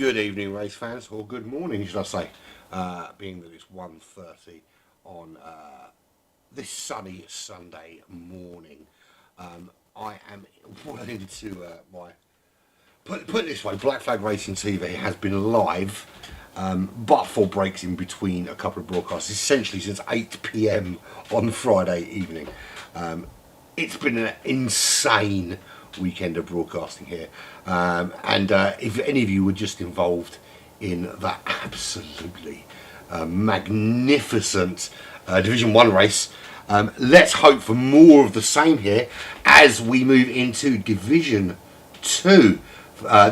Good evening, race fans, or good morning, should I say, being that it's 1:30 on this sunny Sunday morning. I am well into my... Put it this way, Black Flag Racing TV has been live, but for breaks in between a couple of broadcasts, essentially since 8 p.m. on Friday evening. It's been an insane weekend of broadcasting here, and if any of you were just involved in that absolutely magnificent Division 1 race, let's hope for more of the same here as we move into Division 2.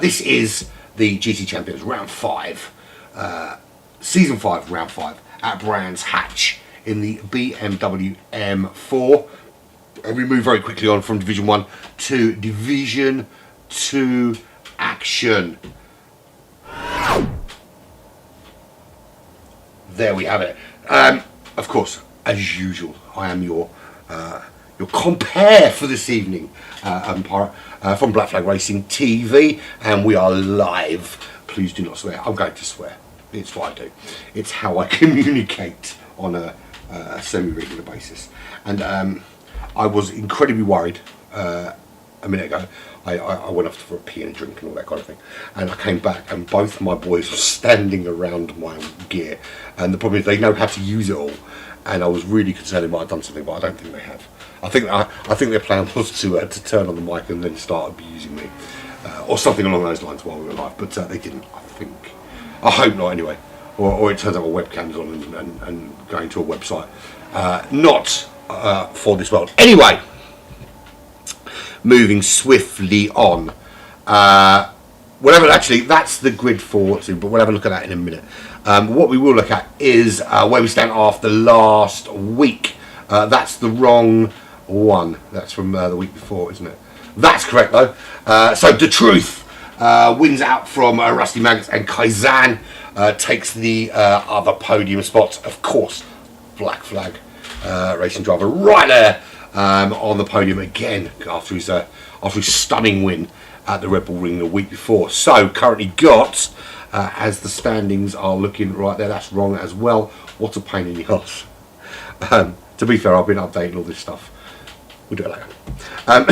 This is the GT Champions Round 5, Season 5, Round 5 at Brands Hatch in the BMW M4. And we move very quickly on from Division 1 to Division 2 action. There we have it. Of course, as usual, I am your compare for this evening, umpire, from Black Flag Racing TV, and we are live. Please do not swear. I'm going to swear. It's what I do. It's how I communicate on a semi-regular basis. And I was incredibly worried a minute ago. I went off for a pee and a drink and all that kind of thing, and I came back and both my boys were standing around my gear, and the problem is they know how to use it all, and I was really concerned they might have done something, but I don't think they have. I think their plan was to turn on the mic and then start abusing me, or something along those lines while we were live, but they didn't. I hope not anyway, or it turns out my webcam's on and going to a website not for this world. Anyway, moving swiftly on. Actually, that's the grid for two, but we'll have a look at that in a minute. What we will look at is where we stand after last week. That's the wrong one. That's from the week before, isn't it? That's correct though. So The Truth wins out from Rusty Maggots, and Kaizen takes the other podium spot. Of course, Black Flag Racing driver right there on the podium again after his stunning win at the Red Bull Ring the week before. So currently got, as the standings are looking right there, that's wrong as well. What a pain in the arse. To be fair, I've been updating all this stuff. We'll do it later.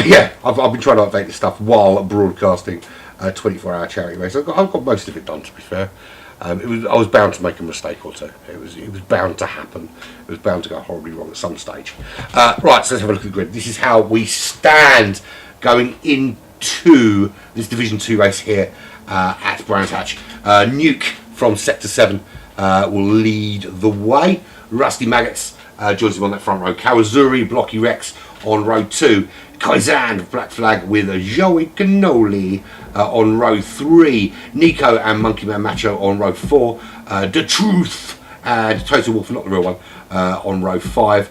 Yeah, I've been trying to update this stuff while broadcasting a 24-hour charity race. I've got most of it done, to be fair. I was bound to make a mistake or two. It was bound to happen. It was bound to go horribly wrong at some stage. Right, so let's have a look at the grid. This is how we stand going into this Division 2 race here at Brands Hatch. Nuke from Sector 7 will lead the way. Rusty Maggots joins him on that front row. Kawazuri, Blocky Rex on row 2. Kaizen, Black Flag with Joey Cannoli on row 3. Nico and Monkey Man Macho on row 4. The Truth and Total Wolf, not the real one, on row 5.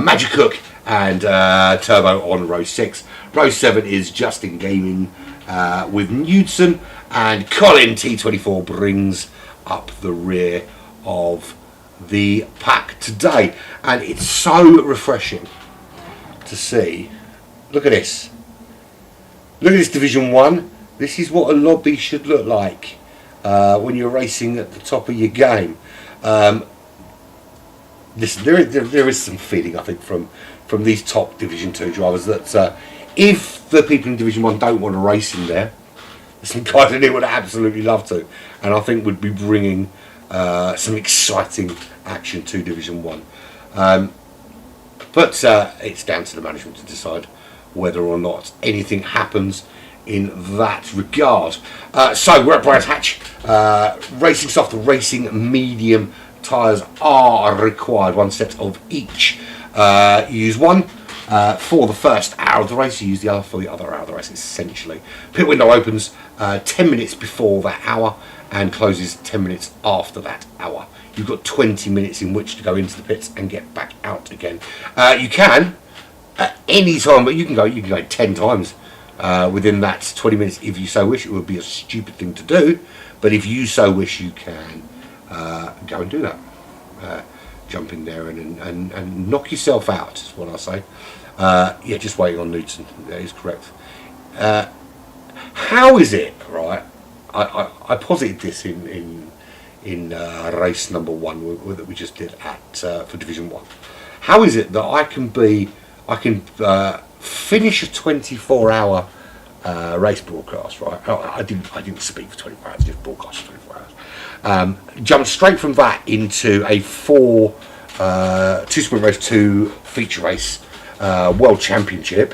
Magic Cook and Turbo on row 6. Row 7 is Justin Gaming with Newton, and Colin T24 brings up the rear of the pack today. And it's so refreshing to see. Look at this. Look at this Division 1. This is what a lobby should look like when you're racing at the top of your game. Listen, there is some feeling, I think, from these top Division 2 drivers that if the people in Division 1 don't want to race in there, there's some guys in there would absolutely love to, and I think would be bringing some exciting action to Division 1. But it's down to the management to decide whether or not anything happens in that regard. So we're at Brands Hatch. Racing soft, racing medium tyres are required, one set of each. You use one for the first hour of the race, you use the other for the other hour of the race, essentially. Pit window opens 10 minutes before that hour and closes 10 minutes after that hour. You've got 20 minutes in which to go into the pits and get back out again. You can at any time, but you can go 10 times within that 20 minutes if you so wish. It would be a stupid thing to do, but if you so wish, you can go and do that. Jump in there and knock yourself out, is what I say. Yeah, just waiting on Newton. That is correct. How is it, right, I posited this in race number 1 that we just did at for Division 1. How is it that I can finish a 24-hour race broadcast, right? I didn't speak for 24 hours, just broadcast for 24 hours. Jump straight from that into a 2-sprint race 2 feature race world championship.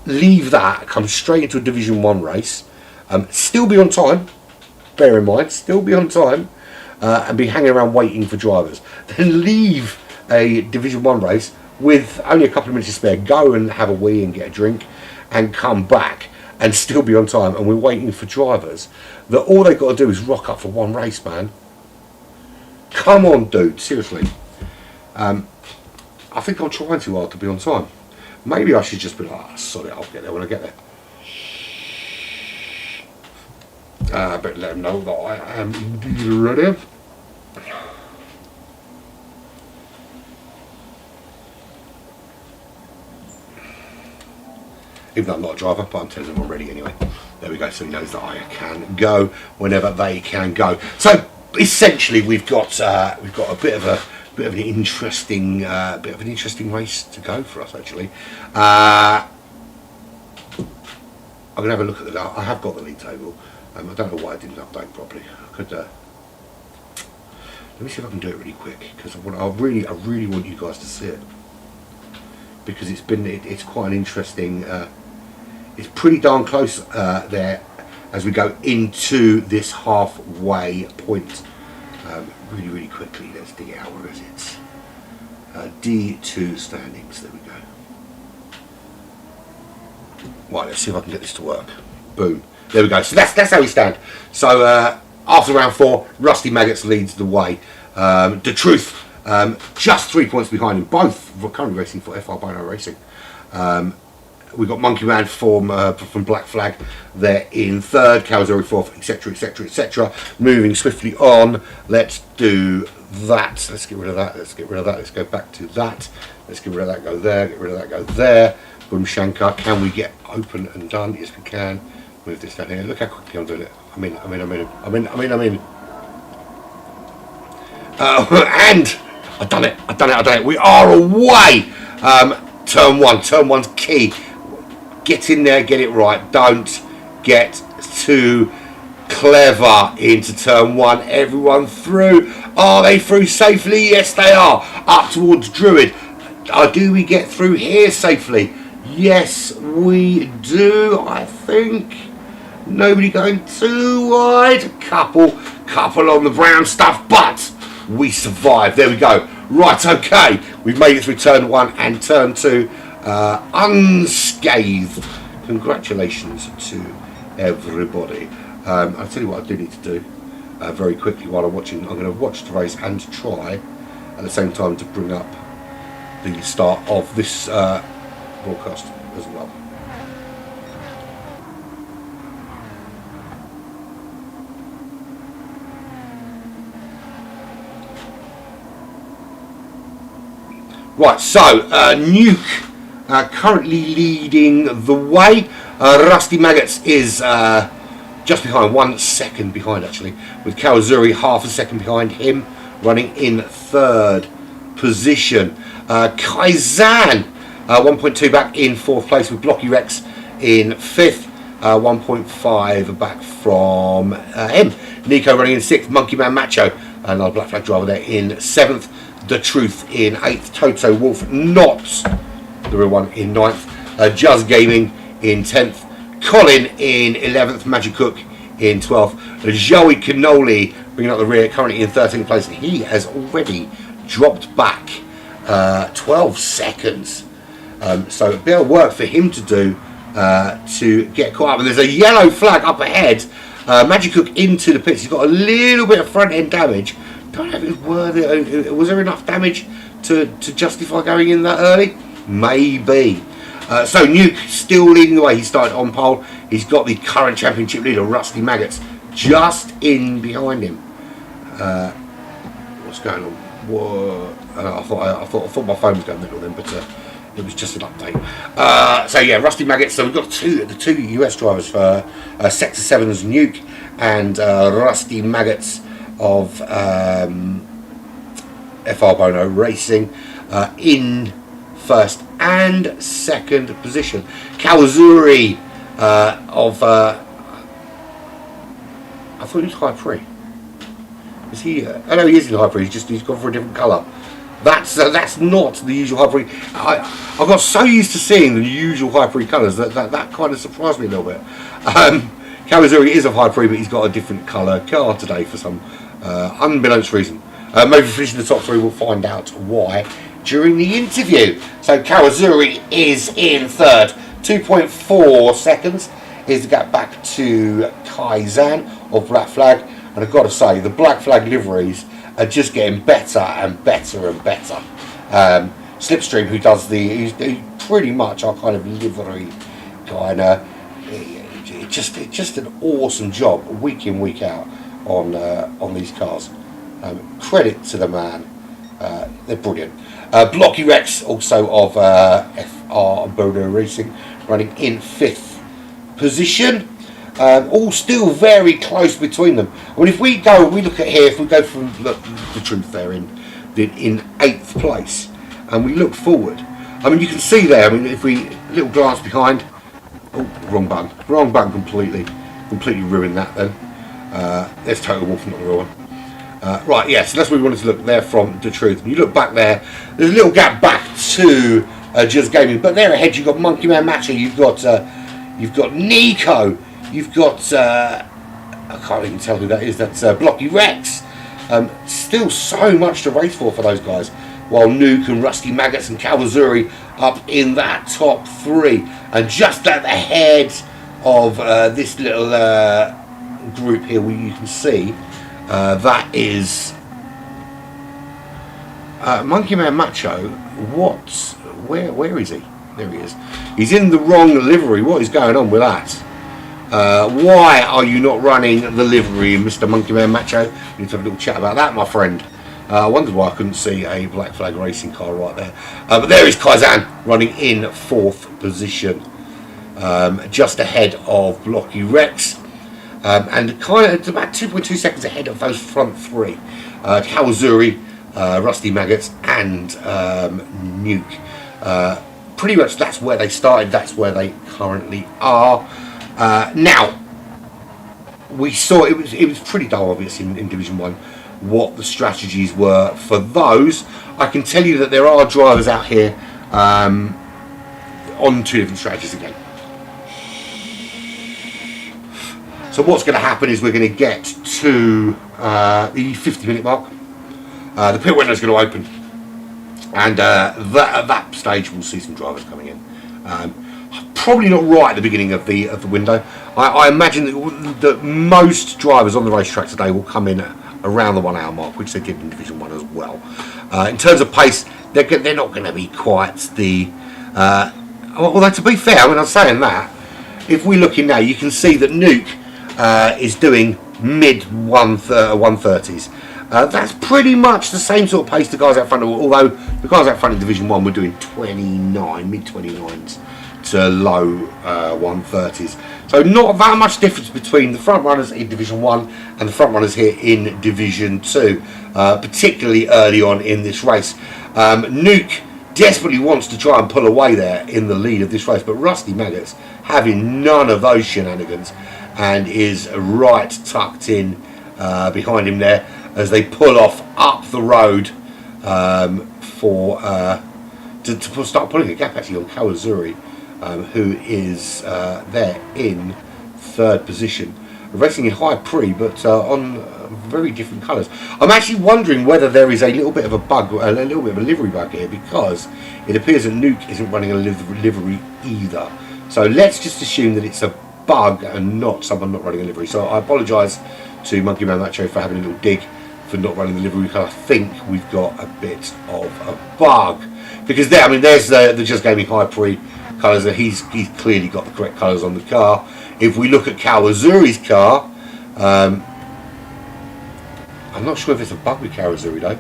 Leave that, come straight into a Division 1 race, still be on time, bear in mind, still be on time, and be hanging around waiting for drivers. Then leave a Division 1 race with only a couple of minutes to spare, go and have a wee and get a drink, and come back and still be on time, and we're waiting for drivers that all they've got to do is rock up for one race, man. Come on, dude, seriously. I think I'm trying too hard to be on time. Maybe I should just be like, oh, sorry, I'll get there when I get there. But let them know that I am indeed ready. Even though I'm not a driver, but I'm telling them I'm ready anyway. There we go, so he knows that I can go whenever they can go. So essentially, we've got a bit of an interesting race to go for us actually. I'm gonna have a look at the. I have got the league table. I don't know why I didn't update properly. I could. Let me see if I can do it really quick because I really want you guys to see it because it's quite an interesting. It's pretty darn close there as we go into this halfway point. Really quickly, let's dig it out. Where is it? D2 standings. There we go. Right, let's see if I can get this to work. Boom. There we go. So that's how we stand. So after round 4, Rusty Maggots leads the way. The Truth just 3 points behind him. Both currently racing for RWB Racing. We've got Monkey Man from Black Flag there in 3rd, Calzari 4th, etc. Moving swiftly on. Let's do that. Let's get rid of that. Let's go back to that. Let's get rid of that. Go there. Get rid of that. Go there. Boom Shankar. Can we get open and done? Yes, we can. Move this down here. Look how quickly I'm doing it. I'm in. And I've done it. We are away. Turn 1. Turn 1's key. Get in there, get it right. Don't get too clever into turn 1. Everyone through. Are they through safely? Yes, they are. Up towards Druid. Do we get through here safely? Yes, we do, I think. Nobody going too wide. Couple on the brown stuff, but we survived. There we go. Right, okay. We've made it through turn 1 and turn 2 unscathed. Congratulations to everybody. I'll tell you what I do need to do very quickly while I'm watching. I'm going to watch the race and try at the same time to bring up the start of this broadcast as well. Right, so Nuke currently leading the way. Rusty Maggots is just behind, 1 second behind actually, with Kawazuri half a second behind him, running in 3rd position. Kaizan 1.2 back in 4th place, with Blocky Rex in 5th, 1.5 back from him. Nico running in 6th, Monkey Man Macho, another Black Flag driver there in 7th. The Truth in 8th, Toto Wolf not the real one in 9th, Just Gaming in 10th, Colin in 11th, Magic Cook in 12th, Joey Cannoli bringing up the rear, currently in 13th place. He has already dropped back 12 seconds, so a bit of work for him to do to get caught up. And there's a yellow flag up ahead. Magic Cook into the pits. He's got a little bit of front end damage. Don't know if it was worth it. Was there enough damage to justify going in that early? Maybe. So Nuke still leading the way. He started on pole. He's got the current championship leader, Rusty Maggots, just in behind him. What's going on? Whoa. I thought my phone was going middle then, but It was just an update. So yeah, Rusty Maggots. So we've got the two US drivers for Sector 7's Nuke and Rusty Maggots of RWB Racing in first and second position. Kawazuri of I thought he was High Prix. Is he? I know he is in High Prix. He's gone for a different colour. That's not the usual High Prix. I got so used to seeing the usual High Prix colours that kind of surprised me a little bit. Kawazuri is of High Prix, but he's got a different colour car today for some unbeknownst reason. Maybe finishing the top three, we'll find out why during the interview. So Kawazuri is in third, 2.4 seconds is the gap back to Kaizan of Black Flag. And I've got to say, the Black Flag liveries are just getting better and better and better. Slipstream, who does he's pretty much our kind of livery guy, and just an awesome job week in, week out on these cars. Credit to the man, they're brilliant. Blocky Rex, also of RWB Racing, running in 5th position. All still very close between them. I mean, if we look at here, if we go from the truth there in 8th place, and we look forward, I mean, you can see there. I mean, if we little glance behind, oh, wrong button completely ruined that. Then there's Total Wolf, not the real one. Right, yeah. So that's where we wanted to look there from the truth. When you look back there, there's a little gap back to Just Gaming, but there ahead you've got Monkey Man Macho, you've got Nico. You've got, I can't even tell who that is, that's Blocky Rex. Still so much to race for those guys. While Nuke and Rusty Maggots and Kawazuri up in that top three. And just at the head of this little group here, where you can see, that is Monkey Man Macho. Where is he? There he is. He's in the wrong livery. What is going on with that? Why are you not running the livery, Mr. Monkey Man Macho? We need to have a little chat about that, my friend. I wondered why I couldn't see a Black Flag Racing car right there. But there is Kaizan running in 4th position, just ahead of Blocky Rex, and kind of about 2.2 seconds ahead of those front three. Kawazuri, Rusty Maggots, and Nuke. Pretty much that's where they started. That's where they currently are. Now, we saw it was pretty dull, obviously, in Division 1, what the strategies were for those. I can tell you that there are drivers out here on 2 different strategies again. So what's going to happen is we're going to get to the 50-minute mark. The pit window is going to open, and at that stage we'll see some drivers coming in. Probably not right at the beginning of the window. I imagine that most drivers on the racetrack today will come in around the 1 hour mark, which they did in Division 1 as well. In terms of pace, they're not going to be quite the... although to be fair, I mean, I'm saying that, if we look in now, you can see that Nuke is doing mid 130s. That's pretty much the same sort of pace the guys out front, although the guys out front in Division 1 were doing mid 29s. To low 130s. So not that much difference between the front runners in Division 1 and the front runners here in Division 2, particularly early on in this race. Nuke desperately wants to try and pull away there in the lead of this race, but Rusty Maggots having none of those shenanigans and is right tucked in behind him there as they pull off up the road to start pulling a gap actually on Kawazuri. Who is there in 3rd position, racing in High Prix, but on very different colours. I'm actually wondering whether there is a little bit of a bug, a little bit of a livery bug here, because it appears that Nuke isn't running a livery either. So let's just assume that it's a bug and not someone not running a livery. So I apologise to Monkey Man Macho for having a little dig for not running the livery, because I think we've got a bit of a bug. Because there, I mean, there's the Just Gaming High Prix colours, and he's clearly got the correct colours on the car. If we look at Kawazuri's car, I'm not sure if it's a bug with Kawazuri though.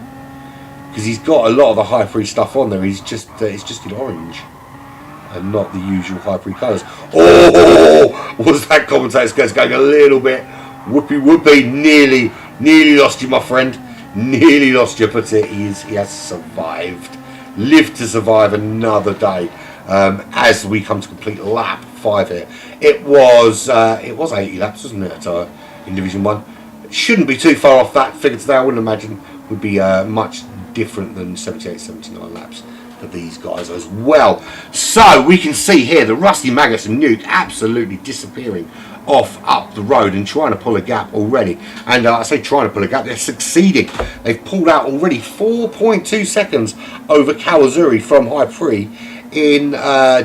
because he's got a lot of the high free stuff on there. He's just it's just in orange and not the usual high free colours. Oh, was that commentator's going a little bit whoopee? Nearly lost you, my friend. Nearly lost you, but he has survived. Lived to survive another day. As we come to complete lap 5 here, it was 80 laps, wasn't it? In Division 1, it shouldn't be too far off that figure today. I wouldn't imagine would be much different than 78, 79 laps for these guys as well. So we can see here the Rusty Maggots and Nuke absolutely disappearing off up the road and trying to pull a gap already. And I say trying to pull a gap, they're succeeding. They've pulled out already 4.2 seconds over Kawazuri from High Free in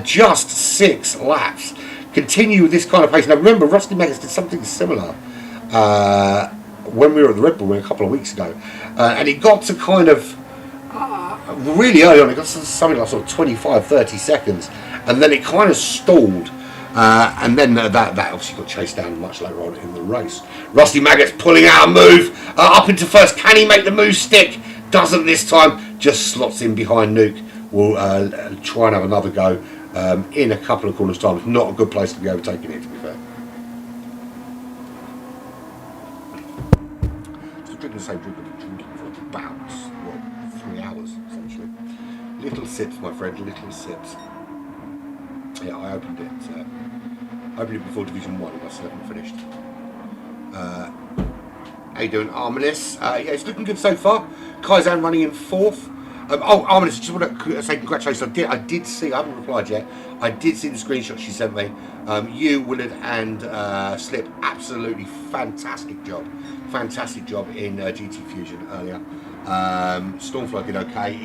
just 6 laps. Continue with this kind of pace. Now remember, Rusty Maggots did something similar when we were at the Red Bull Ring a couple of weeks ago, and it got to kind of really early on. It got to something like sort of 25-30 seconds, and then it kind of stalled. And then that obviously got chased down much later on in the race. Rusty Maggots pulling out a move up into first. Can he make the move stick? Doesn't this time. Just slots in behind Nuke. We'll try and have another go in a couple of corners time. It's not a good place to be overtaking it, to be fair. Still drinking the same drink I've been drinking for about 3 hours essentially. Little sips, my friend. Little sips. Yeah, I opened it before Division 1, I still haven't finished. How you doing, Arminis? Yeah, it's looking good so far. Kaizan running in 4th. Arminis, I just want to say congratulations. I did see, I haven't replied yet, I did see the screenshot she sent me. You, Willard and Slip, absolutely fantastic job. Fantastic job in GT Fusion earlier. Stormfly did okay.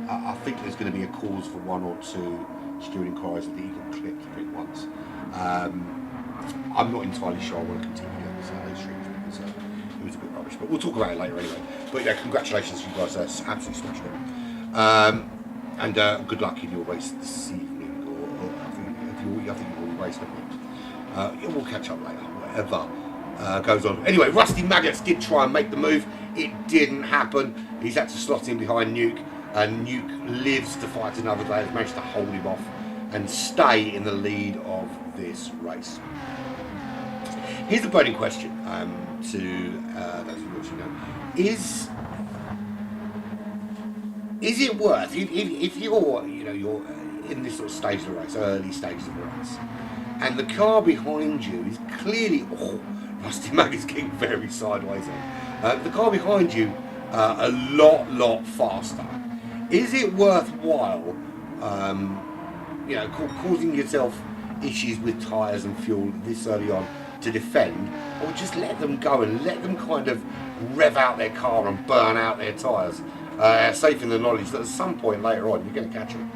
I think there's going to be a cause for 1 or 2 steward inquiries that he got clipped a bit once. I'm not entirely sure I want to continue doing those streams because it was a bit rubbish, but we'll talk about it later anyway. But yeah, congratulations you guys, absolutely smashed it. And good luck in your race this evening, or I think you're all racing, haven't you? We'll catch up later, whatever goes on. Anyway, Rusty Maggots did try and make the move. It didn't happen. He's had to slot in behind Nuke. And Nuke lives to fight another day. Has managed to hold him off and stay in the lead of this race. Here's the burning question to those of you watching now: Is it worth if you're you're in this sort of stage of the race, early stages of the race, and the car behind you is clearly Rusty Maggots getting very sideways on. The car behind you a lot faster. Is it worthwhile, causing yourself issues with tyres and fuel this early on to defend, or just let them go and let them kind of rev out their car and burn out their tyres, safe in the knowledge that at some point later on you're going to catch them?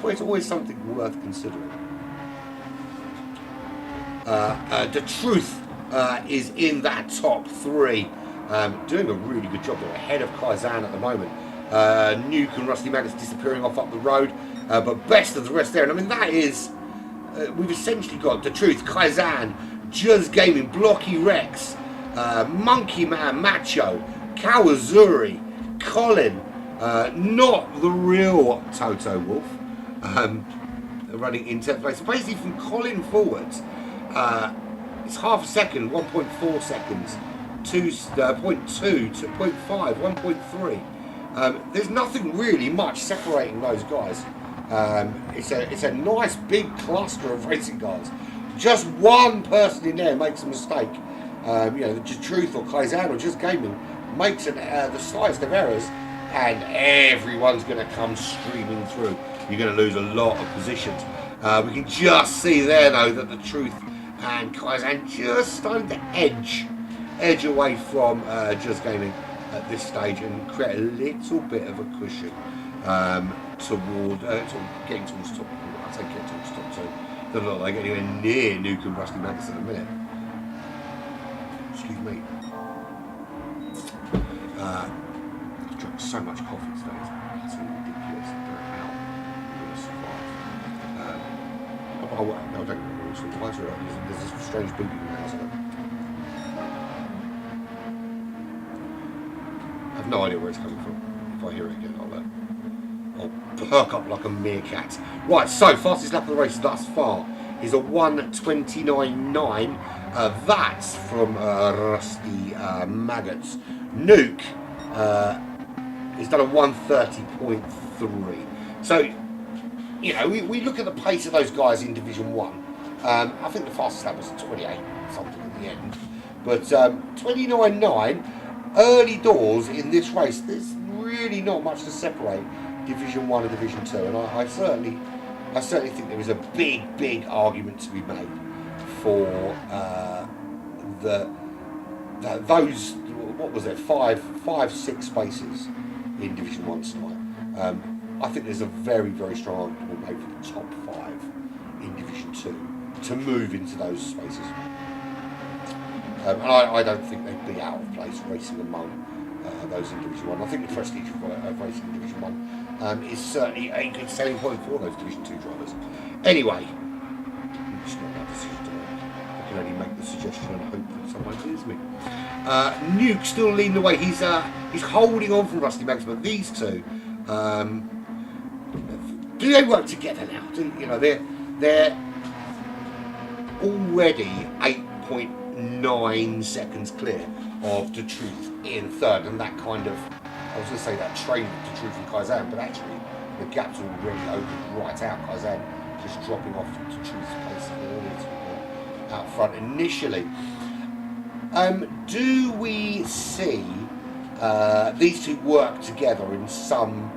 It's always something worth considering. The Truth is in that top 3. Doing a really good job there, ahead of Kaizan at the moment. Nuke and Rusty Maggots disappearing off up the road, but best of the rest there. And I mean, that is, we've essentially got The Truth, Kaizan, Just Gaming, Blocky Rex, Monkey Man Macho, Kawazuri, Colin, not the real Toto Wolf, running in 10th place. So basically from Colin forwards, it's half a second, 1.4 seconds. 0.2 to 0.5, 1.3. There's nothing really much separating those guys. It's a nice big cluster of racing cars. Just one person in there makes a mistake. The Truth or Kaizan or Just Gaming makes the slightest of errors, and everyone's going to come streaming through. You're going to lose a lot of positions. We can just see there though that The Truth and Kaizan just starting to edge away from Just Gaming at this stage and create a little bit of a cushion toward getting towards top. I say getting towards top, so they're not like anywhere near Nuke and Rusty Maggots in a minute. Excuse me. I've drunk so much coffee today, it's absolutely ridiculous. I don't know how I'm going to survive. No, I don't know. There's this strange booping in the house. have no idea where it's coming from. If I hear it again, I'll perk up like a meerkat. Right, so fastest lap of the race thus far is a 1:29.9. That's from Rusty Maggots. Nuke has done a 1:30.3. So, you know, we look at the pace of those guys in Division 1. I think the fastest lap was 28 something at the end. But 29.9, early doors in this race, there's really not much to separate Division 1 and Division 2. And I certainly think there is a big argument to be made for those, what was it, five, 6 spaces in Division 1 tonight. I think there's a very strong argument made for the top 5 in Division 2 to move into those spaces. And I don't think they'd be out of place racing among those in Division 1. I think the prestige of racing in Division 1 is certainly a good selling point for those Division 2 drivers. Anyway, it's not my decision to make. I can only make the suggestion and hope that someone hears me. Nuke still leading the way. He's holding on from Rusty Max, but these two, do they work together now? They're already 8.9 seconds clear of the Truth in third, and that kind of, I was going to say that train with the Truth and Kaizen, but actually the gap's already opened right out. Kaizen just dropping off to Truth's place out front initially. Do we see these two work together in some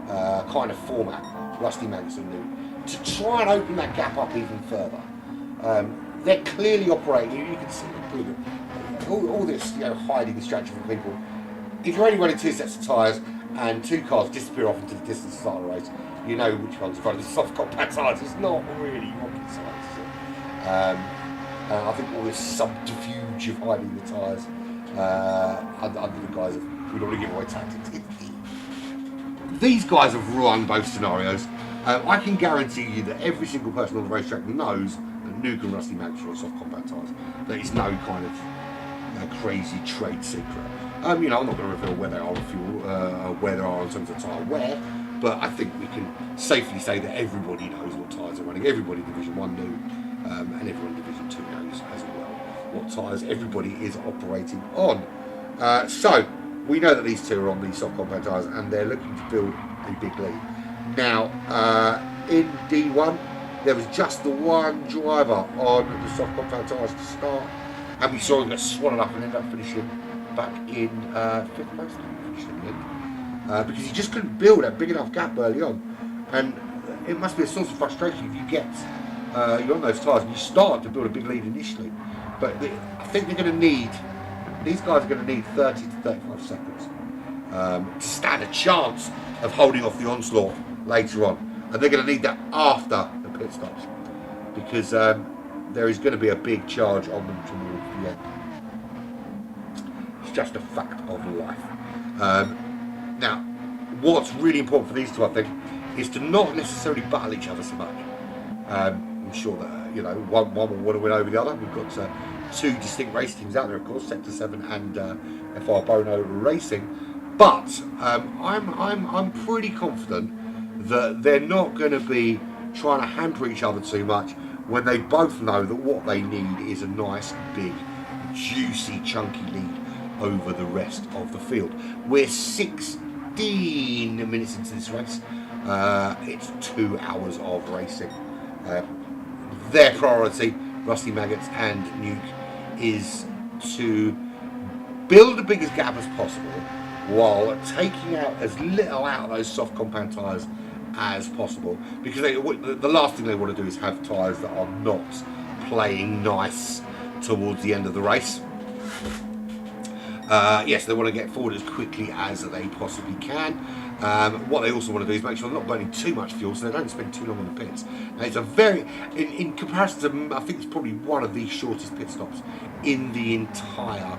kind of format, Rusty Manx and Luke, to try and open that gap up even further? They're clearly operating. You can see all this, hiding strategy from people. If you're only running 2 sets of tyres and 2 cars disappear off into the distance to start the race, you know which one's front. The soft compact tyres. It's not really rocket science, is it? I think all this subterfuge of hiding the tyres under the guise of we don't want to give away tactics. These guys have run both scenarios. I can guarantee you that every single person on the racetrack knows that Nuke and Rusty Max are on soft compact tyres. That it's no kind of crazy trade secret. I'm not going to reveal where they are on fuel, where they are in terms of tyre wear, but I think we can safely say that everybody knows what tyres are running. Everybody in Division 1 knew, and everyone in Division 2 knows as well what tyres everybody is operating on. So we know that these two are on these soft compact tyres, and they're looking to build a big lead. Now, in D1, there was just the one driver on the soft compact tyres to start, and we saw him get swallowed up and end up finishing back in 5th place, because he just couldn't build a big enough gap early on. And it must be a source of frustration if you get you're on those tyres and you start to build a big lead initially. But I think they're going to need, these guys are going to need 30 to 35 seconds to stand a chance of holding off the onslaught later on. And they're going to need that after the pit stops, because there is going to be a big charge on them towards the end. It's just a fact of life. Now, what's really important for these two, I think, is to not necessarily battle each other so much. I'm sure that one will want to win over the other. We've got 2 distinct race teams out there, of course, Sector 7 and FR Bono Racing. But I'm pretty confident that they're not going to be trying to hamper each other too much when they both know that what they need is a nice, big, juicy, chunky lead over the rest of the field. We're 16 minutes into this race. It's 2 hours of racing. Their priority, Rusty Maggots and Nuke, is to build the biggest gap as possible while taking out as little out of those soft compact tyres as possible, because the last thing they want to do is have tyres that are not playing nice towards the end of the race. Yes, they want to get forward as quickly as they possibly can. What they also want to do is make sure they're not burning too much fuel, so they don't spend too long on the pits. Now, it's a very, in comparison to, I think it's probably one of the shortest pit stops in the entire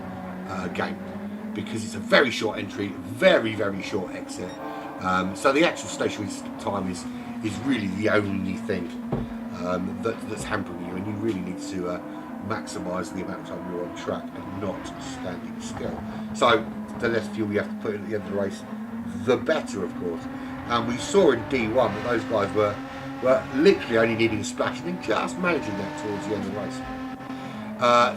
game, because it's a very short entry, very short exit. So the actual stationary time is really the only thing that's hampering you, and you really need to maximise the amount of time you're on track and not standing still. So the less fuel you have to put in at the end of the race, the better, of course. And we saw in D1 that those guys were literally only needing a splash and then just managing that towards the end of the race.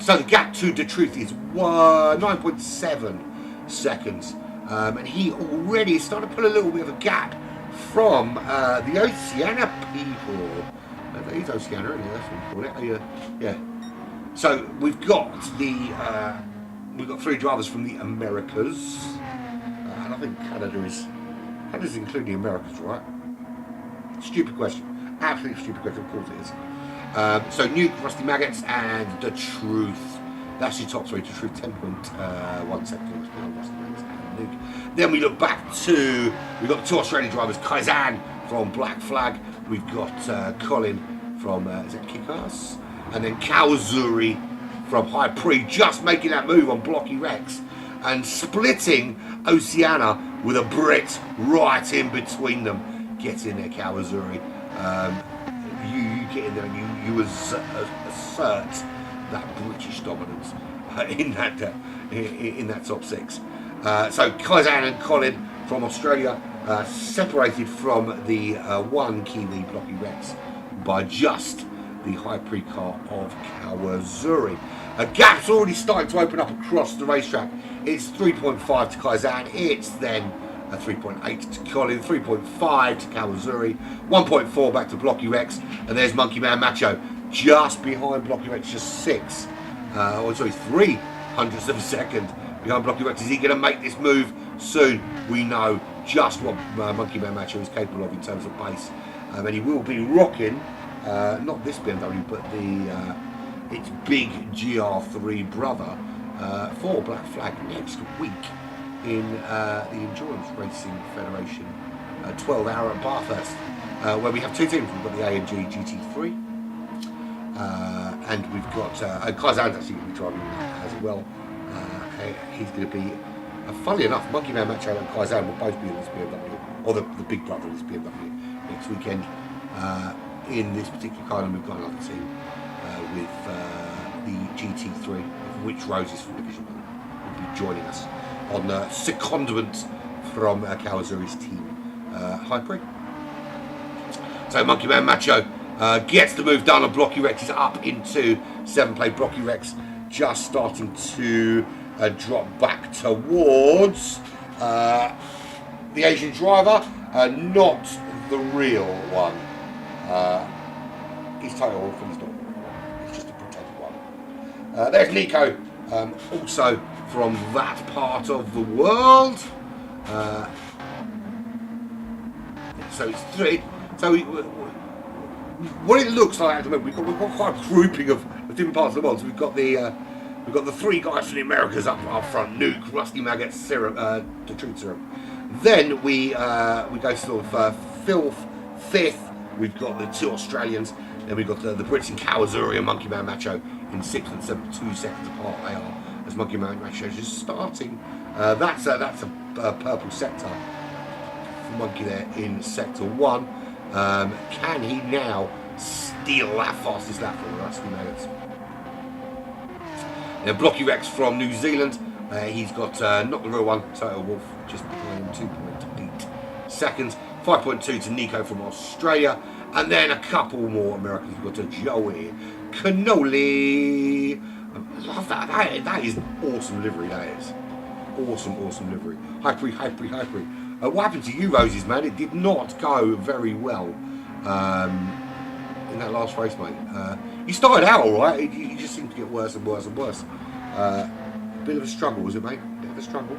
So the gap to De Truth is 9.7 seconds. And he already is starting to put a little bit of a gap from the Oceania people. That is Oceania, isn't it? That's what we call it. Yeah. So we've got three drivers from the Americas. And I think Canada's including the Americas, right? Stupid question. Absolutely stupid question, of course it is. So Nuke, Rusty Maggots, and The Truth. That's your top three. The Truth, 10.1 seconds behind Rusty Maggots and Nuke. Then we look back to, we've got the two Australian drivers, Kaizan from Black Flag. We've got Colin from, is it Kick-Ass? And then Kawazuri from High Pre, just making that move on Blocky Rex and splitting Oceania with a Brit right in between them. Get in there, Kawazuri. You get in there and you assert that British dominance in that top six. So Kaizan and Colin from Australia separated from the one Kiwi Blocky Rex by just the High Pre car of Kawazuri. A gap's already starting to open up across the racetrack. It's 3.5 to Kaizan. It's then 3.8 to Colin, 3.5 to Kawazuri, 1.4 back to Blocky Rex, and there's Monkey Man Macho just behind Blocky Rex, just 3 hundredths of a second behind Blocky Rex. Is he going to make this move soon? We know just what Monkey Man Macho is capable of in terms of pace, and he will be rocking not this BMW but its big GR3 brother for Black Flag next week in the Endurance Racing Federation 12-hour at Bathurst, where we have two teams. We've got the AMG GT3 and we've got Kaizan's actually going to be driving that as well. He's going to be, funnily enough, Monkey Man Macho and Kaizan will both be in this BMW, or the big brother of this BMW next weekend in this particular car. And we've got another team with the GT3, of which Roses from Division 1 will be joining us on secondment from Kawazuri's team, High Pre. So Monkey Man Macho gets the move done on Blocky Rex. He's up into 7-play. Blocky Rex just starting to drop back towards the Asian driver, not the real one. He's totally off and he's not. He's just a pretend one. There's Nico, also from that part of the world. So it's three. So what it looks like at the moment, we've got quite a grouping of different parts of the world. So we've got the three guys from the Americas up front: Nuke, Rusty Maggot, Serum, the Truth Serum. Then we go sort of fifth. We've got the two Australians. Then we've got the Brits in Kawazuri and Monkey Man Macho in 6th and 7th, 2 seconds apart they are, as Monkey Man Macho is just starting. That's a purple sector for Monkey there in sector 1. Can he now steal that fastest lap from Rusty Maggots? Then Blocky Rex from New Zealand. He's got not the real one, Total Wolf, just behind him, 2.8 seconds. 5.2 to Nico from Australia. And then a couple more Americans. We've got Joey Cannoli. I love that. That is an awesome livery, that is. Awesome livery. High Pre. What happened to you, Roses, man? It did not go very well in that last race, mate. You started out all right. You just seemed to get worse and worse. A bit of a struggle, was it, mate? A bit of a struggle.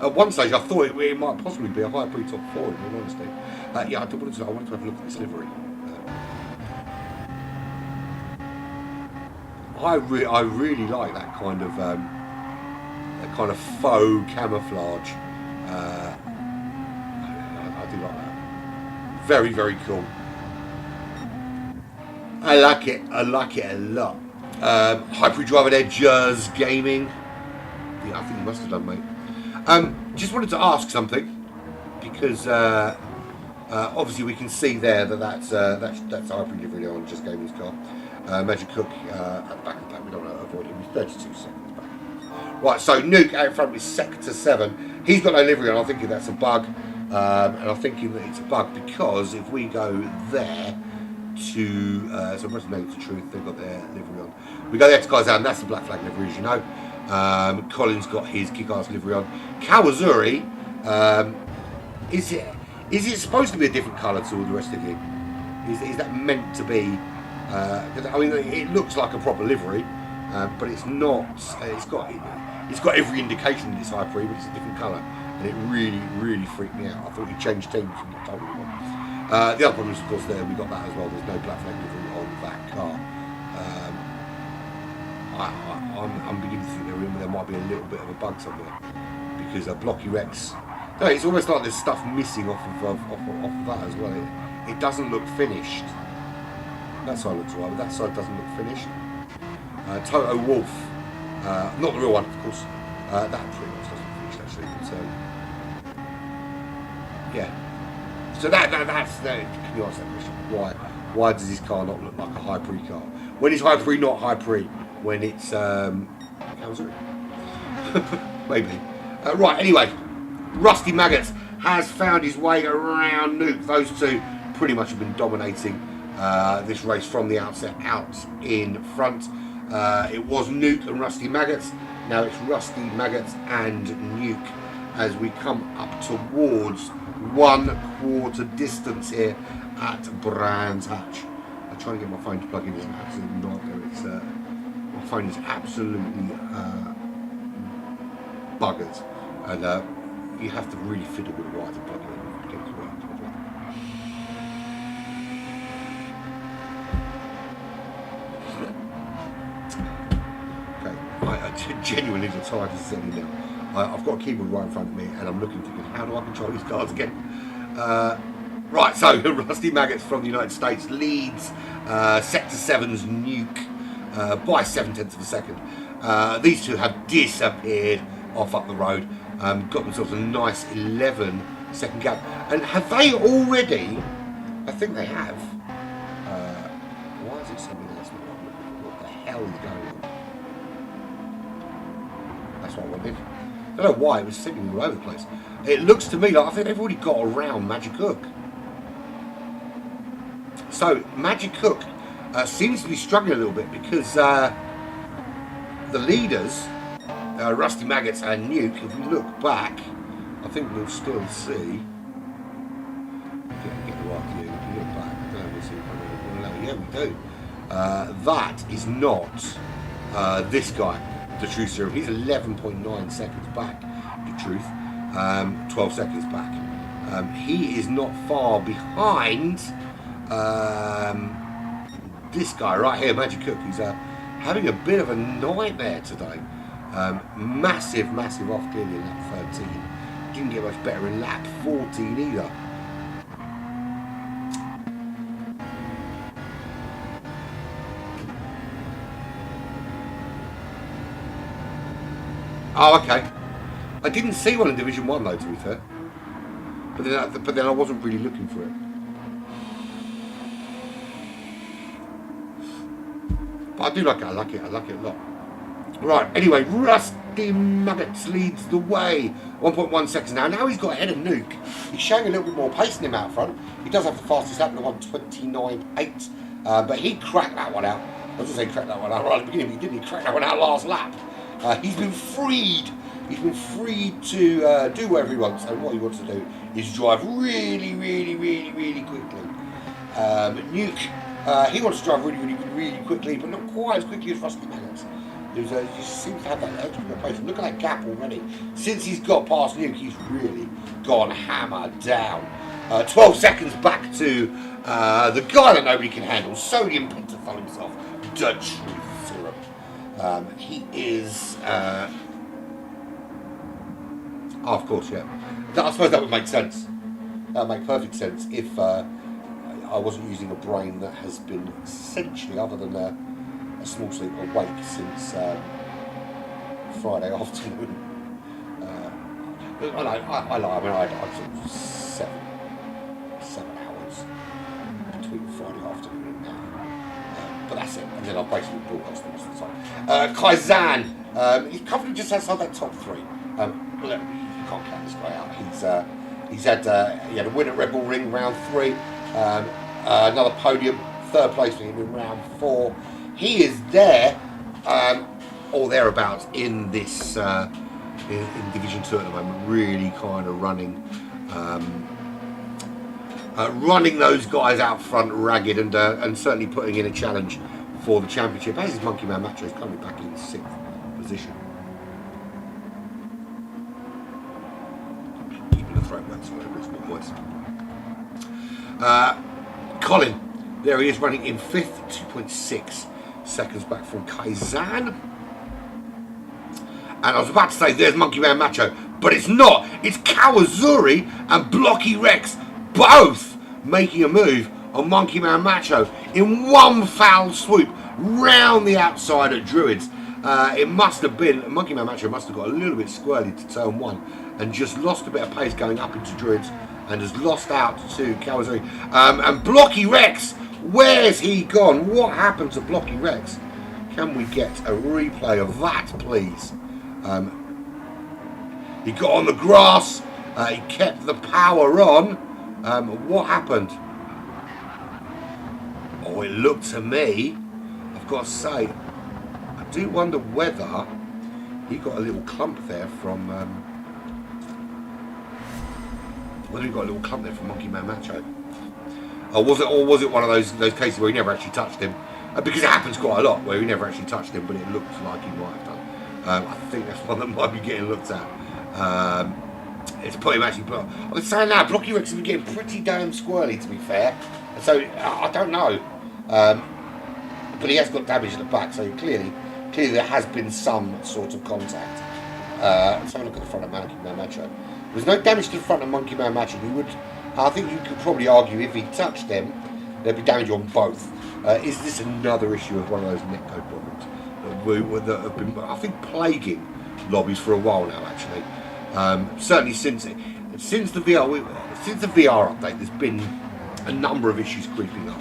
At one stage, I thought it might possibly be a High Pre top 4, in all honesty. Yeah, I wanted to have a look at this livery. I really like that kind of faux camouflage. I do like that. Very, very cool. I like it a lot. High Pre driver there, Juz Gaming. Yeah, I think you must have done, mate. Just wanted to ask something, because obviously we can see there that's High Pre livery on Just Gaming's car. Magic Cook at the back of the pack, we don't want to avoid him, he's 32 seconds back. Right, so Nuke out in front with Sector 7. He's got no livery on. I'm thinking that's a bug. And I'm thinking that it's a bug because if we go there to... so most names the truth, they've got their livery on. We go there to Kaizen, that's the black flag livery, as you know. Colin's got his kick-ass livery on. Kawazuri, is it supposed to be a different colour to all the rest of you? Is that meant to be... I mean, it looks like a proper livery, but it's not. It's got every indication that it's high pre, but it's a different colour, and it really freaked me out. I thought he changed teams and not told me what. The other problem is, of course, there we got that as well. There's no black flag livery on that car. I'm beginning to think there might be a little bit of a bug somewhere because a Blocky Rex. No, it's almost like there's stuff missing off of that as well. It doesn't look finished. That side looks right, but that side doesn't look finished. Toto Wolf, not the real one, of course. That pretty much doesn't look finished actually. But, yeah. So that's can you ask that question? Why does this car not look like a high pre car? When it's high pre, not high pre. When it's maybe. Right. Anyway, Rusty Maggots has found his way around Nuke. Those two pretty much have been dominating this race from the outset out in front. It was Nuke and Rusty Maggots. Now it's Rusty Maggots and Nuke as we come up towards 1/4 distance here at Brands Hatch. I'm trying to get my phone to plug in. It's an absolute nightmare. My phone is absolutely buggered, and you have to really fiddle with the wire to plug it in. Get it to work. I genuinely am tired of sitting now. I've got a keyboard right in front of me and I'm looking thinking, how do I control these cards again? Right, so Rusty Maggots from the United States leads Sector 7's Nuke by 0.7 of a second. These two have disappeared off up the road, got themselves a nice 11-second gap. And have they already? I think they have. Why is it something else? What the hell is going on? That's what I wanted. I don't know why, it was sitting all over the place. It looks to me like I think they've already got around Magic Hook. So Magic Hook seems to be struggling a little bit because the leaders, Rusty Maggots and Nuke, if we look back, I think we'll still see. Get the right view. If we look back, I don't know if we'll see. Yeah, we do. That is not this guy. The Truth Serum. He's 11.9 seconds back. The Truth, 12 seconds back. He is not far behind this guy right here, Magic Cook. He's having a bit of a nightmare today. Massive off clearly in lap 13. Didn't get much better in lap 14 either. Oh, okay. I didn't see one in Division 1 though, to be fair. But then I wasn't really looking for it. But I do like it, I like it a lot. Right, anyway, Rusty Maggots leads the way. 1.1 seconds now. Now he's got ahead of Nuke. He's showing a little bit more pace in him out front. He does have the fastest lap, the 1:29.8. But he cracked that one out. I was going to say cracked that one out right at the beginning, but he didn't. He cracked that one out last lap. He's been freed. He's been freed to do whatever he wants. And what he wants to do is drive really quickly. Nuke, he wants to drive really quickly, but not quite as quickly as Rusty Maggots. He seems to have that extra pace. Look at that gap already. Since he's got past Nuke, he's really gone hammer down. 12 seconds back to the guy that nobody can handle, Sodium Pentothal himself, the Truth Serum. He is... oh, of course, yeah. I suppose that would make sense. That would make perfect sense if I wasn't using a brain that has been essentially, other than a small sleep, awake since Friday afternoon. I lie. I mean, I sort of 7 hours between Friday afternoon and now. But That's it. And then I'll basically broadcast the rest of the time. Kaizan, he's comfortably just outside that top 3. Look, you can't count this guy out. He had a win at Red Bull Ring round 3, another podium, 3rd place for him in round 4. He is there, or thereabouts, in this in Division 2 at the moment, really kind of running those guys out front ragged, and certainly putting in a challenge for the championship. As his Monkey Man Macho is currently back in 6th position. Keeping the throat back so I don't lose my voice. Colin, there he is running in 5th, 2.6 seconds back from Kaizan. And I was about to say there's Monkey Man Macho, but it's not. It's Kawazuri and Blocky Rex, both making a move on Monkey Man Macho in one foul swoop round the outside at Druids. It must have been, Monkey Man Macho must have got a little bit squirrely to turn 1 and just lost a bit of pace going up into Druids and has lost out to Kawazuri. And Blocky Rex, where's he gone? What happened to Blocky Rex? Can we get a replay of that, please? He got on the grass, he kept the power on. What happened? Oh, it looked to me, I've got to say, I do wonder whether he got a little clump there from Monkey Man Macho. Or was it one of those cases where he never actually touched him? Because it happens quite a lot where he never actually touched him, but it looked like he might have done. I think that's one that might be getting looked at. It's put him actually. I was saying that Blocky Rex has been getting pretty damn squirrely, to be fair. So I don't know, but he has got damage at the back. So clearly there has been some sort of contact. Let's have a look at the front of Monkey Man Macho. There's no damage to the front of Monkey Man Macho. I think you could probably argue if he touched them, there'd be damage on both. Is this another issue of one of those netcode problems that have been, I think, plaguing lobbies for a while now? Actually, certainly since the VR update, there's been a number of issues creeping up.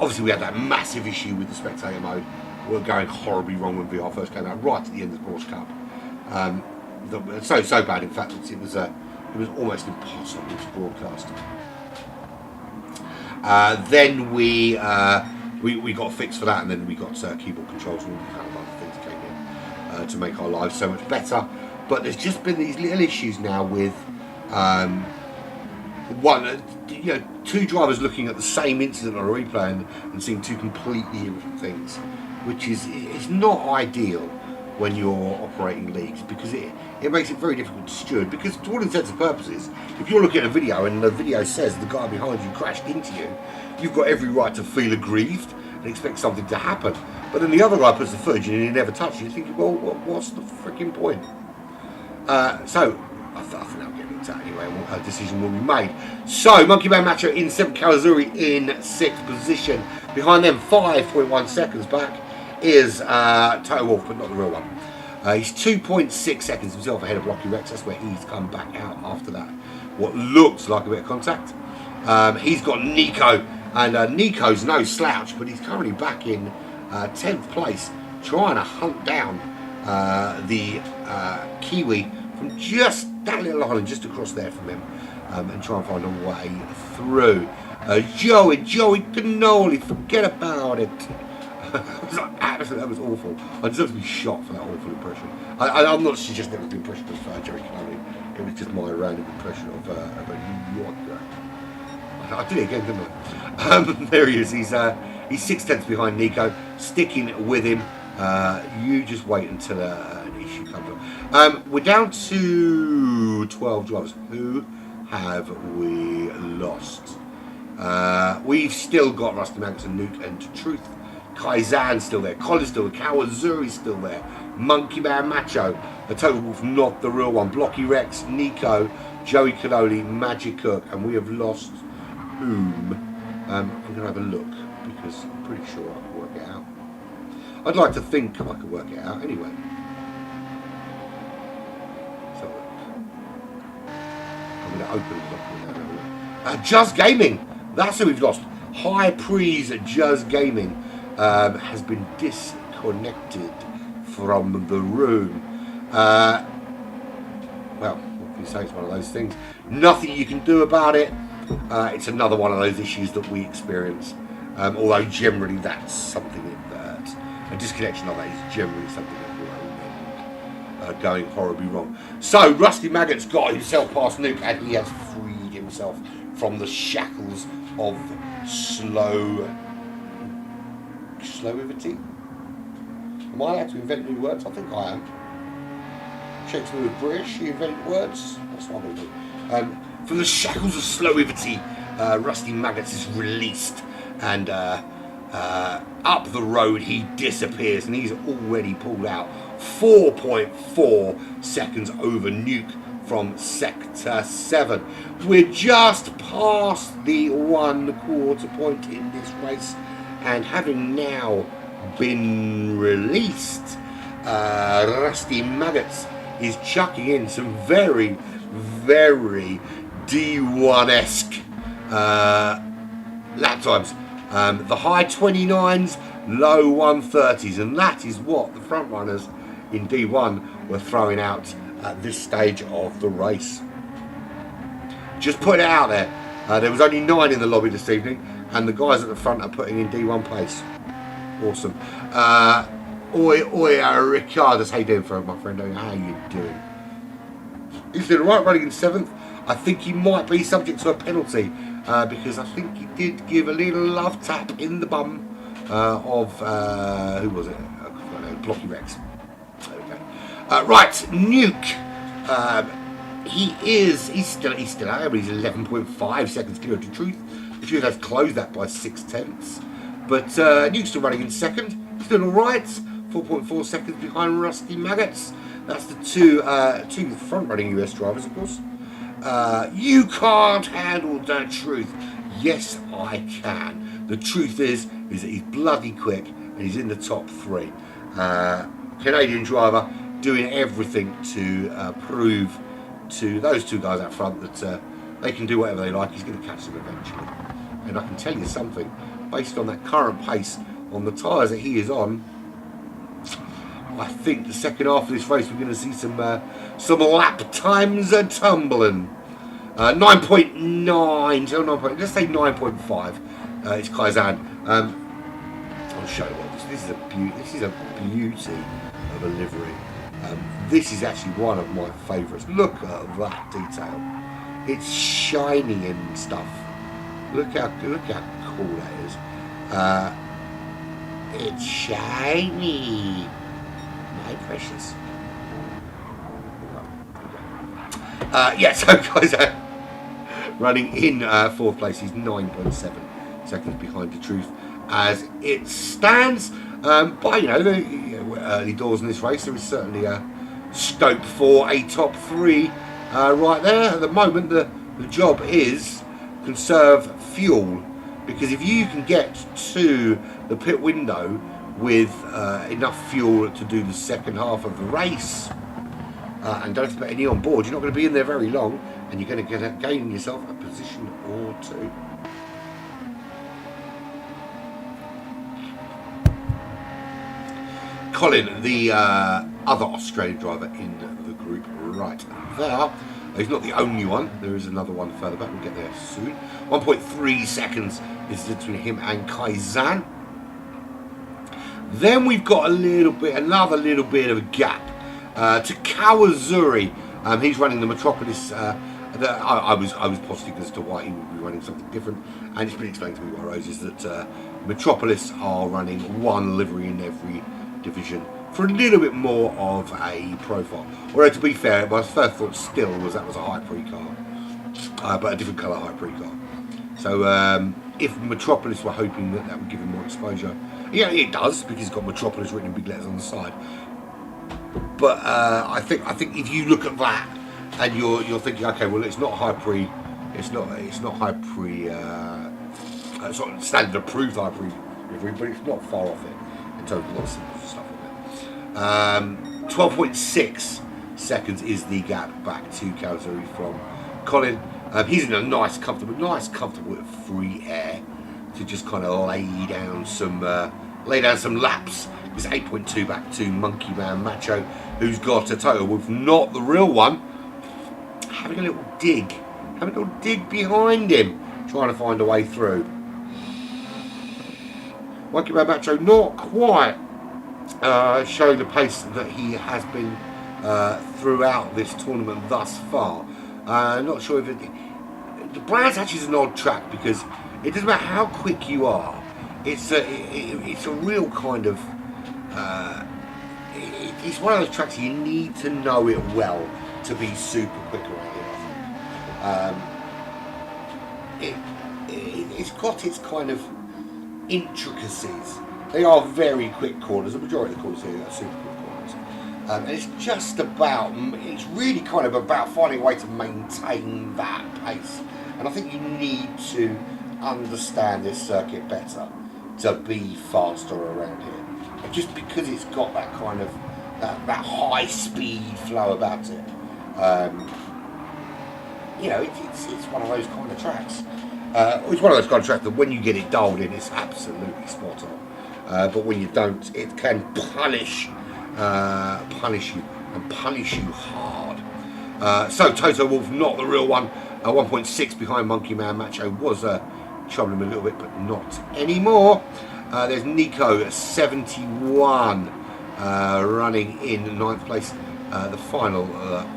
Obviously, we had that massive issue with the spectator mode. We were going horribly wrong when VR first came out, right at the end of the Porsche Cup. So bad, in fact, that it was almost impossible to broadcast. Then we got fixed for that, and then we got keyboard controls and all kind of other things came in to make our lives so much better. But there's just been these little issues now with two drivers looking at the same incident on a replay and seeing two completely different things, which is not ideal when you're operating leagues, because it makes it very difficult to steward. Because to all intents and purposes, if you're looking at a video and the video says the guy behind you crashed into you, you've got every right to feel aggrieved and expect something to happen. But then the other guy puts the footage and he never touched you, thinking, well, what's the freaking point? So I think that'll get looked at anyway, and a decision will be made. So Monkey Man Macho in 7th, Kawazuri in 6th position. Behind them, 5.1 seconds back, is Toto Wolff, but not the real one. He's 2.6 seconds himself ahead of Blocky Rex. That's where he's come back out after that. What looks like a bit of contact. He's got Nico, and Nico's no slouch, but he's currently back in 10th place, trying to hunt down the Kiwi from just that little island just across there from him, and try and find a way through. Joey Cannoli, forget about it. That was awful. I deserve to be shot for that awful impression. I'm not suggesting it was the impression of Joey Cannoli. It was just my random impression of a New Yorker. I did it again, didn't I? There he is. He's 6/10 behind Nico, sticking with him. You just wait until an issue comes up. We're down to 12 drivers. Who have we lost? We've still got Rusty Magnus and Nuke and Truth. Kaizan's still there. Colin's still there. Kawazuri's still there. Monkey Man Macho. The Total Wolf, not the real one. Blocky Rex, Nico, Joey Cannoli, Magic Cook, and we have lost whom? I'm going to have a look because I'm pretty sure I can work it out. I'd like to think I could work it out anyway. So I'm going to open the document now. Just Gaming. That's who we've lost. High Prees at Just Gaming. has been disconnected from the room. Well, what can you say? It's one of those things. Nothing you can do about it. It's another one of those issues that we experience. Although generally that's something that a disconnection of that is generally something that will end going horribly wrong. So Rusty Maggot's got himself past Nuke, and he has freed himself from the shackles of slowivity. Am I allowed to invent new words? I think I am. Shakespeare was British, he invented words. That's what I'm going to do. From the shackles of slowivity, Rusty Maggots is released, and up the road he disappears, and he's already pulled out 4.4 seconds over Nuke from Sector 7. We're just past the 1/4 point in this race, and having now been released, Rusty Maggots is chucking in some very, very D1-esque lap times. The high 29s, low 130s, and that is what the front runners in D1 were throwing out at this stage of the race. Just put it out there. There was only 9 in the lobby this evening, and the guys at the front are putting in D1 pace. Awesome. Ricardus, how you doing, my friend? How you doing? He's doing right, running in 7th. I think he might be subject to a penalty because I think he did give a little love tap in the bum of who was it? Blocky Rex. There we go. Right, Nuke. He's still out, but he's 11.5 seconds clear of the Truth. The Truth has closed that by 6/10. But Nuke's still running in 2nd. He's doing all right. 4.4 seconds behind Rusty Maggots. That's the two front-running US drivers, of course. You can't handle the Truth. Yes, I can. The truth is that he's bloody quick, and he's in the top 3. Canadian driver doing everything to prove to those 2 guys up front that they can do whatever they like. He's going to catch them eventually. And I can tell you something, based on that current pace on the tyres that he is on, I think the second half of this race we're going to see some lap times tumbling. 9.9, so 9. Let's say 9.5. It's Kaizan. I'll show you what this is. This is a beauty of a livery. This is actually one of my favourites. Look at that detail. It's shiny and stuff. Look how cool that is. It's shiny. My precious. So guys, running in 4th place, he's 9.7 seconds behind the Truth as it stands. By the early doors in this race, there is certainly a scope for a top 3 right there. At the moment, the job is conserve fuel, because if you can get to the pit window with enough fuel to do the second half of the race, and don't expect any on board, you're not going to be in there very long, and you're going to gain yourself a position or 2. Colin, the other Australian driver in the group, right there. He's not the only one. There is another one further back. We'll get there soon. 1.3 seconds is between him and Kaizan. Then we've got another little bit of a gap to Kawazuri. He's running the Metropolis. I was positive as to why he would be running something different, and it's been explained to me by Rose is that Metropolis are running 1 livery in every division for a little bit more of a profile. Although to be fair, my first thought still was that was a Hypre car, but a different colour Hypre car. So if Metropolis were hoping that would give him more exposure, yeah, it does, because it's got Metropolis written in big letters on the side. But I think if you look at that and you're thinking, okay, well, it's not Hypre, it's not Hypre, it's not standard approved Hypre livery, but it's not far off it in terms of lots of stuff on there. 12.6 seconds is the gap back to Kawazuri from Colin. He's in a nice comfortable free air to just kind of lay down some lay down some laps. It's 8.2 back to Monkey Man Macho, who's got a Toto Wolff, not the real one, having a little dig behind him, trying to find a way through. Monkey Man Macho not quite showing the pace that he has been throughout this tournament thus far. Not sure if the Brands Hatch is an odd track because it doesn't matter how quick you are. It's a real kind of it's one of those tracks you need to know it well to be super quick around it. It's got its kind of intricacies. They are very quick corners. The majority of the corners here are super quick corners. And it's just about, it's really kind of about finding a way to maintain that pace. And I think you need to understand this circuit better to be faster around here. And just because it's got that kind of, that high speed flow about it. You know, it's one of those kind of tracks. It's one of those kind of tracks that when you get it dialed in, it's absolutely spot on. But when you don't, it can punish you and punish you hard. So Toto Wolff, not the real one. 1.6 behind Monkey Man Macho was troubling him a little bit, but not anymore. There's Nico 71 running in 9th place. The final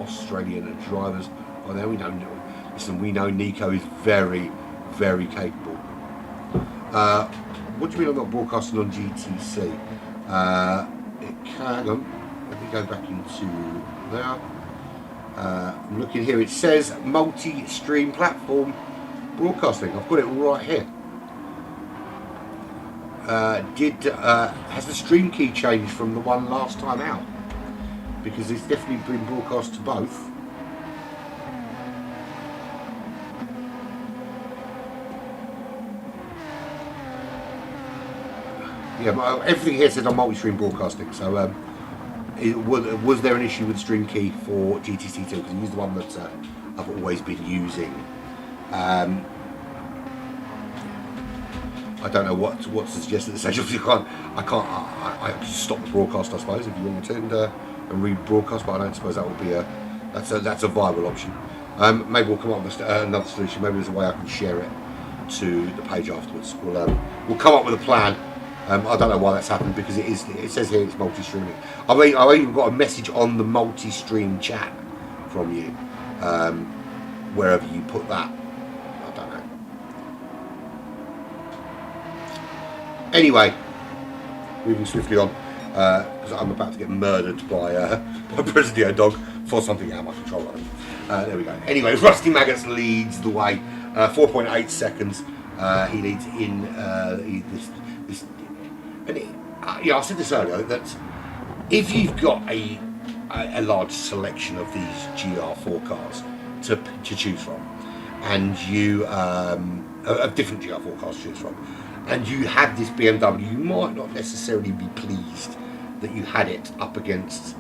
Australian drivers. Oh, there we know. Listen, we know Nico is very, very capable. What do you mean I'm not broadcasting on GTC? Let me go back into there. I'm looking here. It says multi-stream platform broadcasting. I've got it right here. Has the stream key changed from the one last time out? Because it's definitely been broadcast to both. Yeah, everything here says on multi-stream broadcasting. So, was there an issue with the stream key for GTC-2? Because I use the one that I've always been using. I don't know what to suggest at this stage. Obviously, I can stop the broadcast, I suppose, if you want me to, and rebroadcast. But I don't suppose that would be that's a viable option. Maybe we'll come up with another solution. Maybe there's a way I can share it to the page afterwards. We'll come up with a plan. I don't know why that's happened because it says here it's multi-streaming. I mean, I've even got a message on the multi-stream chat from you, wherever you put that. I don't know. Anyway, moving swiftly on, because I'm about to get murdered by Presidio Dog for something out of my control. There we go. Anyway, Rusty Maggots leads the way, 4.8 seconds. He leads in this. And I said this earlier, that if you've got a large selection of these GR4 cars to choose from, and you of different GR4 cars to choose from, and you had this BMW, you might not necessarily be pleased that you had it up against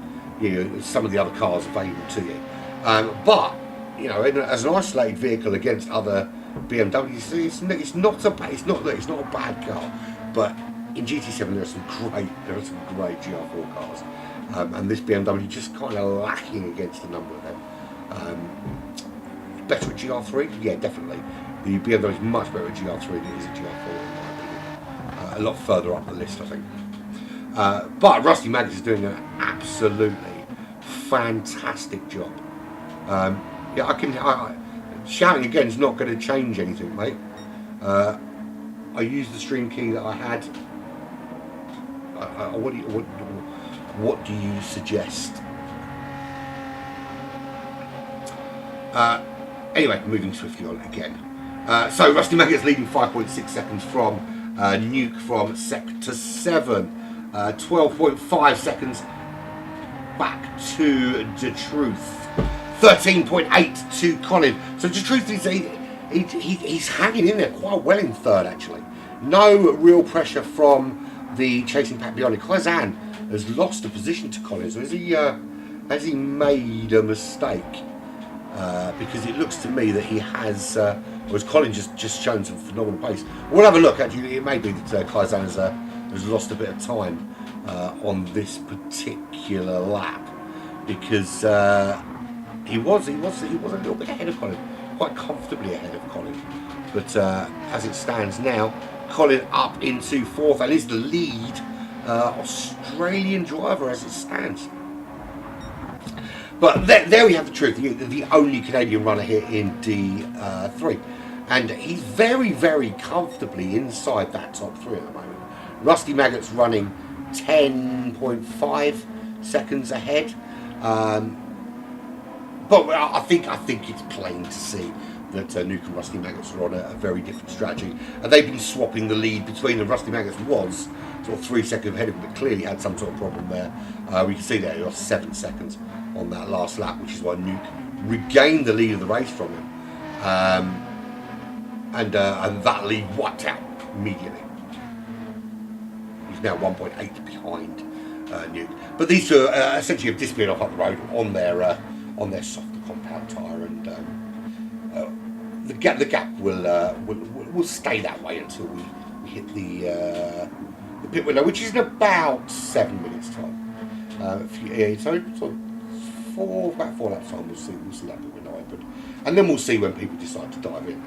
some of the other cars available to you. But as an isolated vehicle against other BMWs, it's not a bad car, but in GT7 there are some great GR4 cars, and this BMW just kind of lacking against a number of them. Better at GR3? Yeah, definitely. The BMW is much better at GR3 than it is at GR4 in my opinion. A lot further up the list, I think. But Rusty Maggots is doing an absolutely fantastic job. Shouting again is not going to change anything, mate. I used the stream key that I had. What do you suggest? Anyway, moving swiftly on again. So Rusty Maggots leading 5.6 seconds from Nuke from Sector 7. 12.5 seconds back to DeTruth. 13.8 to Colin. So DeTruth he's hanging in there quite well in third, actually. No real pressure from the chasing pack behind him. Kaizan has lost a position to Colin. So has he made a mistake? Because it looks to me that he has, or has Colin just shown some phenomenal pace. We'll have a look. Actually, it may be that Kaizan has has lost a bit of time on this particular lap, because he was a little bit ahead of Colin, quite comfortably ahead of Colin. But as it stands now, Colin up into fourth and is the lead Australian driver as it stands. But there we have the truth. The only Canadian runner here in D3. And he's very, very comfortably inside that top three at the moment. Rusty Maggot's running 10.5 seconds ahead. But I think it's plain to see that Nuke and Rusty Maggots are on a very different strategy. And they've been swapping the lead between them. Rusty Maggots was sort of 3 seconds ahead of him, but clearly had some sort of problem there. We can see there he lost 7 seconds on that last lap, which is why Nuke regained the lead of the race from him. And that lead wiped out immediately. He's now 1.8 behind Nuke. But these two essentially have disappeared off up the road on their softer compound tyre, and the gap will stay that way until we hit the pit window, which is in about 7 minutes time. So about 4 laps time, we'll see that pit window open, and then we'll see when people decide to dive in.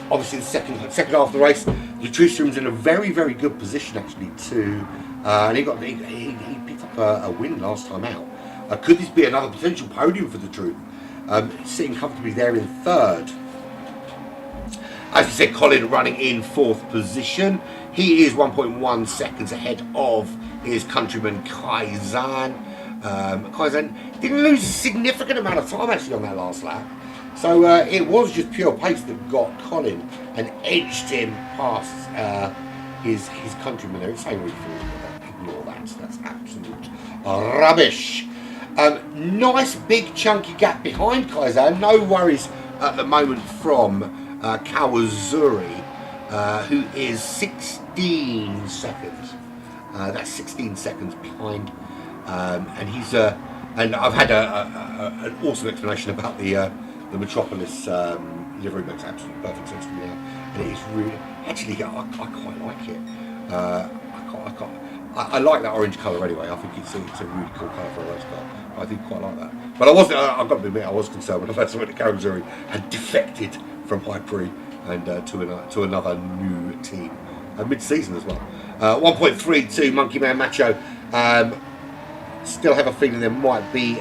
Obviously, the second half of the race, the Truthroom's in a very, very good position actually too, and he picked up a win last time out. Could this be another potential podium for the Truth? Sitting comfortably there in third. As you said, Colin running in fourth position. He is 1.1 seconds ahead of his countryman Kaizan. Kaizan didn't lose a significant amount of time actually on that last lap. So it was just pure pace that got Colin and edged him past his countryman there. It's saying really forward, ignore that. That's absolute rubbish. Nice big chunky gap behind Kaizan. No worries at the moment from Kawazuri, who is 16 seconds. That's 16 seconds behind, and he's and I've had an awesome explanation about the Metropolis livery. Makes absolutely perfect sense to me now, and it is really actually I quite like it. I like that orange colour anyway. I think it's a really cool colour for a race car. I do quite like that. But I've got to admit, I was concerned when I first went to Kawazuri had defected from High Prix and to another new team. Mid-season as well. 1.32 Monkey Man Macho. Still have a feeling there might be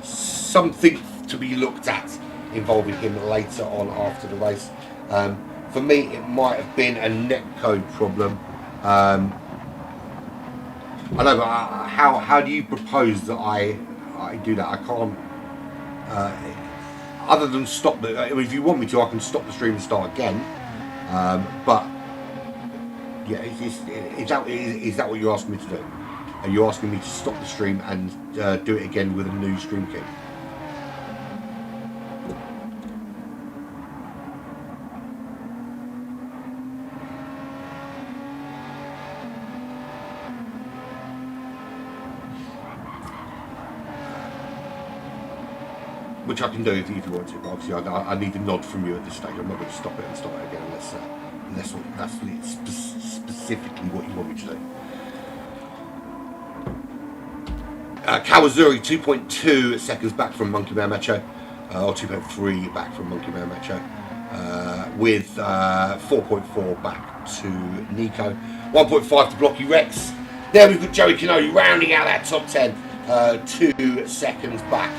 something to be looked at involving him later on after the race. For me, it might have been a netcode problem. I know, but how do you propose that I do that? I can't. Other than stop the. I mean, if you want me to, I can stop the stream and start again. But yeah, is that what you're asking me to do? Are you asking me to stop the stream and do it again with a new stream key? Which I can do if you want to, but obviously I need a nod from you at this stage. I'm not going to stop it and start it again unless that's specifically what you want me to do. Kawazuri 2.2 seconds back from Monkey Man Macho, or 2.3 back from Monkey Man Macho, with 4.4 back to Nico, 1.5 to Blocky Rex. There we've got Joey Canoli rounding out that top 10, 2 seconds back.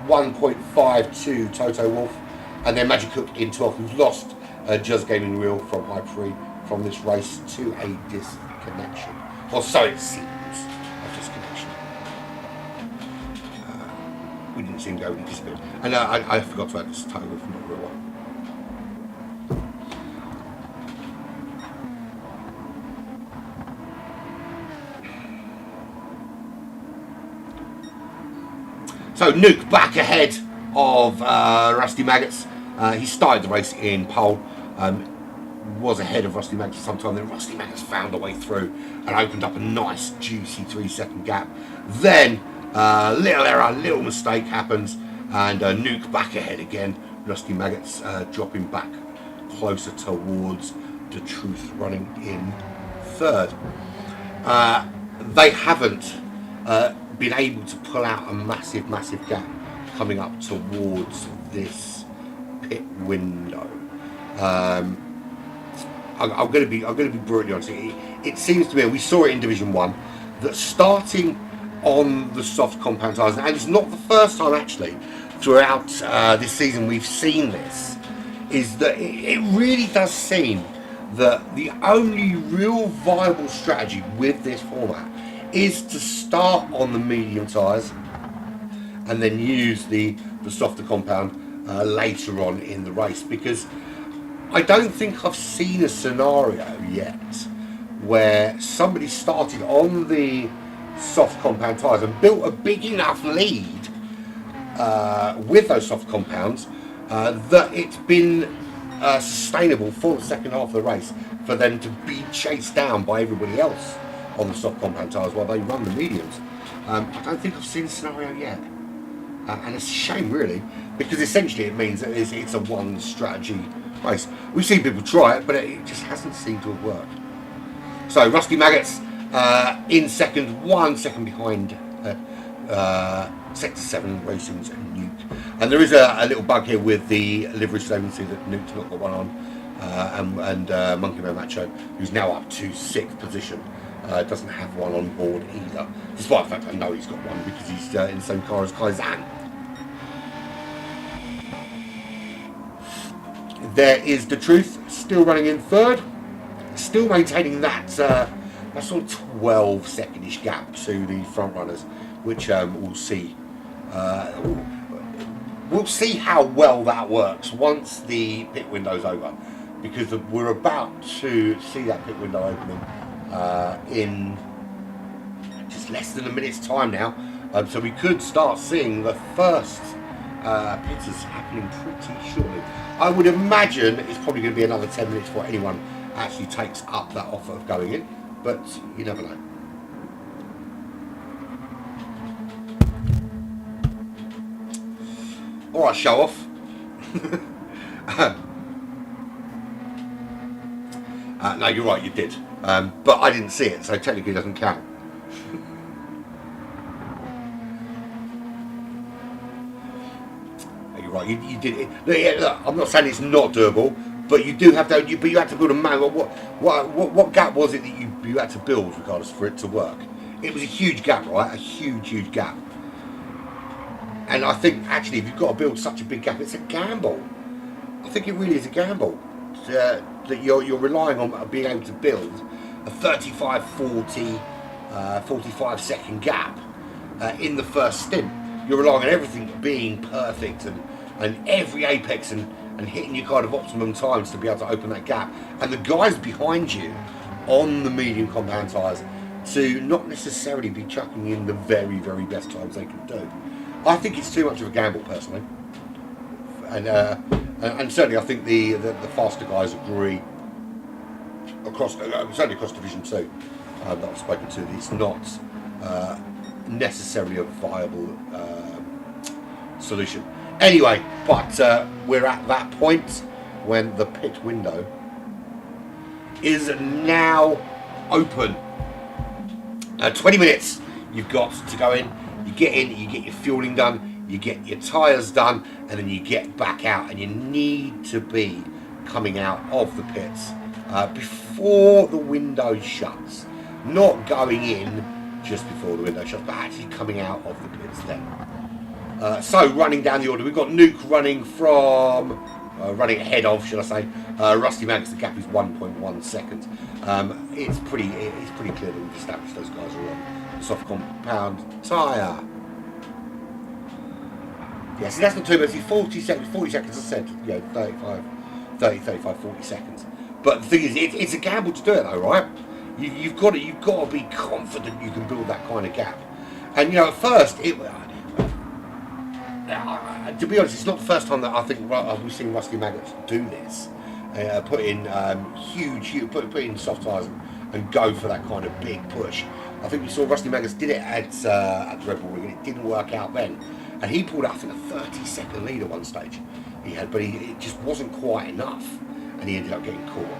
1.5 to Toto Wolf, and then Magic Cook in 12th, who's lost Just Gaming Reel from High Prix from this race to a disconnection, or so it seems, a disconnection. We didn't see him go, he disappeared. And I forgot to add this Toto Wolf, not real one. So Nuke back ahead of Rusty Maggots. He started the race in pole, was ahead of Rusty Maggots for some time. Then Rusty Maggots found a way through and opened up a nice juicy 3-second gap. Then little error, little mistake happens, and Nuke back ahead again. Rusty Maggots dropping back closer towards the Truth running in third. They haven't been able to pull out a massive gap coming up towards this pit window. I'm going to be brutally honest. It seems to me, and we saw it in Division 1, that starting on the soft compound tyres, and it's not the first time actually throughout this season we've seen this, is that it really does seem that the only real viable strategy with this format is to start on the medium tyres and then use the softer compound later on in the race, because I don't think I've seen a scenario yet where somebody started on the soft compound tyres and built a big enough lead with those soft compounds that it's been sustainable for the second half of the race for them to be chased down by everybody else on the soft compound tyres while they run the mediums. I don't think I've seen a scenario yet. And it's a shame, really, because essentially it means that it's a one strategy race. We've seen people try it, but it just hasn't seemed to have worked. So Rusty Maggots in second, 1 second behind Sector 7 Racing's Nuke. And there is a little bug here with the livery, so you can see that Nuke's not got one on, and Monkey Man Macho, who's now up to 6th position, doesn't have one on board either, despite the fact I know he's got one because he's in the same car as Kaizan. There is The Truth, still running in third, still maintaining that sort of 12-second-ish gap to the front runners, which we'll see. We'll see how well that works once the pit window's over, because we're about to see that pit window opening in just less than a minute's time now. So we could start seeing the first pitters happening pretty shortly. I would imagine it's probably going to be another 10 minutes before anyone actually takes up that offer of going in, but you never know. Alright, show off. No, you're right, you did. But I didn't see it, so technically it doesn't count. You're right, you did it. Look, I'm not saying it's not doable, but you do have to. But you had to build a manual. What gap was it that you had to build, regardless, for it to work? It was a huge gap, right? A huge gap. And I think actually, if you've got to build such a big gap, it's a gamble. I think it really is a gamble that you're relying on being able to build a 35, 40, 45 second gap in the first stint. You're relying on everything being perfect and every apex and hitting your kind of optimum times to be able to open that gap. And the guys behind you on the medium compound tyres to not necessarily be chucking in the very best times they can do. I think it's too much of a gamble, personally. And certainly I think the faster guys agree across, certainly across Division 2 that I've spoken to, it's not necessarily a viable solution. Anyway, but we're at that point when the pit window is now open. 20 minutes you've got to go in, you get in, you get your fueling done, you get your tyres done, and then you get back out, and you need to be coming out of the pits before the window shuts. Not going in just before the window shuts, but actually coming out of the pits then. So running down the order, we've got Nuke running from, running ahead of, should I say, Rusty Maggots. The gap is 1.1 seconds. It's pretty clear that we've established those guys are on the soft compound tyre. Yeah, see, that's not too bad. See, 40 seconds, I said, you know, 35, 40 seconds. But the thing is, it's a gamble to do it though, right? You've got to be confident you can build that kind of gap. And you know, at first, to be honest, it's not the first time that I think we've seen Rusty Maggots do this. Put in put in soft tyres and go for that kind of big push. I think we saw Rusty Maggots did it at the Red Bull Ring, and it didn't work out then. And he pulled out, I think, a 30-second lead at one stage. He had, but it just wasn't quite enough, and he ended up getting caught.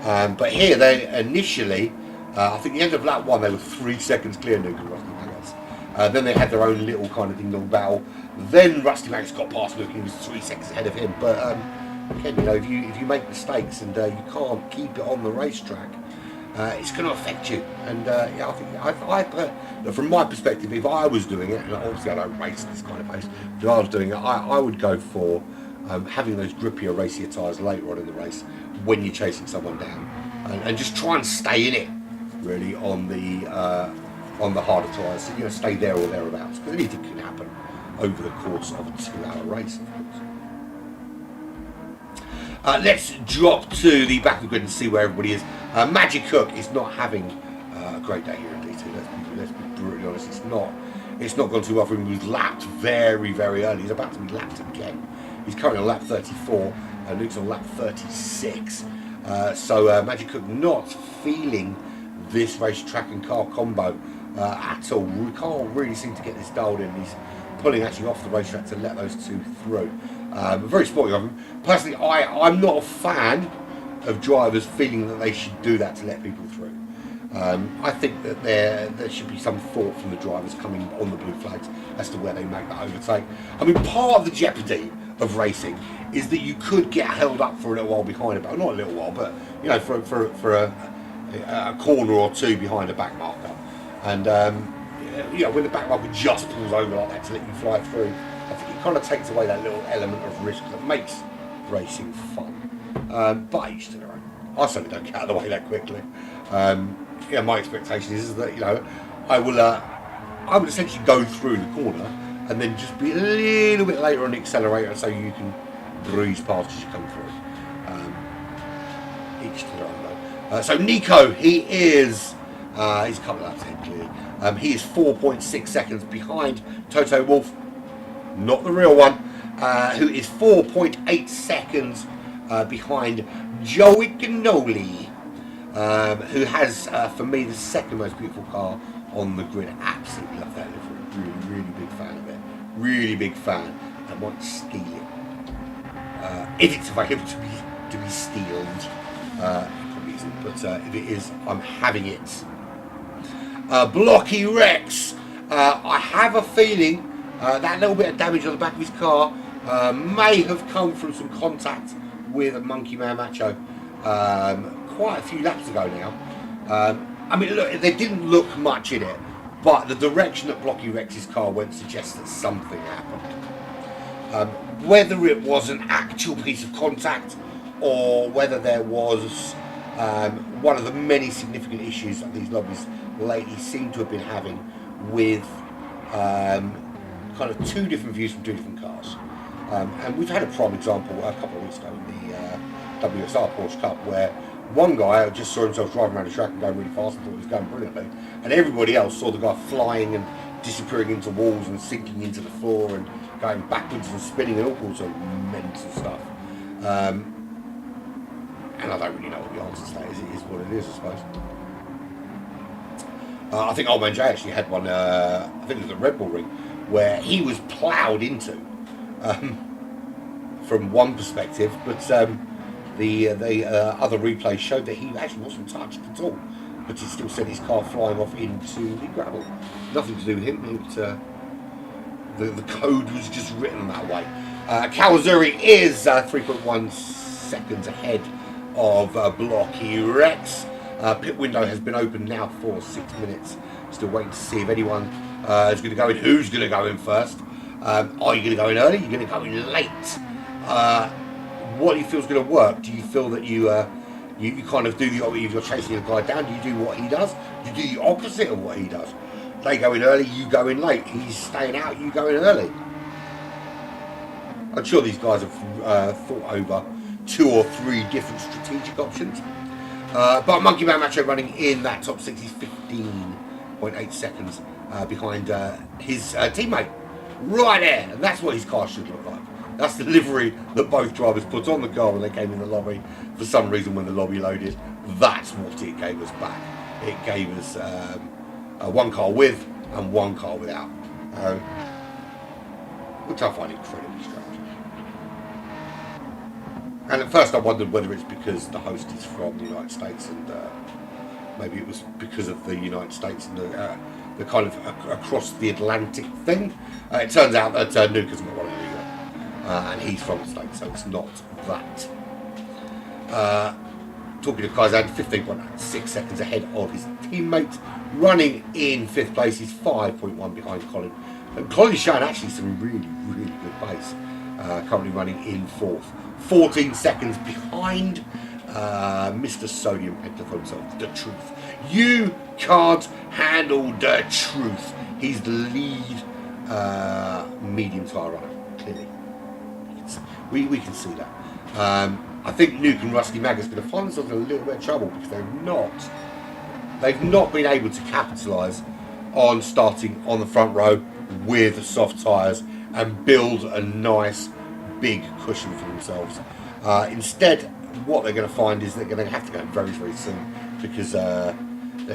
But here they initially, I think the end of lap 1 they were 3 seconds clear of Nuke and Rusty Maggots. Then they had their own little kind of ding-dong battle. Then Rusty Maggots got past Nuke and he was 3 seconds ahead of him. But again, you know, if you make mistakes and you can't keep it on the racetrack, it's going to affect you. And yeah, I think from my perspective, if I was doing it, and obviously I don't race this kind of pace, but if I was doing it, I would go for having those grippier, racier tyres later on in the race when you're chasing someone down, and just try and stay in it really on the harder tyres. So, you know, stay there or thereabouts, because anything can happen over the course of a 2-hour race, of course. Let's drop to the back of the grid and see where everybody is. Magic Cook is not having a great day here in DT. Let's be brutally honest. It's not gone too well for him. He was lapped very, very early. He's about to be lapped again. He's currently on lap 34. Luke's on lap 36. So Magic Cook not feeling this racetrack and car combo at all. We can't really seem to get this dialed in. He's pulling actually off the racetrack to let those two through. Very sporty of him. Personally, I'm not a fan of drivers feeling that they should do that to let people through. I think that there should be some thought from the drivers coming on the blue flags as to where they make that overtake. I mean, part of the jeopardy of racing is that you could get held up for a little while behind not a little while, but you know, for a corner or two behind a back marker, and you know, when the back marker just pulls over like that to let you fly through, I think it kind of takes away that little element of risk that makes racing fun. But each to their own. I certainly don't get out of the way that quickly. Yeah, my expectation is that, you know, I would essentially go through the corner and then just be a little bit later on the accelerator so you can breeze past as you come through. Each to their own though. So Nico, he's a couple of laps ahead clearly. He is 4.6 seconds behind Toto Wolff, not the real one, who is 4.8 seconds behind Joey Cannoli, who has, for me, the second most beautiful car on the grid. Absolutely love that livery. Really, really big fan of it. Really big fan. I might steal it. If it's available to be stealed. It probably isn't, but if it is, I'm having it. Blocky Rex. I have a feeling that little bit of damage on the back of his car may have come from some contact with Monkey Man Macho quite a few laps ago now. I mean, look, there didn't look much in it, but the direction that Blocky Rex's car went suggests that something happened. Whether it was an actual piece of contact or whether there was one of the many significant issues that these lobbies lately seem to have been having with kind of two different views from two different cars. And we've had a prime example a couple of weeks ago in the WSR Porsche Cup, where one guy just saw himself driving around the track and going really fast and thought he was going brilliantly, and everybody else saw the guy flying and disappearing into walls and sinking into the floor and going backwards and spinning and all sorts of mental stuff. And I don't really know what the answer to that is. It is what it is, I suppose. I think Old Man J actually had one, I think it was a Red Bull ring, where he was ploughed into from one perspective, but the other replay showed that he actually wasn't touched at all, but he still sent his car flying off into the gravel. Nothing to do with him. The code was just written that way. Kawazuri is 3.1 seconds ahead of Blocky Rex. Pit window has been open now for 6 minutes. Still waiting to see if anyone is going to go in. Who's going to go in first? Are you going to go in early? You're going to go in late? What do you feel is going to work? Do you feel that you kind of do if you're chasing a guy down, do you do what he does? Do you do the opposite of what he does? They go in early, you go in late. He's staying out, you go in early. I'm sure these guys have thought over 2 or 3 different strategic options. But Monkey Man Macho running in that top 6, he's 15.8 seconds behind his teammate. Right there, and that's what his car should look like. That's the livery that both drivers put on the car when they came in the lobby. For some reason, when the lobby loaded, that's what it gave us back. It gave us one car with and one car without, which I find incredibly strange. And at first I wondered whether it's because the host is from the United States and maybe it was because of the United States and the kind of across the Atlantic thing. It turns out that Nuke hasn't got one either, and he's from the States, so it's not that. Talking to Kaizen, 15.6 seconds ahead of his teammate. Running in 5th place, he's 5.1 behind Colin. And Colin's showing actually some really, really good pace. Currently running in 4th. 14 seconds behind Mr. Sodium Pentathlon himself, The Truth. You can't handle The Truth. He's the lead medium tire runner, clearly. We can see that. I think Nuke and Rusty Maggot's going to find themselves in a little bit of trouble because they've not been able to capitalise on starting on the front row with soft tyres and build a nice big cushion for themselves. Instead, what they're going to find is they're going to have to go very, very soon because their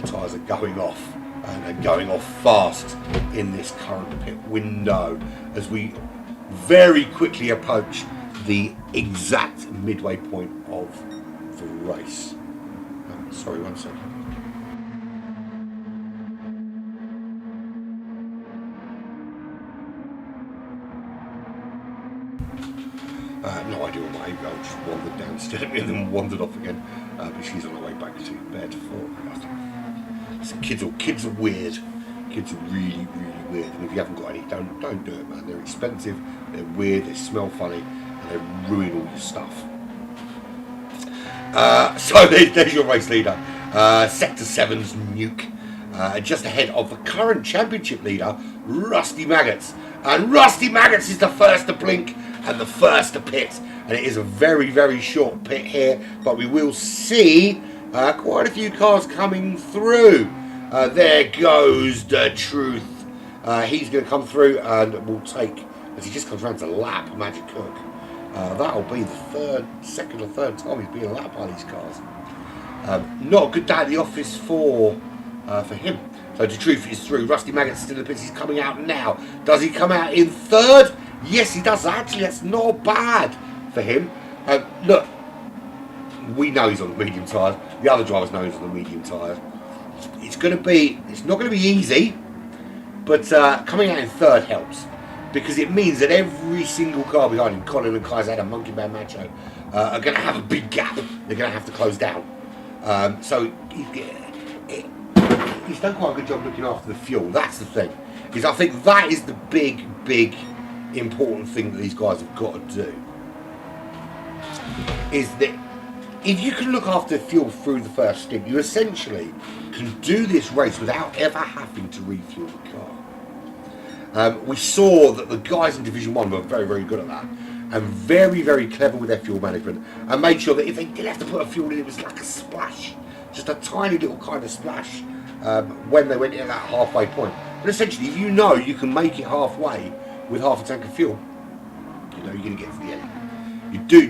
tyres are going off, and they're going off fast in this current pit window as we very quickly approach the exact midway point of the race. Sorry, one second. No idea what my email just wandered downstairs and then wandered off again. But she's on her way back to bed for. So kids are weird. Kids are really, really weird. And if you haven't got any, don't do it, man. They're expensive. They're weird. They smell funny. They ruin all your stuff. So there's your race leader. Sector 7's Nuke. Just ahead of the current championship leader, Rusty Maggots. And Rusty Maggots is the first to blink and the first to pit. And it is a very, very short pit here. But we will see quite a few cars coming through. There goes The Truth. He's going to come through and will take, as he just comes around to lap Magic Cook. That'll be the second or third time he's been lapped by these cars. Not a good day at the office for him. So The Truth is through. Rusty Maggot's still in the pits. He's coming out now. Does he come out in 3rd? Yes, he does. Actually, that's not bad for him. Look, we know he's on the medium tyres. The other drivers know he's on the medium tyres. It's not going to be easy, but coming out in 3rd helps. Because it means that every single car behind him, Colin and Kaizen and Monkey Bear Macho, are going to have a big gap. They're going to have to close down. So he's done quite a good job looking after the fuel. That's the thing. Because I think that is the big, big important thing that these guys have got to do. Is that if you can look after fuel through the first stint, you essentially can do this race without ever having to refuel the car. We saw that the guys in Division 1 were very, very good at that and very, very clever with their fuel management and made sure that if they did have to put a fuel in, it was like a splash, just a tiny little kind of splash when they went in that halfway point. But essentially, if you know you can make it halfway with half a tank of fuel, you know you're going to get to the end.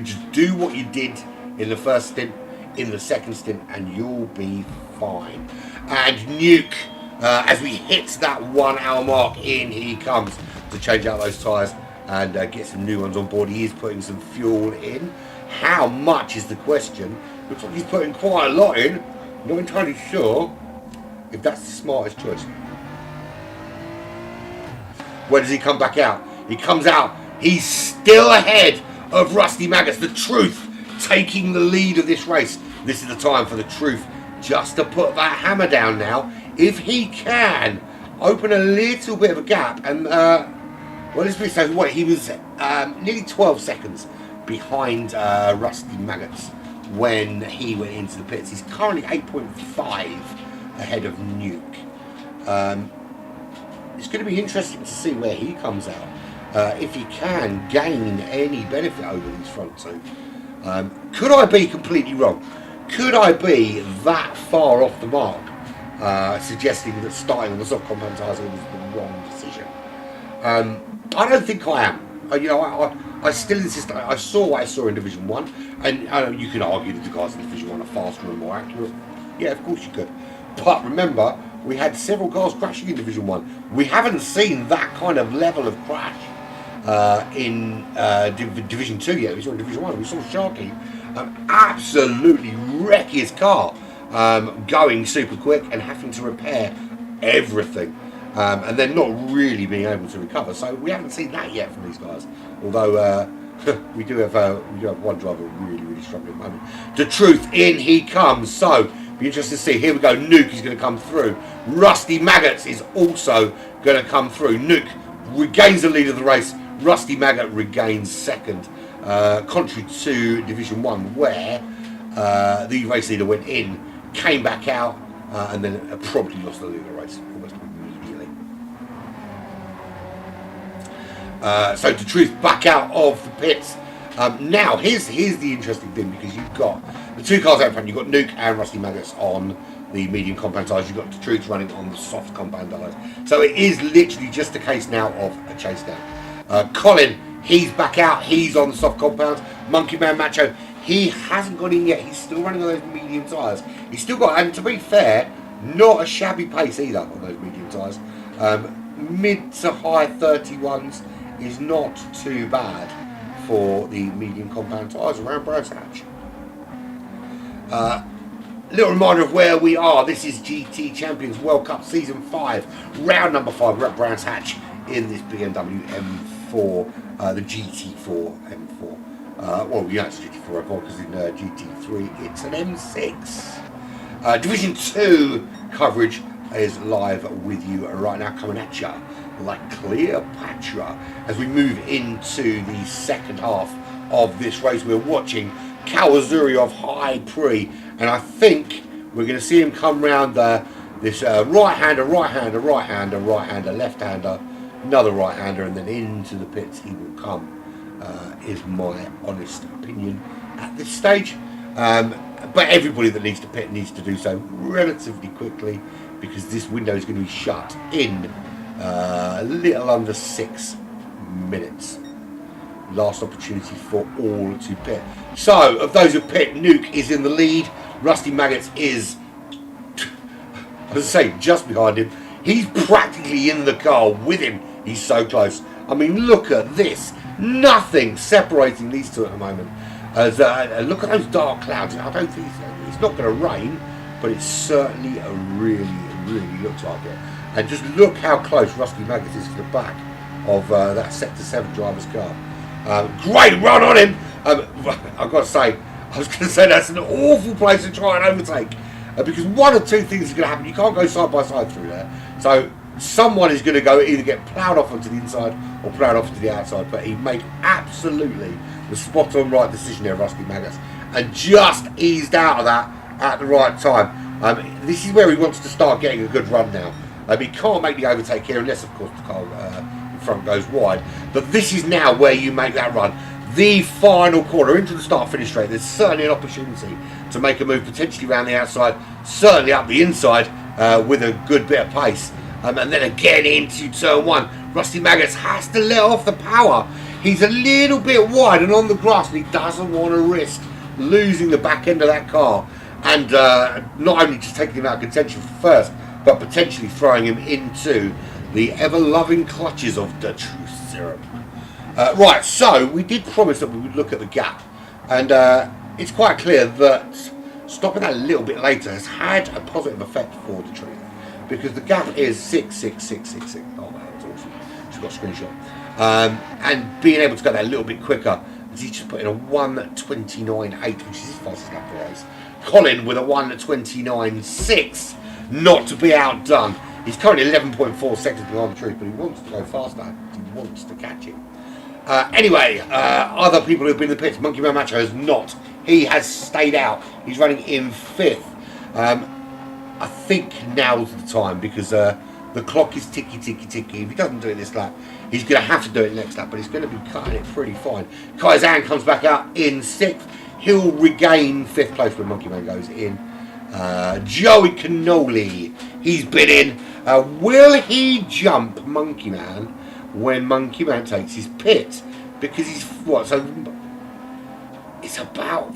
Just do what you did in the first stint, in the second stint, and you'll be fine. And Nuke, as we hit that 1 hour mark, in he comes to change out those tyres and get some new ones on board. He is putting some fuel in. How much is the question? Looks like he's putting quite a lot in. Not entirely sure if that's the smartest choice. Where does he come back out? He comes out. He's still ahead of Rusty Maggots. The Truth taking the lead of this race. This is the time for The Truth just to put that hammer down now. If he can open a little bit of a gap, and well, let's be so what he was nearly 12 seconds behind Rusty Maggots when he went into the pits. He's currently 8.5 ahead of Nuke. It's going to be interesting to see where he comes out, if he can gain any benefit over these front two. Could I be completely wrong? Could I be that far off the mark, suggesting that starting on the soft compound tyres was the wrong decision? I don't think I am. I still insist. I saw what I saw in Division 1, and you can argue that the guys in Division 1 are faster and more accurate. Yeah, of course you could. But remember, we had several cars crashing in Division 1. We haven't seen that kind of level of crash in Division 2 yet. We saw in Division 1. We saw Sharky absolutely wreck his car, going super quick and having to repair everything. And then not really being able to recover. So we haven't seen that yet from these guys. Although we do have one driver really struggling at the moment. The Truth, in he comes. So be interesting to see. Here we go. Nuke is going to come through. Rusty Maggots is also going to come through. Nuke regains the lead of the race. Rusty Maggot regains second. Contrary to Division 1, where the race leader went in, came back out, and then probably lost the lead of the race almost immediately. So the Truth back out of the pits. Now here's the interesting thing, because you've got the two cars out front. You've got Nuke and Rusty Maggots on the medium compound tyres. You've got the Truth running on the soft compound tyres. So it is literally just a case now of a chase down. Colin, he's back out. He's on the soft compounds. Monkey Man Macho, he hasn't got in yet. He's still running on those medium tyres. He's still got, and to be fair, not a shabby pace either on those medium tyres. Mid to high 31s is not too bad for the medium compound tyres around Brands Hatch. Little reminder of where we are. This is GT Champions World Cup Season 5, round number 5. We're at Brands Hatch in this BMW M4, the GT4 M4. Well, yeah, it's GT4 M4 because in GT3 it's an M6. Division 2 coverage is live with you right now, coming at you like Cleopatra. As we move into the second half of this race, we're watching Kawazuri of High Pre, and I think we're going to see him come round this right-hander, left-hander, another right-hander, and then into the pits he will come, is my honest opinion at this stage. But everybody that needs to pit needs to do so relatively quickly, because this window is going to be shut in a little under 6 minutes. Last opportunity for all to pit. So, of those who pit, Nuke is in the lead. Rusty Maggots is, as I say, just behind him. He's practically in the car with him. He's so close. I mean, look at this. Nothing separating these two at the moment. As look at those dark clouds. I don't think it's not going to rain, but it certainly really looks like it. And just look how close Rusty Maggots is to the back of that Sector 7 driver's car. Great run on him. I've got to say, I was going to say that's an awful place to try and overtake, because one or two things are going to happen. You can't go side by side through there. So someone is going to go either get ploughed off onto the inside or ploughed off to the outside. But he made absolutely the spot on right decision there, Rusty Maggots, and just eased out of that at the right time. This is where he wants to start getting a good run now. He can't make the overtake here unless, of course, the car in front goes wide. But this is now where you make that run. The final corner into the start-finish straight. There's certainly an opportunity to make a move, potentially around the outside, certainly up the inside with a good bit of pace. And then again into turn 1. Rusty Maggots has to let off the power. He's a little bit wide and on the grass, and he doesn't want to risk losing the back end of that car. And not only just taking him out of contention first, but potentially throwing him into the ever-loving clutches of the Truth Serum. Right, so we did promise that we would look at the gap, and it's quite clear that stopping that a little bit later has had a positive effect for the Truth, because the gap is 6.6666. Oh, that's awesome. Just got a screenshot. And being able to go that a little bit quicker, he's just put in a 1:29.8, which is his fastest lap of the race. Colin with a 1:29.6. Not to be outdone. He's currently 11.4 seconds behind the Truth, but he wants to go faster. He wants to catch him. Anyway, other people who've been in the pits, Monkey Man Macho has not. He has stayed out. He's running in 5th. I think now's the time, because the clock is ticky. If he doesn't do it this lap, he's going to have to do it next lap, but he's going to be cutting it pretty fine. Kaizan comes back out in 6th. He'll regain 5th place when Monkey Man goes in. Joey Cannoli, he's been in. Will he jump Monkey Man when Monkey Man takes his pit? Because he's what? So it's about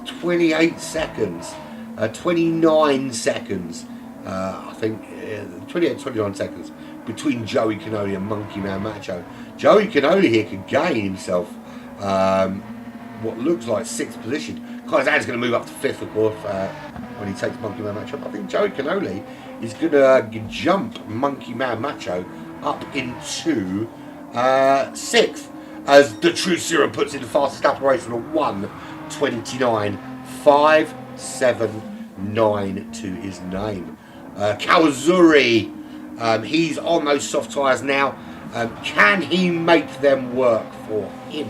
28 seconds, 29 seconds. I think 28, 29 seconds between Joey Cannoli and Monkey Man Macho. Joey Cannoli here can gain himself what looks like 6th position. Kaisan's going to move up to 5th, of course, when he takes Monkey Man Macho. But I think Joey Cannoli is going to jump Monkey Man Macho up into 6th, as the True Serum puts in the fastest lap of the race with a 1:29.579 to his name. Kawazuri, he's on those soft tyres now. Can he make them work for him?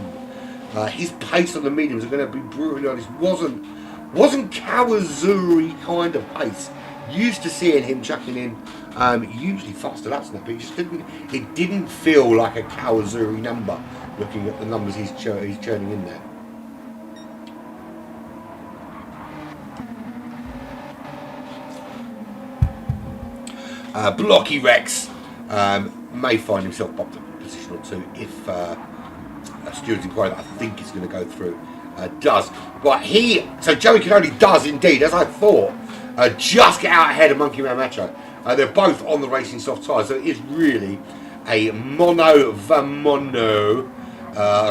His pace on the mediums are going to be brutally honest. Wasn't Kawazuri kind of pace. Used to seeing him chucking in usually faster laps than that, but it didn't feel like a Kawazuri number, looking at the numbers he's churning in there. Blocky Rex may find himself bumped up a position or two if Stewart's inquiry that I think is going to go through does. But so Joey Cannoli does indeed, as I thought, just get out ahead of Monkey Man Macho. They're both on the racing soft tyres, so it is really a mono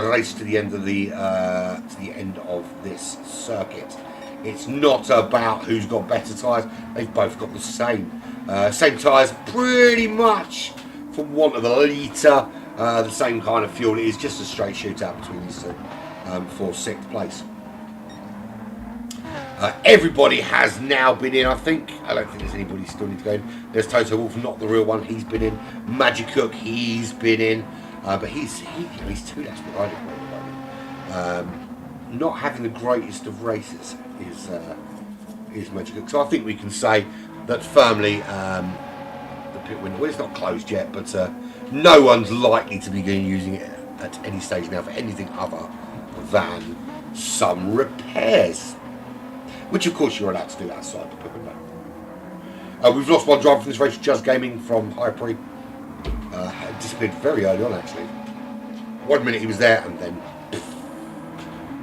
race to the end of this circuit. It's not about who's got better tyres. They've both got the same tyres, pretty much, for want of a litre, the same kind of fuel. It is just a straight shootout between these two for 6th place. Everybody has now been in, I think. I don't think there's anybody still need to go in. There's Toto Wolff, not the real one. He's been in. Magic Cook, he's been in. But he's 2 laps behind him at the moment. Not having the greatest of races is Magic Cook. So I think we can say that firmly the pit window, well, it's not closed yet, but no one's likely to be using it at any stage now for anything other than some repairs. Which, of course, you're allowed to do outside the pit window. We've lost one driver from this race, Just Gaming from High Pre. Disappeared very early on, actually. 1 minute he was there, and then poof,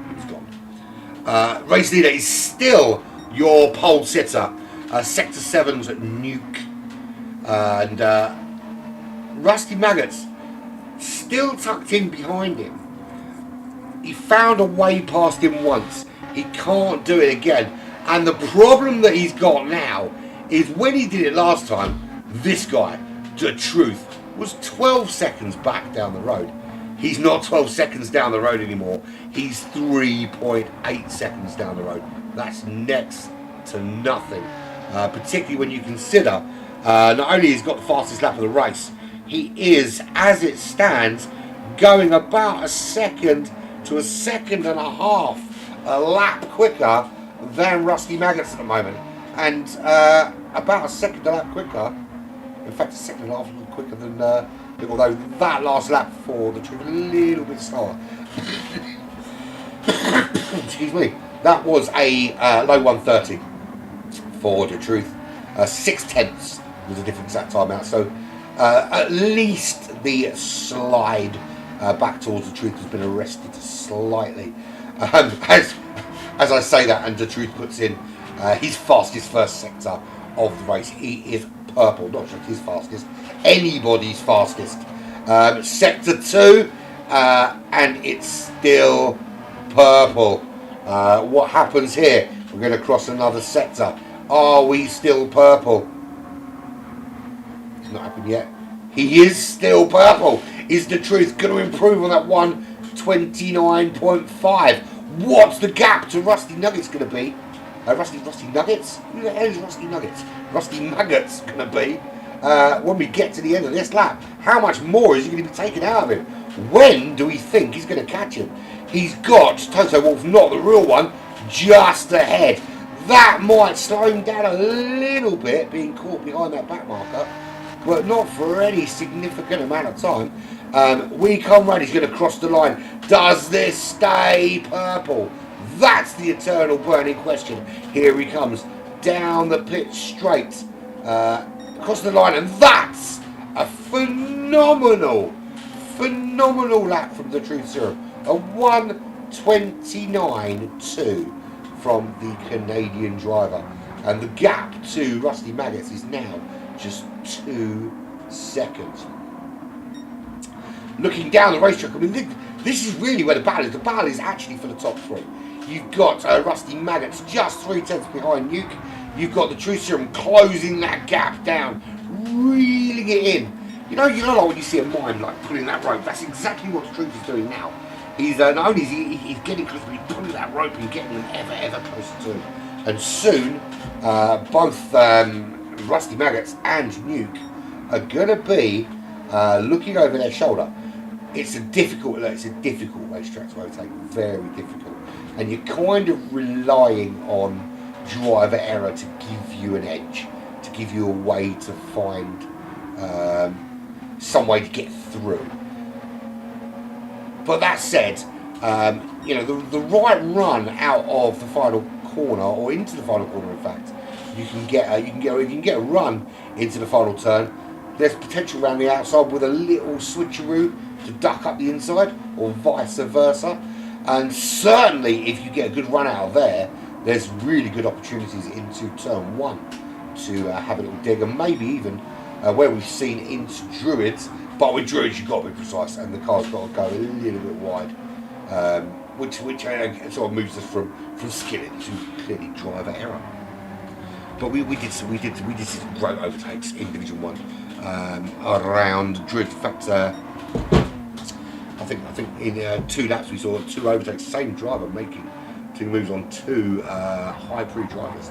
he was gone. Race leader is still your pole sitter, Sector 7's Nuke. And Rusty Maggots still tucked in behind him. He found a way past him once. He can't do it again. And the problem that he's got now is when he did it last time, this guy, The Truth, was 12 seconds back down the road. He's not 12 seconds down the road anymore. He's 3.8 seconds down the road. That's next to nothing. Particularly when you consider not only he's got the fastest lap of the race, he is, as it stands, going about 1 second to 1.5 seconds a lap quicker than Rusty Maggots at the moment, and about 1 second a lap quicker, in fact 1.5 seconds quicker than although that last lap for The Truth a little bit slower. Excuse me. That was a low 1:30 for The Truth. 6/10 was a different exact time out, so at least the slide back towards The Truth has been arrested slightly. As I say that, and The Truth puts in his fastest first sector of the race. He is purple, not just his fastest, anybody's fastest. Sector 2, and it's still purple. What happens here? We're going to cross another sector. Are we still purple? It's not happened yet. He is still purple. Is The Truth going to improve on that 1:29.5? What's the gap to Rusty Nuggets going to be? Rusty Nuggets? Who the hell is Rusty Nuggets? Rusty Maggots going to be when we get to the end of this lap. How much more is he going to be taken out of him? When do we think he's going to catch him? He's got Toto Wolff, not the real one, just ahead. That might slow him down a little bit, being caught behind that back marker, but not for any significant amount of time. We Come Run, he's going to cross the line. Does this stay purple? That's the eternal burning question. Here he comes down the pit straight, across the line, and that's a phenomenal lap from The Truth Serum. A 1:29.2 from the Canadian driver, and the gap to Rusty Maggots is now just 2 seconds. Looking down the racetrack, I mean, this is really where the battle is. The battle is actually for the top 3. You've got Rusty Maggots just 3 tenths behind Nuke. You've got the Truth Serum closing that gap down, reeling it in. You know like when you see a mime like pulling that rope. That's exactly what the Truth is doing now. He's not only is he's getting closer, but he's pulling that rope and getting them ever closer to him. And soon, both Rusty Maggots and Nuke are going to be looking over their shoulder. It's a difficult racetrack to overtake, very difficult, and you're kind of relying on driver error to give you an edge, to give you a way to find some way to get through. But that said, you know, the right run out of the final corner, or into the final corner, in fact, you can get a run into the final turn. There's potential around the outside with a little switcheroo to duck up the inside, or vice versa. And certainly, if you get a good run out of there, there's really good opportunities into turn 1 to have a little dig, and maybe even where we've seen into Druids. But with Druids, you've got to be precise, and the car's got to go a little bit wide, which sort of moves us from skill to clearly driver error. But we did some great overtakes in Division 1 around Druids. In fact, I think in 2 laps we saw 2 overtakes, same driver making 2 moves on 2 high pre drivers.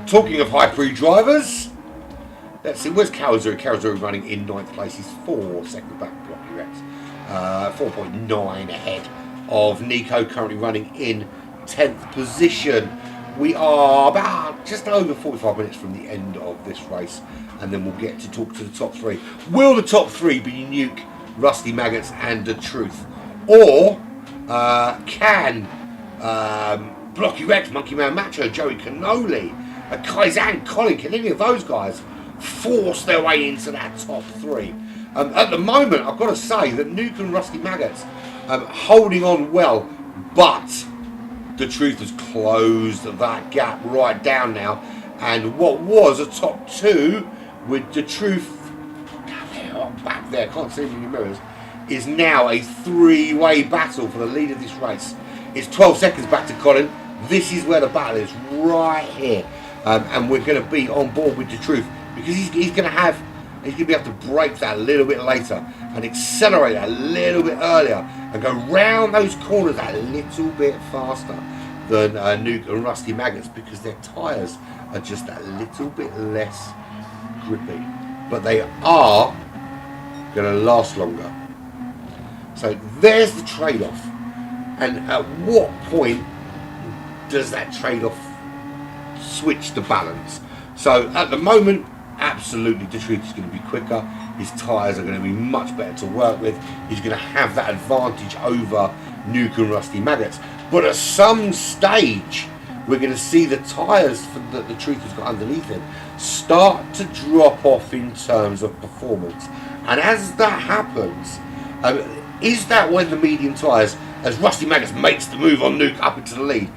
Talking of high pre drivers, let's see, where's Kawazu? Kawazu running in 9th place. He's 4 seconds back, Blocky Rex. 4.9 ahead of Nico, currently running in 10th position. We are about just over 45 minutes from the end of this race, and then we'll get to talk to the top 3. Will the top 3 be Nuke, Rusty Maggots and the Truth? Or can Blocky Rex, Monkey Man Macho, Joey Cannoli, Kaizan, Colin, can any of those guys force their way into that top 3? At the moment, I've got to say that Nuke and Rusty Maggots holding on well, but the Truth has closed that gap right down now, and what was a top 2 with the Truth back there, can't see any mirrors, is now a 3-way battle for the lead of this race. It's 12 seconds back to Colin. This is where the battle is, right here, and we're going to be on board with the Truth, because he's going to be able to break that a little bit later and accelerate that a little bit earlier and go round those corners a little bit faster than Nuke and Rusty Maggots, because their tyres are just a little bit less grippy, but they are going to last longer. So there's the trade-off, and at what point does that trade-off switch the balance? So at the moment, absolutely the Truth is going to be quicker. His tyres are going to be much better to work with. He's going to have that advantage over Nuke and Rusty Maggots. But at some stage, we're going to see the tyres that the Truth has got underneath him start to drop off in terms of performance. And as that happens, is that when the medium tyres, as Rusty Maggots makes the move on Nuke up into the lead,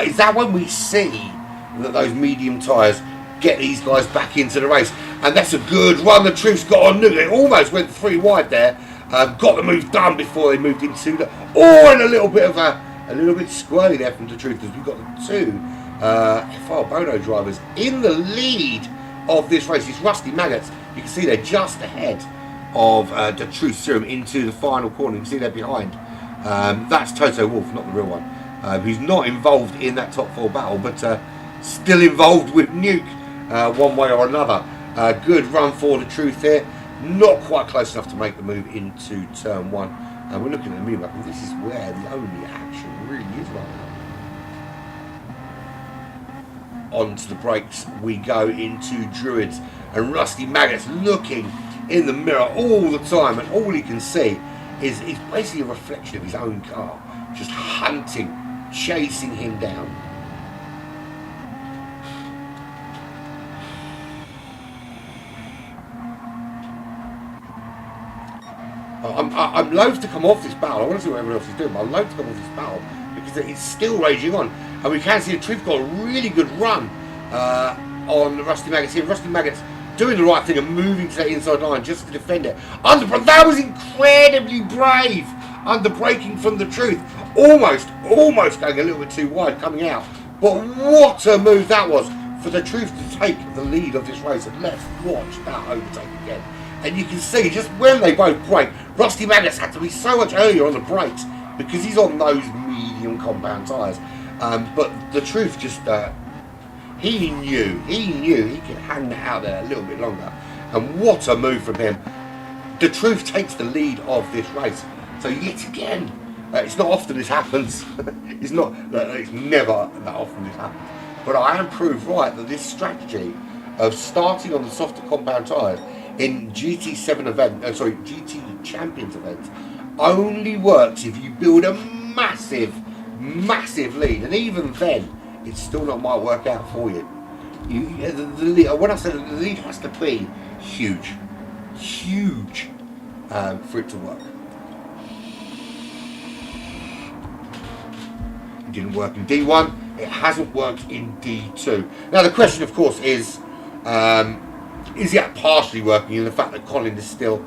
is that when we see that those medium tyres get these guys back into the race? And that's a good run the Truth's got on Nuke. They almost went 3 wide there, got the move done before they moved into the, and a little bit squirrely there from the Truth, because we've got the 2 FR Bono drivers in the lead of this race. It's Rusty Maggots. You can see they're just ahead of the Truth Serum into the final corner. You can see they're behind. That's Toto Wolff, not the real one, who's not involved in that top 4 battle, but still involved with Nuke one way or another. Good run for the Truth here. Not quite close enough to make the move into turn 1. And we're looking at the minimap, and this is where the only action really is right now. Onto the brakes we go into Druids, and Rusty Maggots looking in the mirror all the time, and all he can see is basically a reflection of his own car, just hunting, chasing him down. I'm loath to come off this battle. I want to see what everyone else is doing, but I'm loath to come off this battle because it's still raging on, and we can see the Truth got a really good run on Rusty Maggots here. Rusty Maggots doing the right thing and moving to that inside line just to defend it. That was incredibly brave. Under braking from the truth. Almost going a little bit too wide coming out. But what a move that was for the truth to take the lead of this race. And let's watch that overtake again. And you can see just when they both brake, Rusty Maggots had to be so much earlier on the brakes because he's on those medium compound tyres. But the truth just, he knew he could hang that out there a little bit longer. And what a move from him. The truth takes the lead of this race. So yet again, it's not often this happens. It's never that often this happens. But I am proved right that this strategy of starting on the softer compound tyres in GT Champions events only works if you build a massive lead, and even then, it still not might work out for you. When I say the lead has to be huge, for it to work. It didn't work in D1. It hasn't worked in D2. Now the question, of course, is that partially working in the fact that Colin is still,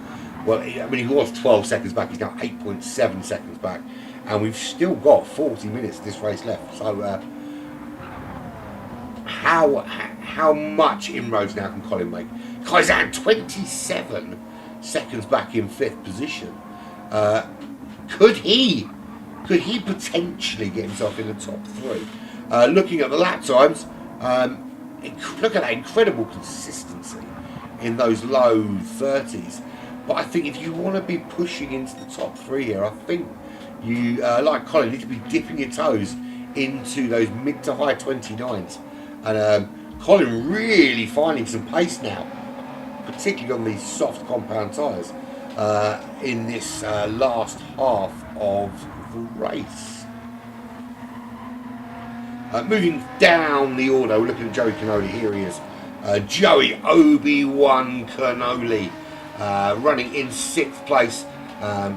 well, I mean, he was 12 seconds back. He's now 8.7 seconds back, and we've still got 40 minutes of this race left. So how much inroads now can Colin make? Kaizen 27 seconds back in 5th position. Could he potentially get himself in the top 3? Looking at the lap times, look at that incredible consistency in those low 30s. But I think if you want to be pushing into the top 3 here, I think you, like Colin, need to be dipping your toes into those mid to high 29s. And Colin really finding some pace now, particularly on these soft compound tyres in this last half of the race. Moving down the order, we're looking at Joey Cannoli. Here he is. Joey Obi-Wan Cannoli running in 6th place,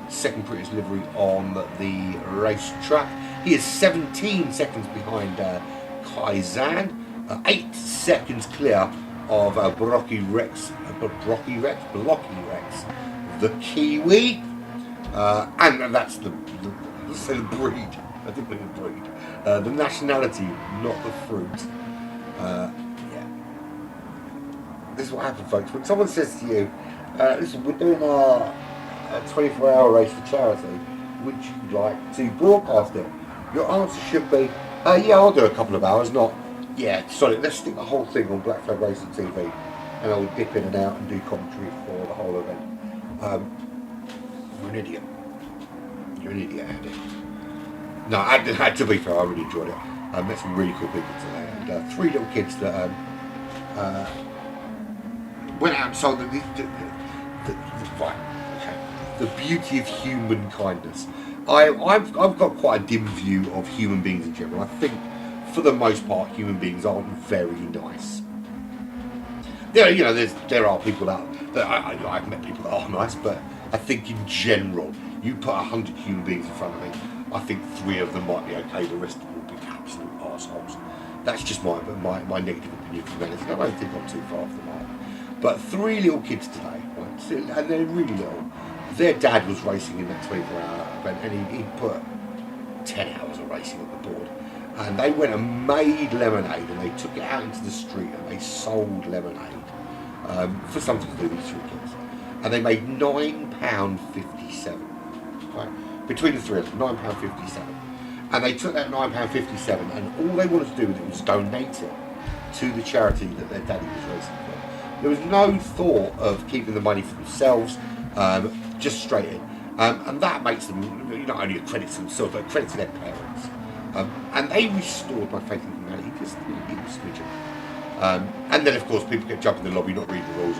second prettiest livery on the racetrack. He is 17 seconds behind Kaizen, 8 seconds clear of Blocky Rex, the Kiwi, and that's the breed. I didn't mean the breed. The nationality, not the fruit. Yeah. This is what happens, folks. When someone says to you, listen, we're doing a 24-hour race for charity, would you like to broadcast it? Your answer should be, yeah, I'll do a couple of hours, not, yeah, sorry, let's stick the whole thing on Black Flag Racing TV, and I'll dip in and out and do commentary for the whole event. You're an idiot. You're an idiot, Andy. No, to be fair, I really enjoyed it. I met some really cool people today, and 3 little kids that went out and sold the beauty of human kindness. I've got quite a dim view of human beings in general. I think, for the most part, human beings aren't very nice. There are people that I've met people that are nice, but I think in general, you put 100 human beings in front of me, I think 3 of them might be okay, the rest of them will be absolute arseholes. That's just my negative opinion from humanity. I don't think I'm too far off the mark. But 3 little kids today, right, and they're really little. Their dad was racing in that 24-hour event, and he put 10 hours of racing on the board. And they went and made lemonade, and they took it out into the street, and they sold lemonade for something to do with these 3 kids. And they made £9.57. Right? Between the 3 of them, £9.57. And they took that £9.57, and all they wanted to do with it was donate it to the charity that their daddy was racing for. There was no thought of keeping the money for themselves, just straight in. And that makes them not only a credit to themselves, but a credit to their parents. And they restored my faith in humanity just a little smidgen. And then, of course, people get jumping in the lobby, not reading the rules,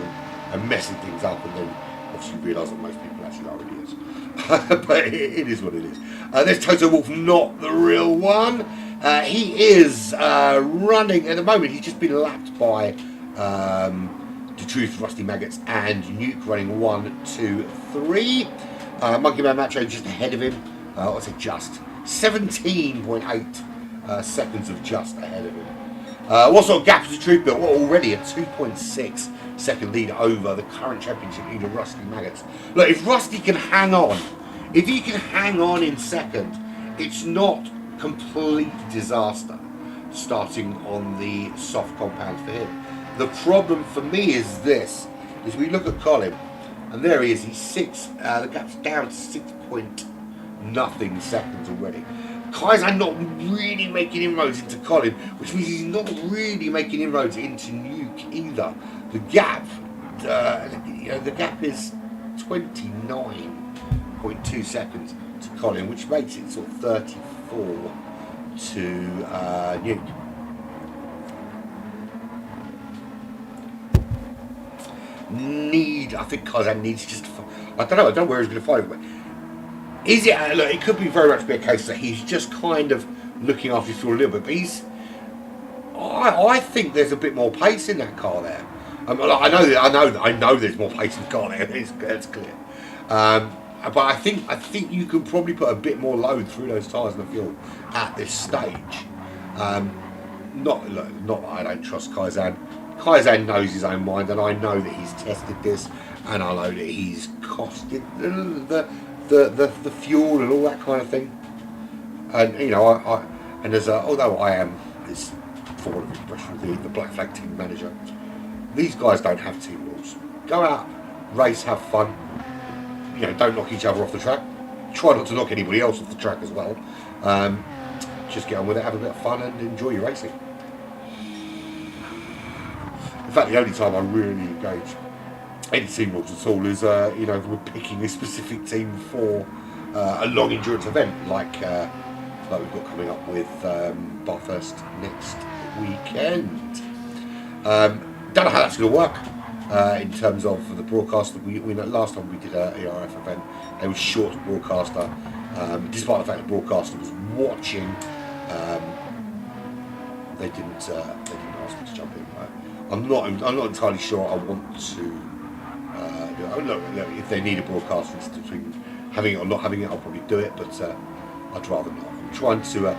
and messing things up, and then obviously realise that most people actually are idiots. But it is what it is. There's Toto Wolff, not the real one. He is running at the moment. He's just been lapped by The Truth, Rusty Maggots, and Nuke running 1, 2, 3. Monkey Man Macho just ahead of him. What's it? Just 17.8 seconds of just ahead of him. What sort of gap has The Truth built? Well, already a 2.6 second lead over the current championship leader, Rusty Maggots. Look, if Rusty can hang on, if he can hang on in second, it's not complete disaster starting on the soft compound for him. The problem for me is this, is we look at Colin, and there he is, he's the gap's down to 6.0 seconds already. Kaizan not really making inroads into Colin, which means he's not really making inroads into Nuke either. The gap, the gap is 29.2 seconds to Colin, which makes it sort of 34 to Nuke. I think Kaizan needs just. I don't know where he's going to find it. But is it? Look, it could be very much be a case that he's just kind of looking after his fuel a little bit. But I think there's a bit more pace in that car there. I know there's more pace in the car there. It's clear. But I think you can probably put a bit more load through those tyres and the fuel at this stage. Not that I don't trust Kaizan. Kaizan knows his own mind, and I know that he's tested this, and I know that he's costed the fuel and all that kind of thing. And although I am this, for want of expression, the Black Flag team manager, these guys don't have team rules. Go out, race, have fun. Don't knock each other off the track. Try not to knock anybody else off the track as well. Just get on with it, have a bit of fun, and enjoy your racing. In fact, the only time I really engage any team rules at all is, we're picking a specific team for a long endurance event, like we've got coming up with Bathurst next weekend. Don't know how that's going to work in terms of the broadcast. We know last time we did an ERF event, it was short broadcaster. Despite the fact the broadcaster was watching, they didn't ask me to jump in. I'm not entirely sure I want to. Look, if they need a broadcast between having it or not having it, I'll probably do it. But I'd rather not. I'm trying to.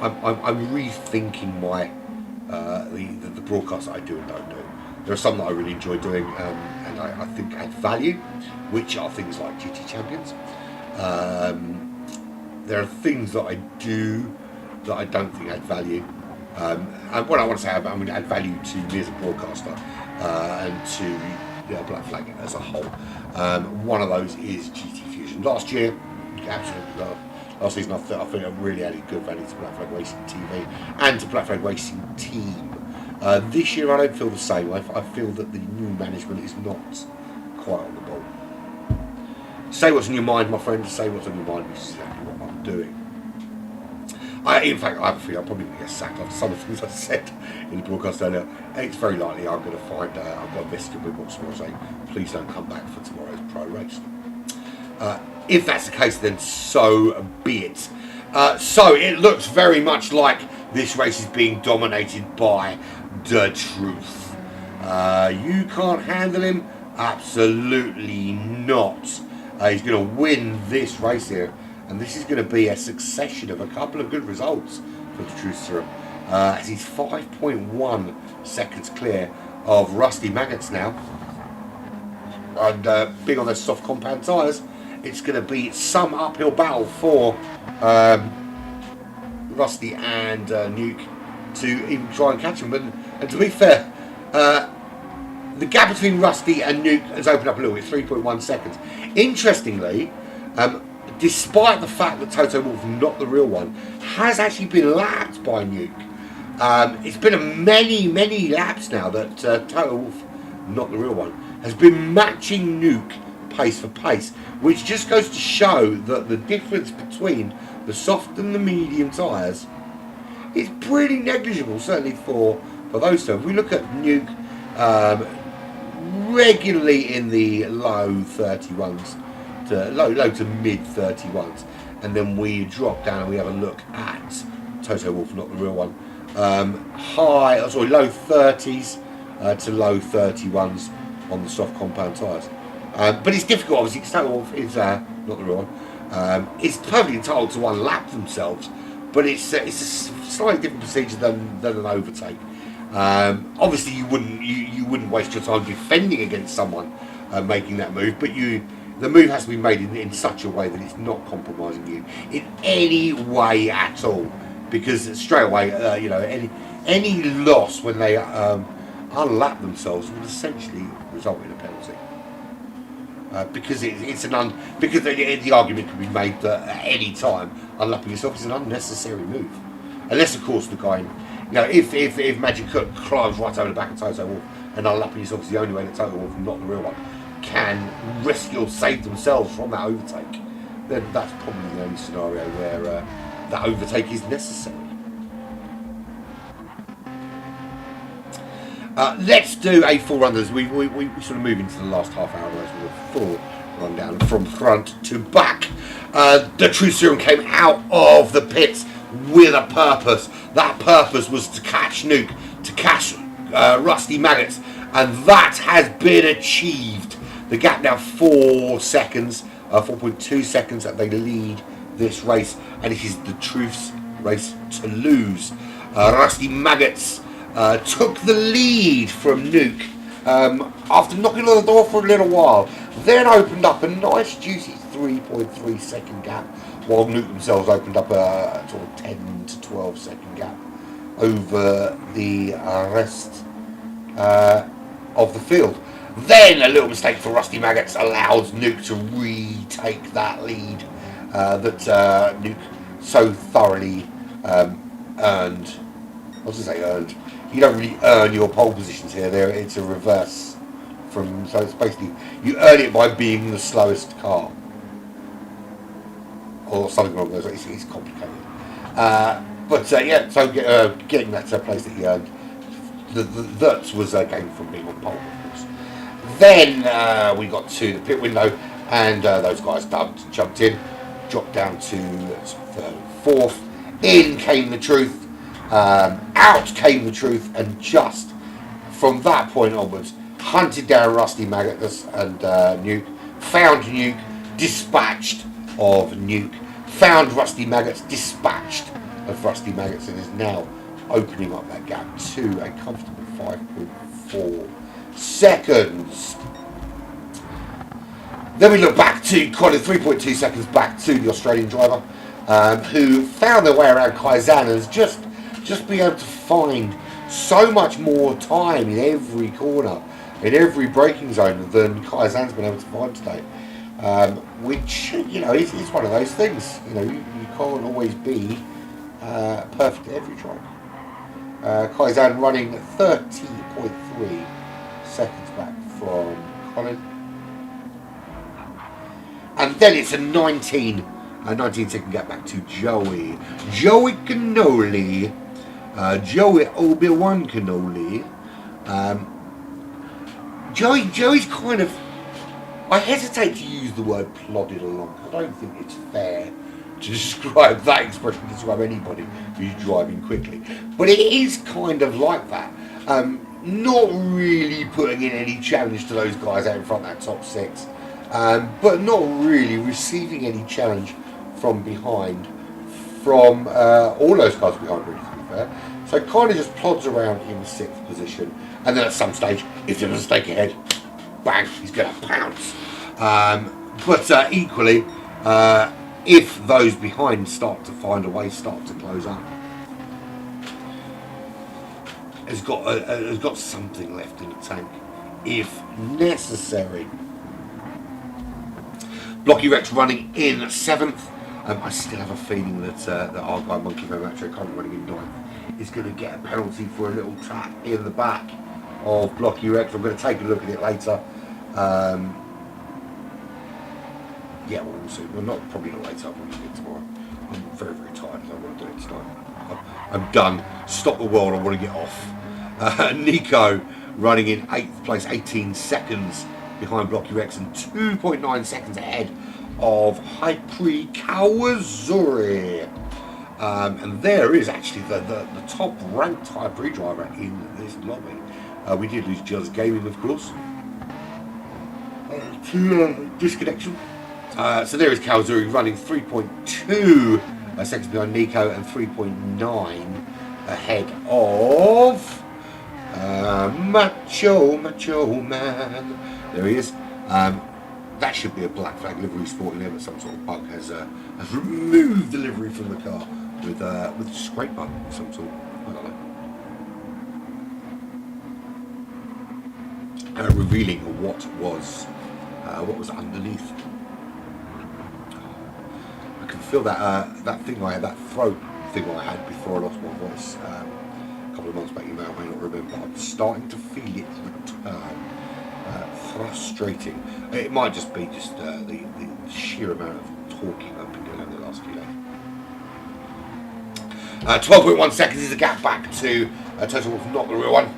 I'm rethinking my the broadcasts that I do and don't do. There are some that I really enjoy doing, and I think add value, which are things like GT Champions. There are things that I do that I don't think add value. And what I want to say about, add value to me as a broadcaster and to Black Flag as a whole. One of those is GT Fusion. Last year, absolutely loved. Last season, I think I really added good value to Black Flag Racing TV and to Black Flag Racing Team. This year, I don't feel the same. I feel that the new management is not quite on the ball. Say what's in your mind, my friend. Say what's on your mind, which is exactly what I'm doing. In fact, I have a feeling I'm probably going to get sacked after some of the things I said in the broadcast earlier. It's very likely I'm going to find I've got a message with box tomorrow saying, please don't come back for tomorrow's pro race. If that's the case, then so be it. So it looks very much like this race is being dominated by the truth. You can't handle him? Absolutely not. He's going to win this race here. And this is going to be a succession of a couple of good results for the Truth Serum. As he's 5.1 seconds clear of Rusty Maggots now. And being on those soft compound tyres, it's going to be some uphill battle for Rusty and Nuke to even try and catch him. And to be fair, the gap between Rusty and Nuke has opened up a little bit, 3.1 seconds. Interestingly, despite the fact that Toto Wolff, not the real one, has actually been lapped by Nuke. It's been many laps now that Toto Wolff, not the real one, has been matching Nuke pace for pace, which just goes to show that the difference between the soft and the medium tyres is pretty negligible, certainly for those two. If we look at Nuke, regularly in the low 31s, low to mid 31s, and then we drop down and we have a look at Toto Wolff, not the real one, low 30s to low 31s on the soft compound tyres. But it's difficult, obviously, because Toto Wolff is not the real one. It's perfectly entitled to one lap themselves, but it's a slightly different procedure than an overtake. Obviously, you wouldn't wouldn't waste your time defending against someone making that move, but the move has to be made in such a way that it's not compromising you in any way at all, because straight away, you know, any loss when they unlap themselves would essentially result in a penalty. Because because the argument can be made that at any time unlapping yourself is an unnecessary move, unless of course the guy, you know, if Magic Cook climbs right over the back of Toto Wolff and unlapping yourself is the only way that Toto Wolff, not the real one, can rescue or save themselves from that overtake, then that's probably the only scenario where that overtake is necessary. Let's do a full run. We sort of move into the last half hour with a full rundown from front to back. The Truth Serum came out of the pits with a purpose. That purpose was to catch Nuke, to catch Rusty Maggots, and that has been achieved. The gap now 4 seconds, 4.2 seconds that they lead this race, and it is the Truth's race to lose. Rusty Maggots took the lead from Nuke after knocking on the door for a little while, then opened up a nice juicy 3.3 second gap, while Nuke themselves opened up a sort of 10 to 12 second gap over the rest of the field. Then a little mistake for Rusty Maggots allows Nuke to retake that lead that Nuke so thoroughly earned. I was going to say earned. You don't really earn your pole positions here. It's a reverse from. So it's basically you earn it by being the slowest car, or something along those lines. It's complicated. Yeah. So getting that to a place that he earned, that was a game from being on pole, of course. Then we got to the pit window, and those guys jumped in, dropped down to third and fourth. In came the Truth. Out came the Truth, and just from that point onwards, hunted down Rusty Maggots and Nuke, found Nuke, dispatched of Nuke, found Rusty Maggots, dispatched of Rusty Maggots, and is now opening up that gap to a comfortable 5.4 seconds. Then we look back to quite 3.2 seconds back to the Australian driver, who found their way around Kaizan and has just been able to find so much more time in every corner, in every braking zone than Kaizan's been able to find today. Which, you know, is one of those things. You know, you can't always be perfect at every track. Kaizan running 30.3 seconds back from Colin. And then it's a 19 second gap back to Joey. Joey Cannoli. Joey Obi-Wan Cannoli. Joey's kind of, I hesitate to use the word plodded along. I don't think it's fair to describe that expression to describe anybody who's driving quickly. But it is kind of like that. Not really putting in any challenge to those guys out in front of that top six. But not really receiving any challenge from behind from all those cars behind, really, to be fair. So kind of just plods around in 6th position, and then at some stage, if there's a mistake ahead, bang, he's going to pounce. But equally, if those behind start to find a way, start to close up, has got something left in the tank, if necessary. Blocky Rex running in 7th. I still have a feeling that our guy Monkey Macho, currently running in 9th, is going to get a penalty for a little tap in the back of Blocky Rex. I'm going to take a look at it later. Yeah, we'll see. Well, probably not later. I'll probably do it tomorrow. I'm very, very tired. I don't want to do it tonight. I'm done. Stop the world. I want to get off. Nico running in 8th place, 18 seconds behind Blocky Rex and 2.9 seconds ahead of Hypri Kawazuri. And there is actually the top ranked Hypri driver in this lobby. We did lose Just Gaming, of course, to disconnection. So there is Kawazuri running 3.2 seconds behind Nico and 3.9 ahead of Macho Man. There he is. That should be a black flag livery sporting there, but some sort of bug has removed the livery from the car with a scraper of some sort. I don't know. Revealing what was underneath. I can feel that that thing I had, that throat thing I had before I lost my voice a couple of months back. You may or may not remember. I'm starting to feel it return. Frustrating. It might just be just the sheer amount of talking I've been doing over the last few days. 12.1 seconds is a gap back to Total Wolff, not the real one.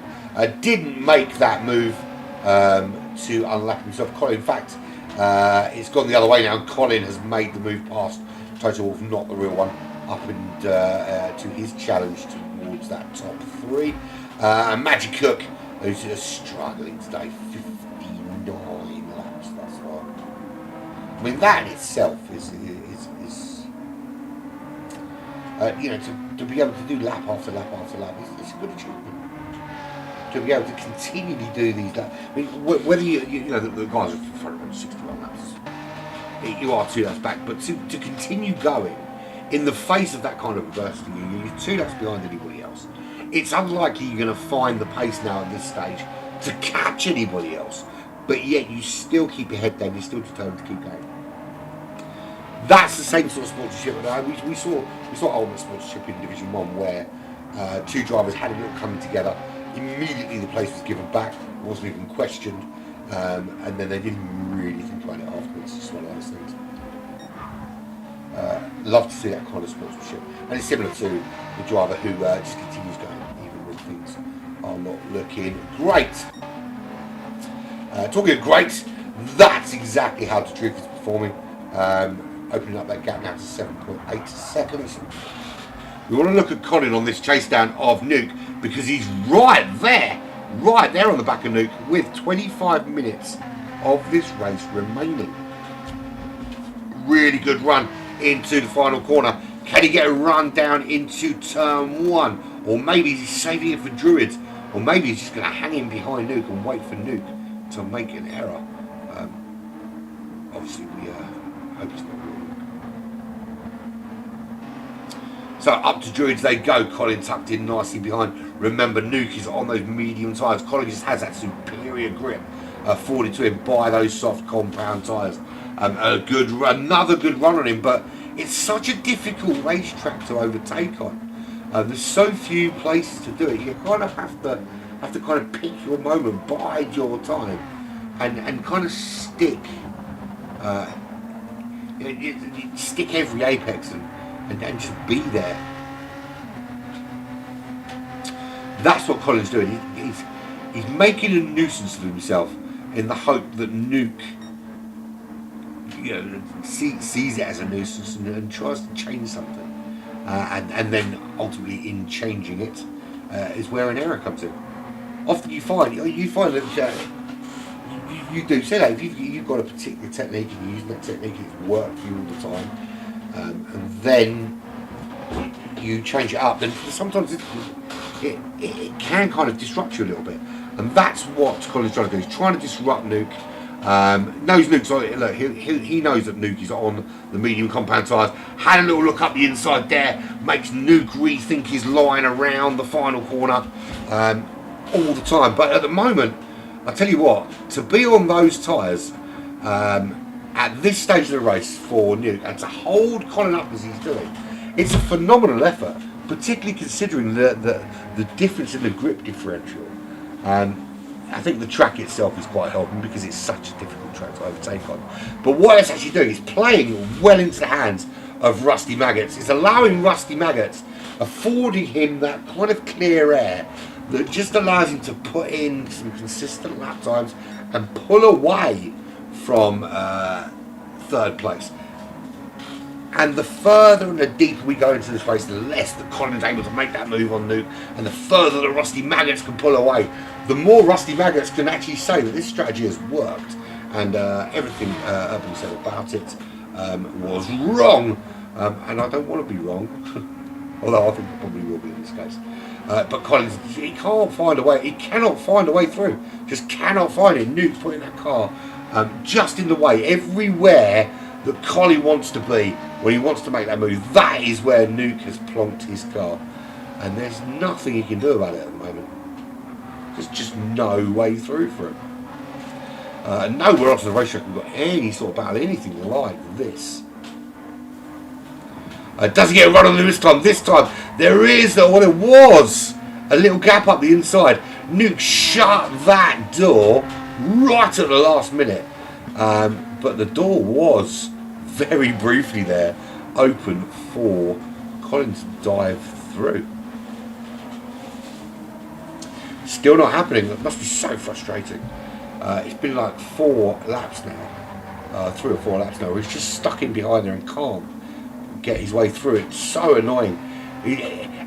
Didn't make that move to unlap himself. Colin, in fact, it's gone the other way now. Colin has made the move past Total Wolff, not the real one, up and to his challenge towards that top three. And Magic Cook, who's just struggling today, 59 laps thus far. I mean, that in itself is you know, to be able to do lap after lap after lap is a good achievement. To be able to continually do these laps. I mean, whether you know the guys are front on 61 laps, you are 2 laps back, but to continue going in the face of that kind of adversity, you're 2 laps behind anybody else. It's unlikely you're going to find the pace now at this stage to catch anybody else, but yet you still keep your head down, you're still determined to keep going. That's the same sort of sportsmanship. We saw ultimate sportsmanship in Division 1 where 2 drivers had a little coming together. Immediately the place was given back, wasn't even questioned, and then they didn't really think about it afterwards. It's one of those things. Love to see that kind of sportsmanship, and it's similar to the driver who just continues going even when things are not looking great. Talking of great, that's exactly how the Truth is performing, opening up that gap now to 7.8 seconds. We want to look at Colin on this chase down of Nuke because he's right there on the back of Nuke with 25 minutes of this race remaining. Really good run into the final corner. Can he get a run down into turn 1? Or maybe he's saving it for Druids, or maybe he's just going to hang in behind Nuke and wait for Nuke to make an error. Obviously we hope it's not wrong. So up to Druids they go. Colin tucked in nicely behind. Remember, Nuke is on those medium tyres. Colin just has that superior grip afforded to him by those soft compound tyres. Another good run on him, but it's such a difficult racetrack to overtake on. There's so few places to do it. You kind of have to kind of pick your moment, bide your time, and kind of stick stick every apex and just be there. That's what Colin's doing. He's making a nuisance of himself in the hope that Nuke, you know, sees it as a nuisance and tries to change something, and then ultimately in changing it is where an error comes in. Often you find that you do say that if you've got a particular technique and you're using that technique, it's worked for you all the time, and then you change it up, then sometimes it can kind of disrupt you a little bit, and that's what Colin's trying to do. He's trying to disrupt Nuke. Knows Nuke's on it. Look, he knows that Nuke is on the medium compound tyres. Had a little look up the inside there, makes Nuke rethink his line around the final corner all the time. But at the moment, I tell you what, to be on those tyres at this stage of the race for Nuke and to hold Colin up as he's doing, it's a phenomenal effort, particularly considering the difference in the grip differential. I think the track itself is quite helping because it's such a difficult track to overtake on. But what it's actually doing is playing well into the hands of Rusty Maggots. It's allowing Rusty Maggots, affording him that kind of clear air that just allows him to put in some consistent lap times and pull away from third place. And the further and the deeper we go into this race, the less that Colin's able to make that move on Nuke, and the further that Rusty Maggots can pull away, the more Rusty Maggots can actually say that this strategy has worked, and everything Urban said about it was wrong, and I don't want to be wrong. although I think it probably will be in this case. But Collins, he can't find a way. He cannot find a way through. Just cannot find it. Nuke's putting that car just in the way. Everywhere that Colin wants to be when he wants to make that move, that is where Nuke has plonked his car. And there's nothing he can do about it at the moment. There's just no way through for him. Nowhere else on the racetrack we've got any sort of battle, anything like this. Doesn't get a run on him this time. This time there is, well, there was a little gap up the inside. Nuke shut that door right at the last minute. But the door was very briefly there open for Collins to dive through. Still not happening. It must be so frustrating. It's been like 4 laps now. 3 or 4 laps now. He's just stuck in behind there and can't get his way through. It's so annoying.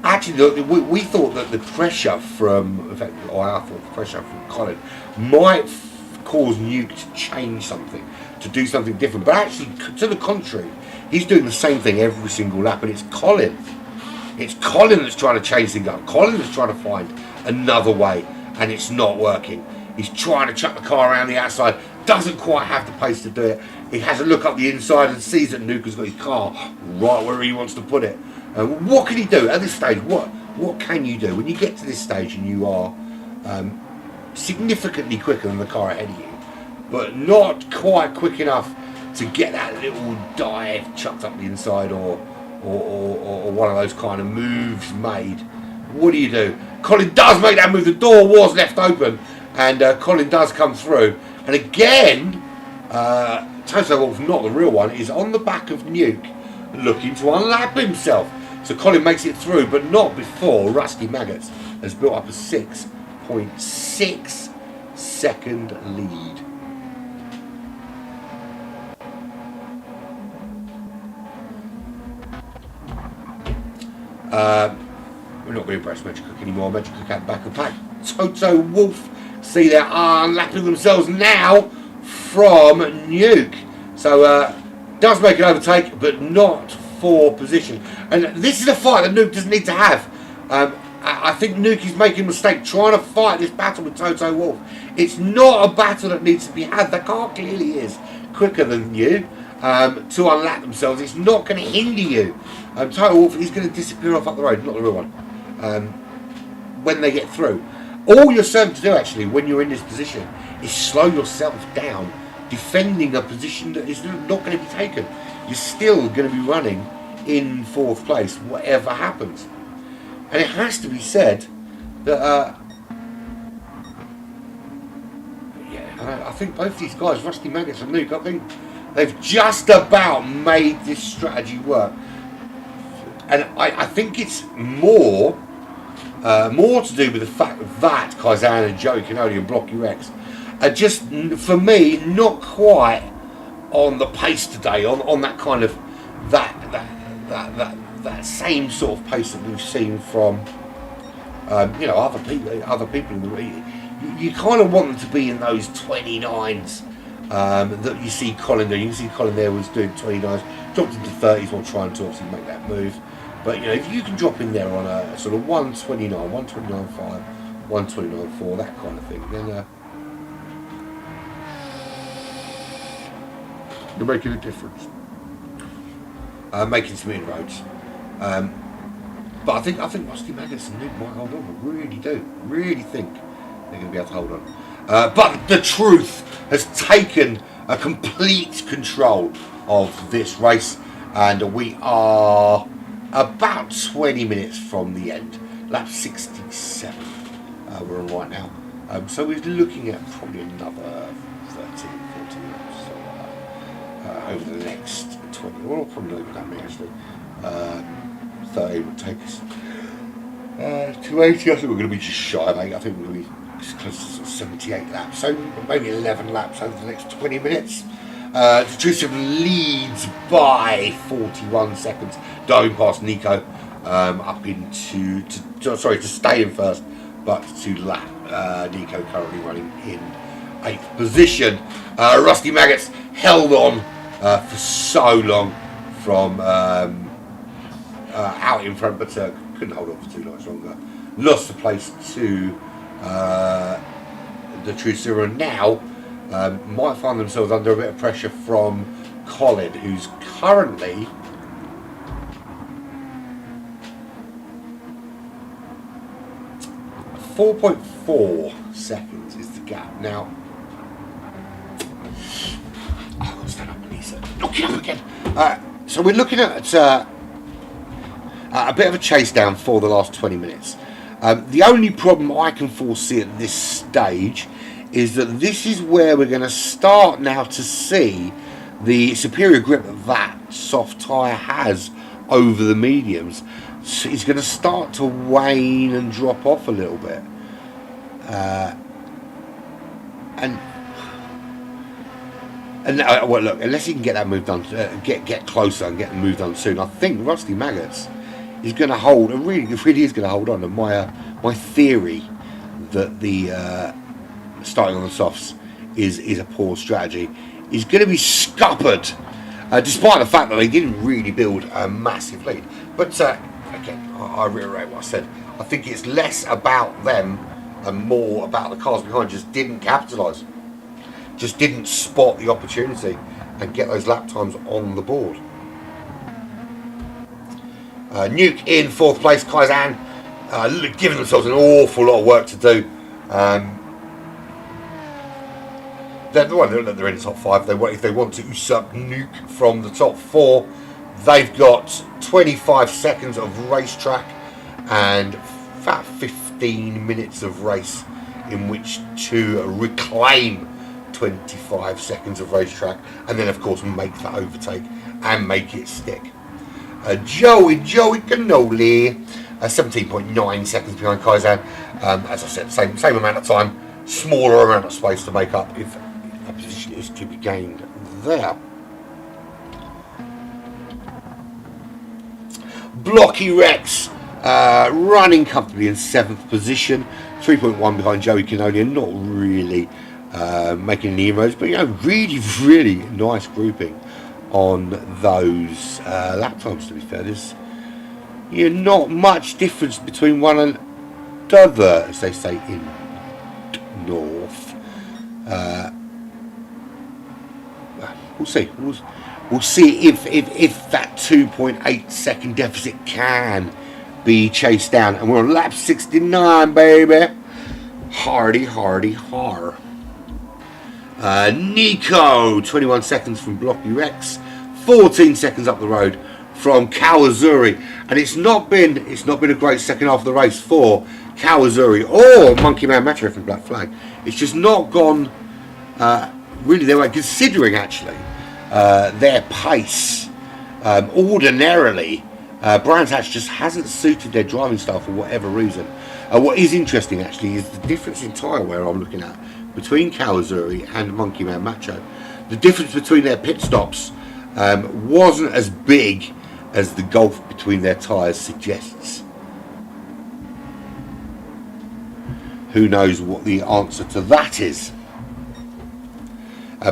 Actually, we thought that the pressure from, in fact, I thought the pressure from Colin might cause Nuke to change something, to do something different. But actually, to the contrary, he's doing the same thing every single lap, and it's Colin. It's Colin that's trying to change things up. Colin that's trying to find another way, and it's not working. He's trying to chuck the car around the outside, doesn't quite have the pace to do it. He has a look up the inside and sees that Nuke has got his car right where he wants to put it. What can he do at this stage? What can you do when you get to this stage and you are significantly quicker than the car ahead of you, but not quite quick enough to get that little dive chucked up the inside or one of those kind of moves made? What do? Colin does make that move. The door was left open, and Colin does come through. And again, Toto Wolff, not the real one, is on the back of Nuke, looking to unlap himself. So Colin makes it through, but not before Rusty Maggots has built up a 6.6 second lead. We're not going to press Magic Cook anymore. Magic Cook at the back of the pack. Toto Wolff, see they're unlapping themselves now from Nuke. So does make an overtake, but not for position. And this is a fight that Nuke doesn't need to have. I think Nuke is making a mistake trying to fight this battle with Toto Wolff. It's not a battle that needs to be had. The car clearly is quicker than you to unlap themselves. It's not going to hinder you. Toto Wolff is going to disappear off up the road, not the real one, when they get through. All you're serving to do, actually, when you're in this position, is slow yourself down, defending a position that is not going to be taken. You're still going to be running in 4th place, whatever happens. And it has to be said that, I think both these guys, Rusty Maggots and Nuke, I think they've just about made this strategy work. And I think it's more to do with the fact that Kaizan and Joey Canoli and Blocky Rex are just, for me, not quite on the pace today, on that kind of that same sort of pace that we've seen from other people in the league. You kind of want them to be in those 29s that you see Colin doing. You can see Colin there was doing 29s, dropped into 30s while trying to obviously make that move. But if you can drop in there on a sort of 129, 129.5, 129.4, that kind of thing, then you're making a difference. Making some inroads. But I think Rusty Maggots and Nuke might hold on. I really think they're going to be able to hold on. But the truth has taken a complete control of this race, and we are about 20 minutes from the end. Lap 67 we're on right now. So we're looking at probably another 13, 14 laps over the next 20. Well, probably not even that many actually. 30 would take us to 80. I think we're going to be just shy of 8. I think we're going to be close to 78 laps. So maybe 11 laps over the next 20 minutes. GTC leads by 41 seconds, diving past Nico up into to stay in first, but to lap Nico currently running in 8th position. Rusty Maggots held on for so long from out in front, but couldn't hold on for too much longer. Lost the place to the True Zero. Now might find themselves under a bit of pressure from Colin, who's currently .4 seconds is the gap. Now, stand up, Lisa. Knock it up again. So we're looking at a bit of a chase down for the last 20 minutes. The only problem I can foresee at this stage is that this is where we're going to start now to see the superior grip that soft tyre has over the mediums. So it's going to start to wane and drop off a little bit. Well, look, unless he can get that move done, get closer and get the move done soon, I think Rusty Maggots is going to hold, and really is going to hold on. And my theory that the starting on the softs is a poor strategy is going to be scuppered, despite the fact that they didn't really build a massive lead. But again, I reiterate what I said. I think it's less about them and more about the cars behind just didn't capitalise. Just didn't spot the opportunity and get those lap times on the board. Nuke in 4th place, Kaizen giving themselves an awful lot of work to do. They're in the top 5. If they want to usurp Nuke from the top 4, they've got 25 seconds of racetrack and about 15 minutes of race in which to reclaim 25 seconds of racetrack, and then of course make that overtake and make it stick. Joey Cannoli, 17.9 seconds behind Kaizen. As I said, same amount of time, smaller amount of space to make up if a position is to be gained there. Blocky Rex running comfortably in 7th position, 3.1 behind Joey Cannoli, and not really making any inroads, but really nice grouping on those lap times. To be fair, there's not much difference between one and the other, as they say in North. We'll see. We'll see if that 2.8 second deficit can be chased down, and we're on lap 69, baby. Hardy. Nico, 21 seconds from Blocky Rex, 14 seconds up the road from Kawazuri, and it's not been a great second half of the race for Kawazuri or Monkey Man Metro from Black Flag. It's just not gone really their way, considering actually their pace. Ordinarily, Brands Hatch just hasn't suited their driving style for whatever reason. What is interesting actually is the difference in tyre wear I'm looking at between Kawazuri and Monkey Man Macho. The difference between their pit stops wasn't as big as the gulf between their tyres suggests. Who knows what the answer to that is?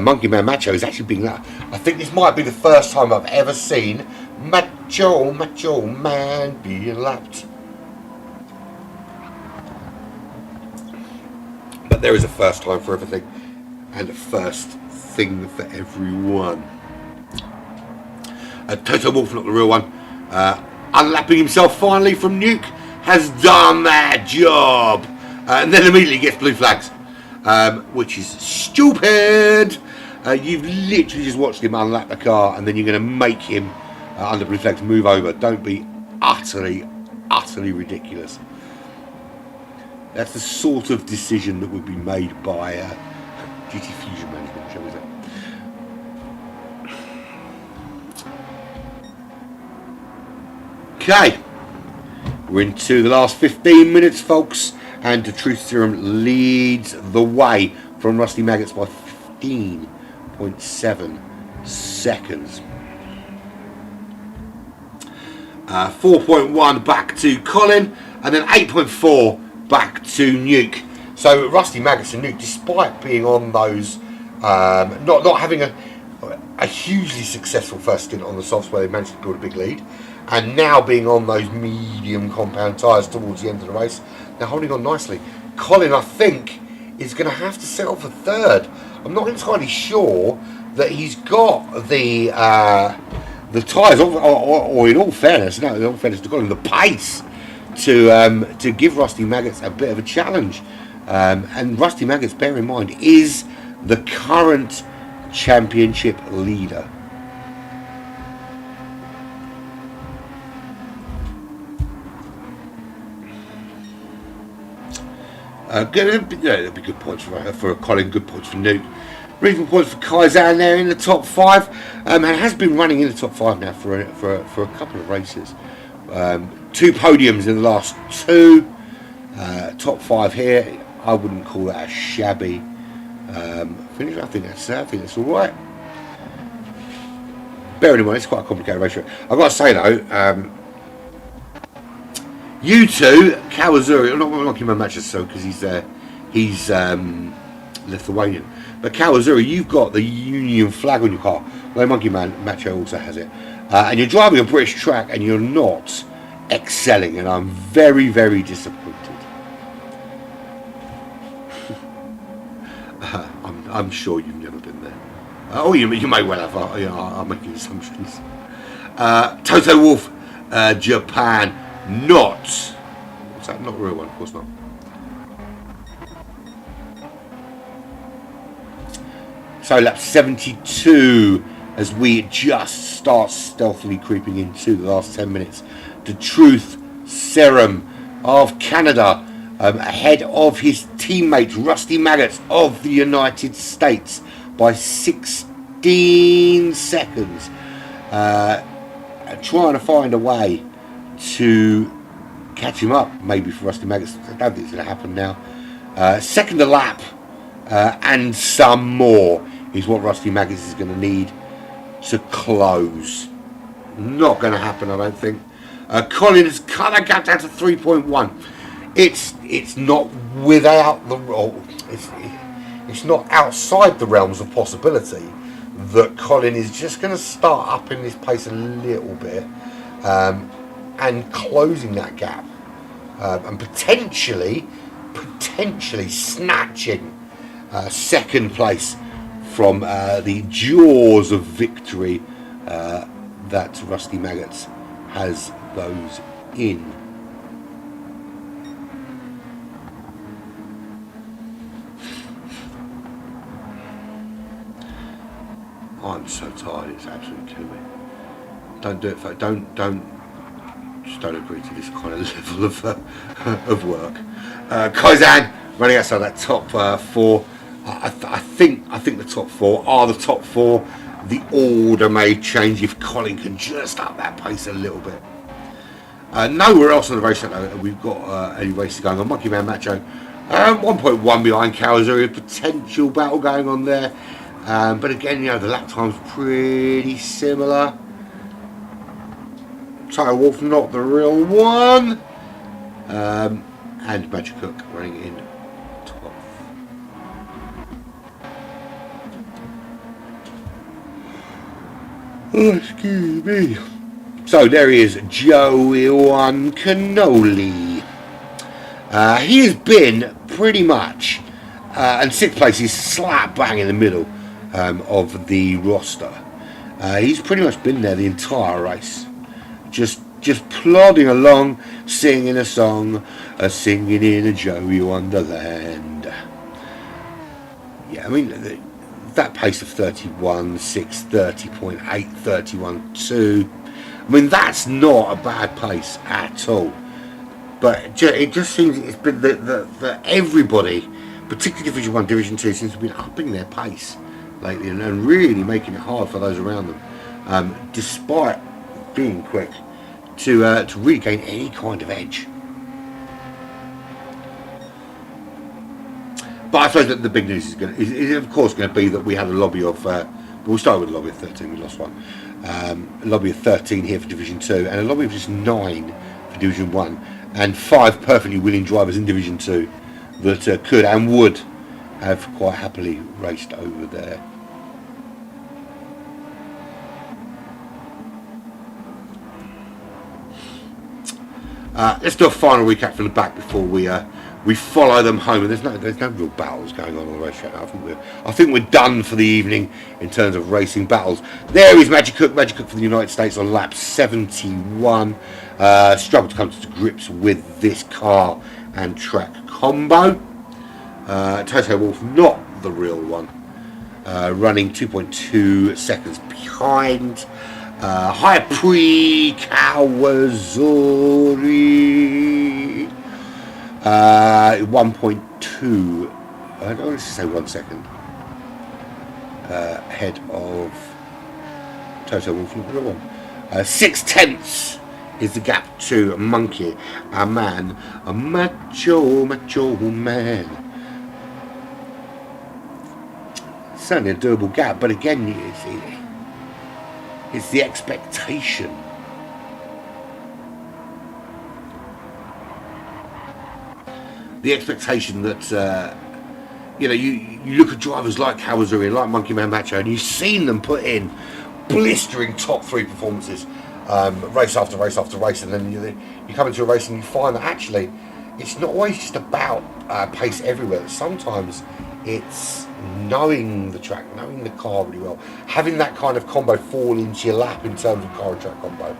Monkey Man Macho is actually being lapped. I think this might be the first time I've ever seen Macho Man being lapped. But there is a first time for everything, and a first thing for everyone. Toto Wolf, not the real one, unlapping himself finally from Nuke, has done that job, and then immediately gets blue flags, which is stupid. You've literally just watched him unlap the car, and then you're going to make him under blue flags move over. Don't be utterly ridiculous. That's the sort of decision that would be made by GT Fusion management, shall we say. Okay, we're into the last 15 minutes, folks, and the Truth Serum leads the way from Rusty Maggots by 15.7 seconds. 4.1 back to Colin, and then 8.4 back to Nuke. So Rusty Maggots and Nuke, despite being on those, not having a hugely successful first stint on the softs where they managed to build a big lead, and now being on those medium compound tyres towards the end of the race, they're holding on nicely. Colin, I think, is going to have to settle for third. I'm not entirely sure that he's got the tyres, or in all fairness, to Colin, the pace to give Rusty Maggots a bit of a challenge. And Rusty Maggots, bear in mind, is the current championship leader. It'll be good points for Colin, good points for Newt. Reasonable points for Kaizan there in the top 5, and has been running in the top 5 now for a couple of races. 2 podiums in the last 2, top 5 here. I wouldn't call that a shabby finish. I think that's all right. Bearing in mind, it's quite a complicated race. I've got to say though, you two, Kawazuri, I'm not going to knock him a match so because he's Lithuanian. But Kawazuri, you've got the Union flag on your car. Well, Monkey Man Macho also has it. And you're driving a British track and you're not excelling, and I'm very, very disappointed. I'm sure you've never been there. You may well have. I'm making assumptions. Toto Wolff, Japan. What's that? Not a real one, of course not. So lap 72 as we just start stealthily creeping into the last 10 minutes. The Truth Serum of Canada, ahead of his teammate Rusty Maggots of the United States by 16 seconds. Trying to find a way to catch him up, maybe for Rusty Maggots. I don't think it's going to happen now. Second a lap and some more is what Rusty Maggots is going to need to close. Not going to happen, I don't think. Colin has cut that gap down to 3.1. It's not without it's not outside the realms of possibility that Colin is just going to start upping this pace a little bit and closing that gap and potentially snatching second place from the jaws of victory that Rusty Maggots has those in. I'm so tired, it's absolutely killing me. Don't do it, folks. Just don't agree to this kind of level of work. Kaizan running outside that top 4. I think the top 4 are the top 4. The order may change if Colin can just up that pace a little bit. Nowhere else on the race though, we've got any races going on. Monkey Man Macho 1.1 behind Kawazuri, a potential battle going on there. But again, the lap time's pretty similar. Toto Wolff not the real one. And Magic Cook running in 12th. Oh, excuse me. So there he is, Joey One Cannoli. He has been pretty much, and 6th place is slap bang in the middle of the roster. He's pretty much been there the entire race, just plodding along, singing a song, singing in a Joey Wonderland. Yeah, I mean that pace of 31.6, 30.8, 31.2. I mean that's not a bad pace at all. But it just seems it's been that everybody, particularly Division 1, Division 2, seems to have been upping their pace lately and really making it hard for those around them, despite being quick, to really gain any kind of edge. But I suppose that the big news is of course going to be that we had a lobby of, we'll start with a lobby of 13, we lost one. A lobby of 13 here for Division 2 and a lobby of just 9 for Division 1 and 5 perfectly willing drivers in Division 2 that could and would have quite happily raced over there. Let's do a final recap from the back before we follow them home. And there's no real battles going on the racetrack now. I think we're done for the evening in terms of racing battles. There is Magic Cook for the United States on lap 71. Struggled to come to grips with this car and track combo. Toto Wolff, not the real one, running 2.2 seconds behind. High Pre Kawasuri, 1.2. I don't want to say 1 second ahead of Toto Wolff. 6/10 is the gap to Monkey, a macho man. Certainly a doable gap, but again, it's the expectation. The expectation that you look at drivers like Kawasuri, like Monkey Man Macho, and you've seen them put in blistering top 3 performances, race after race after race, and then you come into a race and you find that actually it's not always just about pace everywhere. Sometimes it's knowing the track, knowing the car really well, having that kind of combo fall into your lap in terms of car and track combo.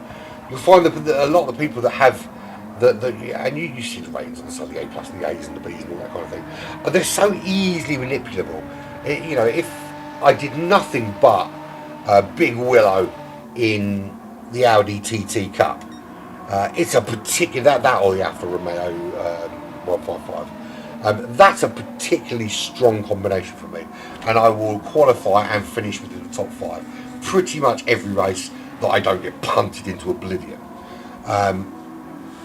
You'll find that a lot of the people that have and you see the ratings on the side, the A plus and the A's and the B's and all that kind of thing, but they're so easily manipulable. If I did nothing but Big Willow in the Audi TT Cup, it's a particular that or the Alfa Romeo 155. That's a particularly strong combination for me, and I will qualify and finish within the top 5 pretty much every race that I don't get punted into oblivion.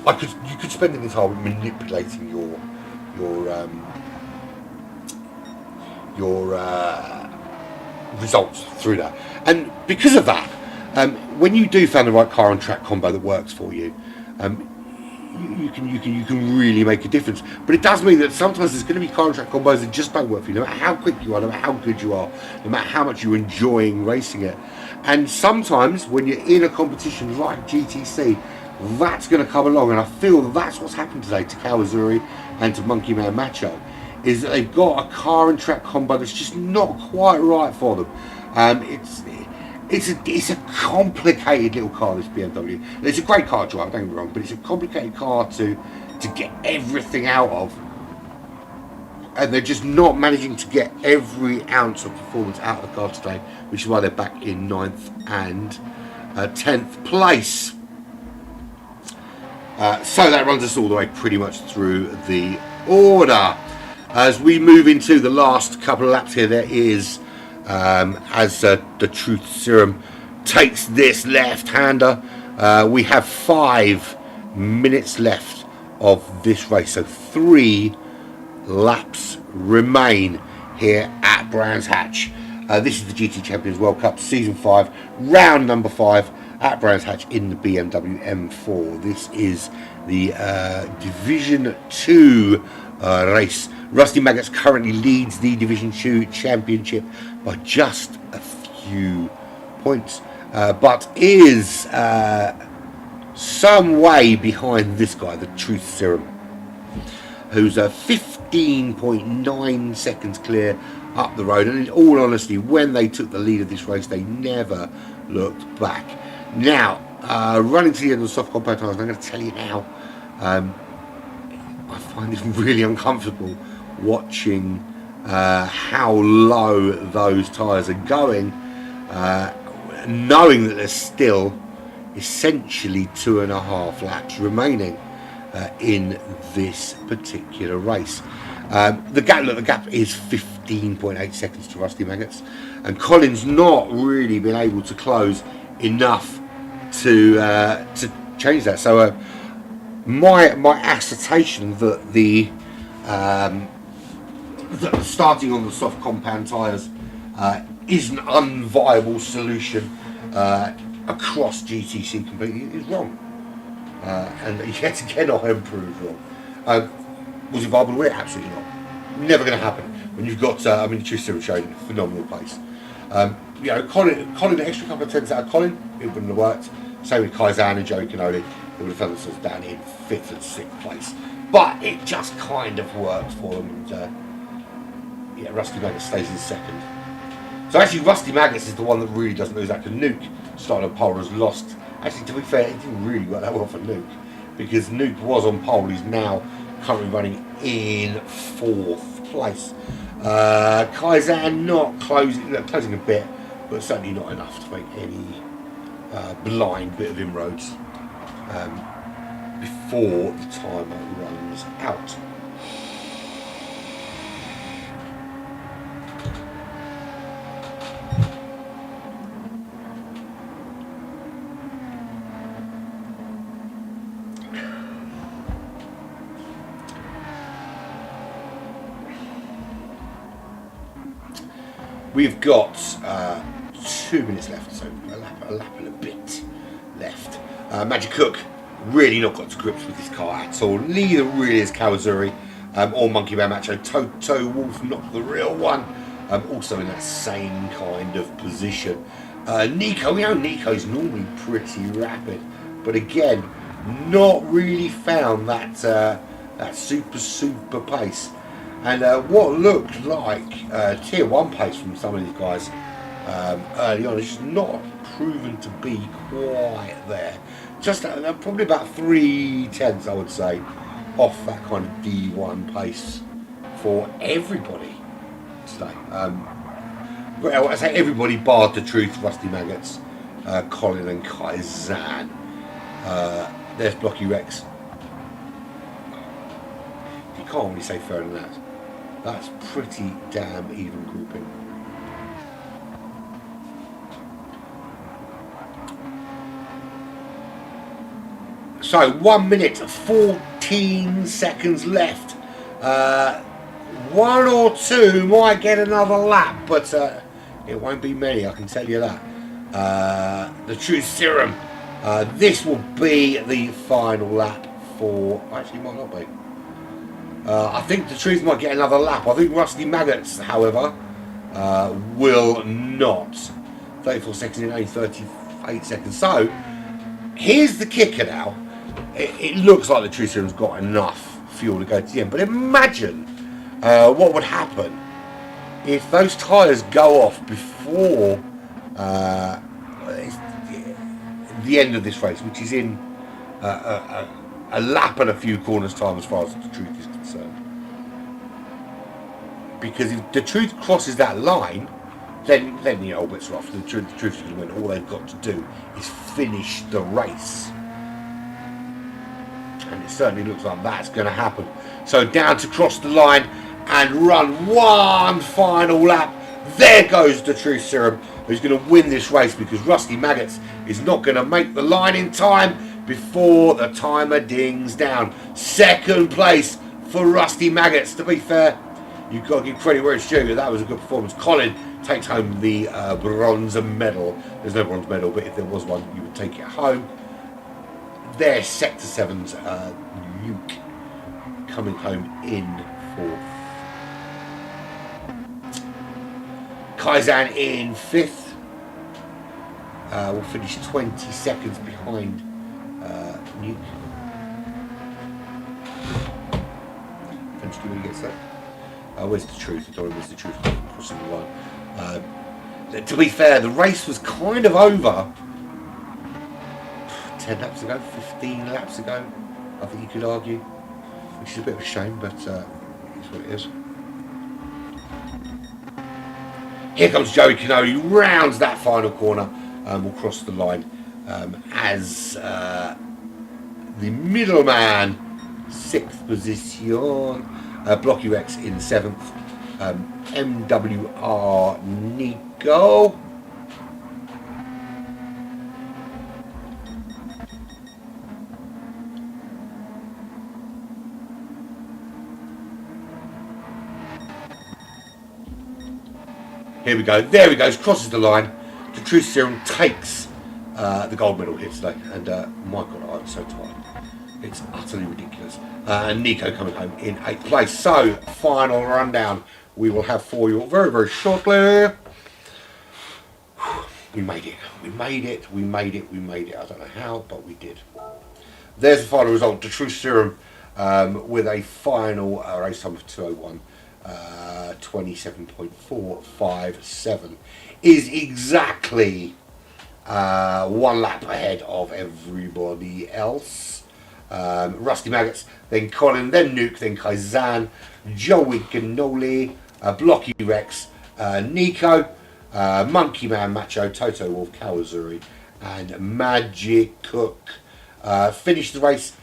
You could spend an entire week manipulating your results through that, and because of that, when you do find the right car and track combo that works for you, you can really make a difference. But it does mean that sometimes there's going to be car and track combos that just don't work for you, no matter how quick you are, no matter how good you are, no matter how much you're enjoying racing it. And sometimes when you're in a competition like GTC, that's going to come along, and I feel that's what's happened today to Kawasuri and to Monkey Man Macho, is that they've got a car and track combo that's just not quite right for them. It's a complicated little car, this BMW. It's a great car to drive, don't get me wrong, but it's a complicated car to get everything out of, and they're just not managing to get every ounce of performance out of the car today, which is why they're back in 9th and 10th place. So that runs us all the way pretty much through the order. As we move into the last couple of laps here, there is, as the Truth Serum takes this left-hander, we have 5 minutes left of this race. So 3 laps remain here at Brands Hatch. This is the GT Champions World Cup Season 5, round number 5 at Brands Hatch in the BMW M4. This is the Division 2 race. Rusty Maggots currently leads the Division 2 Championship by just a few points, but is some way behind this guy, the Truth Serum, who's 15.9 seconds clear up the road. And in all honesty, when they took the lead of this race, they never looked back. Now, running to the end of the soft compound tyres, I'm going to tell you now, I find it really uncomfortable watching how low those tyres are going, knowing that there's still essentially 2.5 laps remaining in this particular race. The gap is 15.8 seconds to Rusty Maggots, and Colin's not really been able to close enough to change that. So my assertion that the starting on the soft compound tyres is an unviable solution across GTC completely is wrong, and yet again I am proved wrong. Was it viable to win? Absolutely not. Never going to happen when you've got Truth Serum showing phenomenal pace. Colin, the extra couple of tenths out of Colin, it wouldn't have worked. Same with Kaizan and Joey Canoli. they would have found themselves down in 5th and 6th place. But it just kind of worked for them, and yeah, Rusty Maggots stays in 2nd. So actually Rusty Maggots is the one that really doesn't lose out to Nuke. Starting on pole, has lost. Actually, to be fair, it didn't really work that well for Nuke, because Nuke was on pole. He's now currently running in 4th place. Kaizan not closing a bit, but certainly not enough to make any blind bit of inroads before the timer runs out. We've got 2 minutes left, so a lap and a bit left. Magic Cook really not got to grips with this car at all. Neither really is Kawazuri or Monkey Man Macho. Toto Wolf, not the real one. Also in that same kind of position. Nico, we know Nico's normally pretty rapid, but again, not really found that that super pace. And what looked like tier 1 pace from some of these guys early on is just not proven to be quite there. Just probably about 3/10, I would say, off that kind of D1 pace for everybody today. Well, I say everybody barred the truth, Rusty Maggots, Colin and Kaizan. There's Blocky Rex. You can't really say fairer than that. That's pretty damn even grouping. So 1 minute 14 seconds left. 1 or 2 might get another lap, but it won't be many, I can tell you that. The Truth Serum. This will be the final lap for... Actually, it might not be. I think the Truth might get another lap. I think Rusty Maggots, however, will not. 34 seconds in, only 38 seconds. So, here's the kicker now. It looks like the Truth Serum's got enough fuel to go to the end. But imagine what would happen if those tyres go off before the end of this race, which is in a lap and a few corners time as far as the Truth is concerned. Because if the Truth crosses that line, then the old bits are off. The Truth is going to win. All they've got to do is finish the race. And it certainly looks like that's going to happen. So down to cross the line and run one final lap. There goes the Truth Serum, who's going to win this race, because Rusty Maggots is not going to make the line in time before the timer dings down. 2nd place for Rusty Maggots. To be fair, you've got to give credit where it's due. That was a good performance. Colin takes home the bronze medal. There's no bronze medal, but if there was one, you would take it home. There's Sector 7's Luke coming home in 4th. Kaizan in 5th. Will finish 20 seconds behind Nuke. Eventually when he gets that. Where's the Truth? I don't know where's the Truth crossing the line. To be fair, the race was kind of over 10 laps ago, 15 laps ago, I think you could argue. Which is a bit of a shame, but it's what it is. Here comes Joey Canoli, rounds that final corner, will cross the line as the middleman, 6th position. Blocky Rex in 7th. MWR Nico. Here we go. There he goes. Crosses the line. The Truth Serum takes the gold medal here today. And my God, I'm so tired. It's utterly ridiculous. And Nico coming home in 8th place. So, final rundown we will have for you very, very shortly. We made it. We made it. We made it. We made it. I don't know how, but we did. There's the final result. The True Serum with a final race time of 2:01, 27.457 is exactly one lap ahead of everybody else. Rusty Maggots, then Colin, then Nuke, then Kaizan, Joey Cannoli, Blocky Rex, Nico, Monkey Man Macho, Toto Wolf, Kawazuri, and Magic Cook. Finished the race.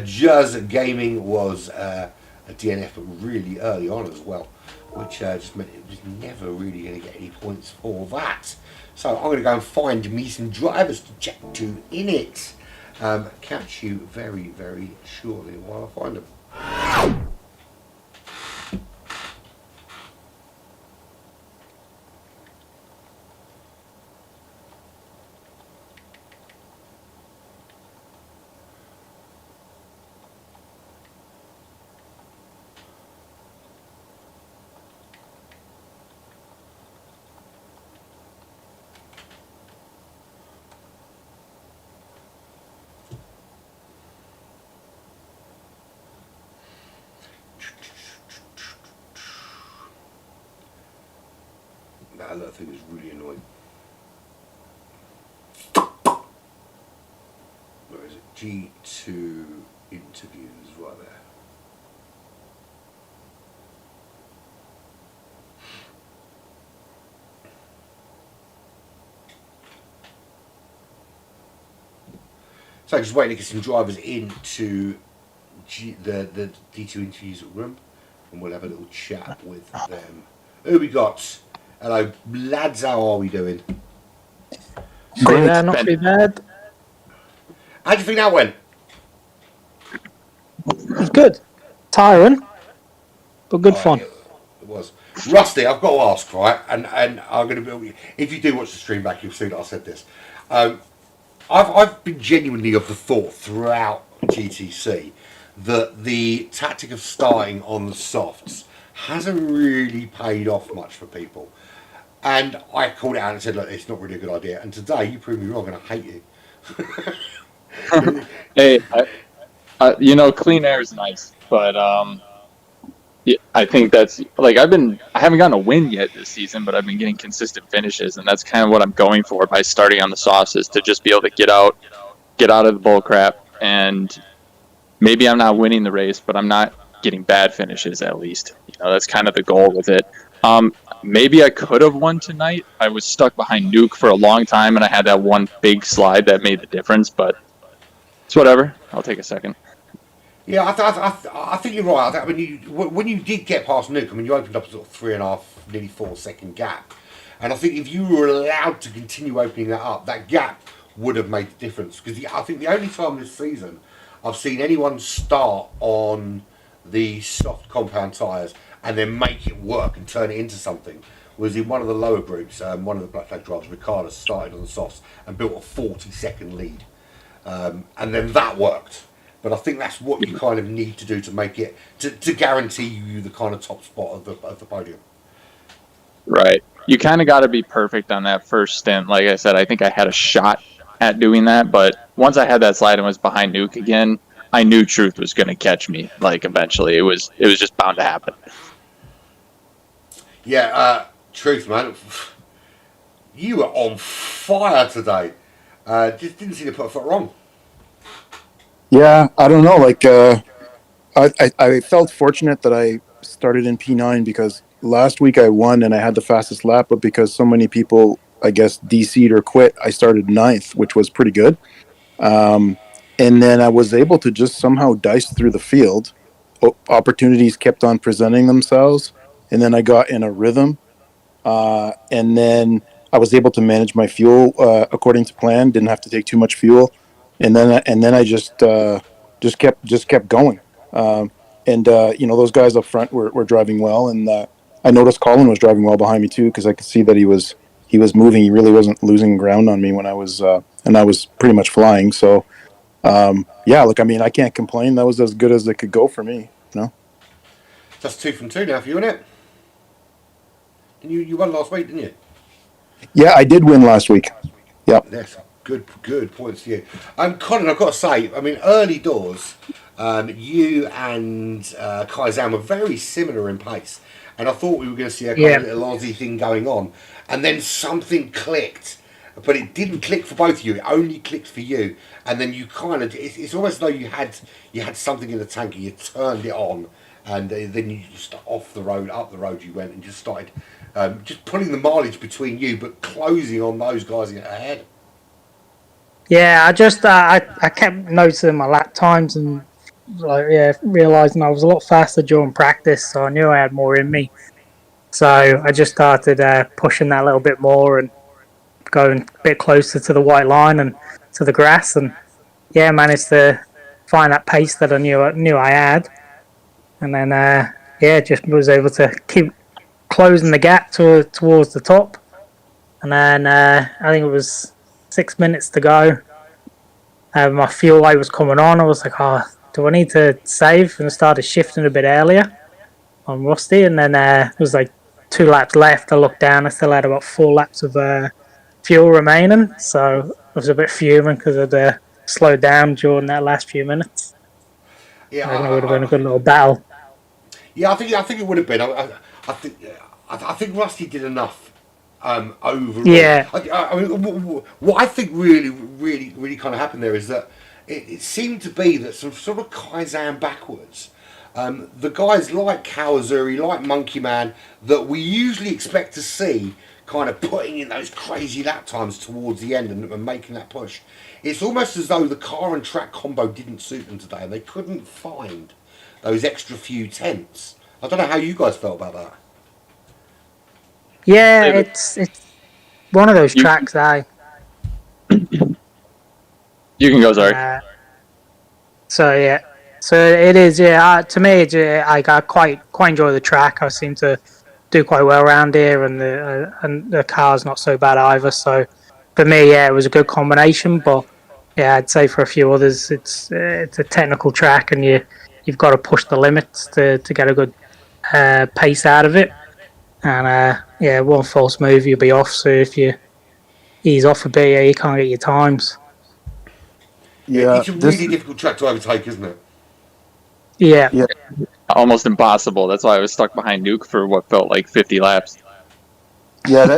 Jazz Gaming was a DNF, but really early on as well, which just meant it was never really going to get any points for that. So I'm going to go and find me some drivers to chat to in it. Catch you very, very shortly while I find them. That other thing is really annoying. Where is it? G2 interviews right there. So just waiting to get some drivers into the D2 interviews room, and we'll have a little chat with them. Who we got? Hello, lads. How are we doing? Not too bad. How do you think that went? It was good. Tiring, but good fun. It was. Rusty, I've got to ask, right? And I'm going to be. If you do watch the stream back, you'll see that I said this. I've been genuinely of the thought throughout GTC that the tactic of starting on the softs hasn't really paid off much for people. And I called it out and said, look, it's not really a good idea. And today you proved me wrong and I hate you. Hey, clean air is nice, but yeah, I think that's like I haven't gotten a win yet this season, but I've been getting consistent finishes, and that's kind of what I'm going for by starting on the softs, is to just be able to get out of the bull crap, and maybe I'm not winning the race, but I'm not getting bad finishes at least. That's kind of the goal with it. Maybe I could have won tonight. I was stuck behind Nuke for a long time, and I had that one big slide that made the difference, but it's whatever. I'll take a second. Yeah, I think you're right. I think when you did get past Nuke, you opened up a sort of 3.5, nearly 4 second gap. And I think if you were allowed to continue opening that up, that gap would have made the difference. Because I think the only time this season I've seen anyone start on the soft compound tyres and then make it work and turn it into something was in one of the lower groups. One of the Black Flag drivers, Ricardo, started on the softs and built a 40-second lead. And then that worked. But I think that's what you kind of need to do to make it, to guarantee you the kind of top spot of the podium. Right. You kind of got to be perfect on that first stint. Like I said, I think I had a shot at doing that, but once I had that slide and was behind Nuke again, I knew Truth was going to catch me. Like eventually, it was just bound to happen. Yeah, Truth, man, you were on fire today. Just didn't seem to put a foot wrong. Yeah, I don't know. Like, I felt fortunate that I started in P9 because last week I won and I had the fastest lap, but because so many people, I guess, DC'd or quit, I started 9th, which was pretty good. And then I was able to just somehow dice through the field. Opportunities kept on presenting themselves, and then I got in a rhythm. And then I was able to manage my fuel according to plan. Didn't have to take too much fuel, and then I just kept going. Those guys up front were driving well, and I noticed Colin was driving well behind me too, because I could see that he was moving. He really wasn't losing ground on me when I was pretty much flying. So look, I can't complain. That was as good as it could go for me. That's 2 from 2 now for you, isn't it? And you won last week, didn't you? Yeah, I did win last week. Yep. Yes. Good points to you. Colin, I've got to say, I mean, early doors, you and Kaizan were very similar in pace, and I thought we were going to see a kind of Yeah. little Aussie thing going on, and then something clicked, but it didn't click for both of you. It only clicked for you, and then you kind of it's almost as though you had something in the tank, and you turned it on, and then you just up the road you went, and just started just pulling the mileage between you, but closing on those guys ahead. Yeah, I kept noticing my lap times and like realizing I was a lot faster during practice, so I knew I had more in me. So I just started pushing that a little bit more and going a bit closer to the white line and to the grass, and managed to find that pace that I knew I had, and then just was able to keep closing the gap towards the top, and then I think it was 6 minutes to go. My fuel light was coming on. I was like, oh, do I need to save? And I started shifting a bit earlier on Rusty. And then it was like 2 laps left. I looked down. I still had about 4 laps of fuel remaining. So I was a bit fuming because I'd slowed down during that last few minutes. Yeah, I reckon it would have been a good little battle. yeah, I think it would have been. I think Rusty did enough overall. Yeah. I mean, what I think really kind of happened there is that it seemed to be that some sort of Kaizen backwards. The guys like Kawazuri, like Monkey Man, that we usually expect to see kind of putting in those crazy lap times towards the end and making that push. It's almost as though the car and track combo didn't suit them today and they couldn't find those extra few tenths. I don't know how you guys felt about that. Yeah, it's one of those tracks, You can go, sorry. So it is. Yeah, to me, I quite enjoy the track. I seem to do quite well around here, and the car's not so bad either. So for me, it was a good combination. But yeah, I'd say for a few others, it's a technical track, and you've got to push the limits to get a good pace out of it. And one false move, you'll be off. So if you ease off a bit, you can't get your times. Yeah, It's a really difficult track to overtake, isn't it? Yeah. Yeah. Almost impossible. That's why I was stuck behind Nuke for what felt like 50 laps. Yeah,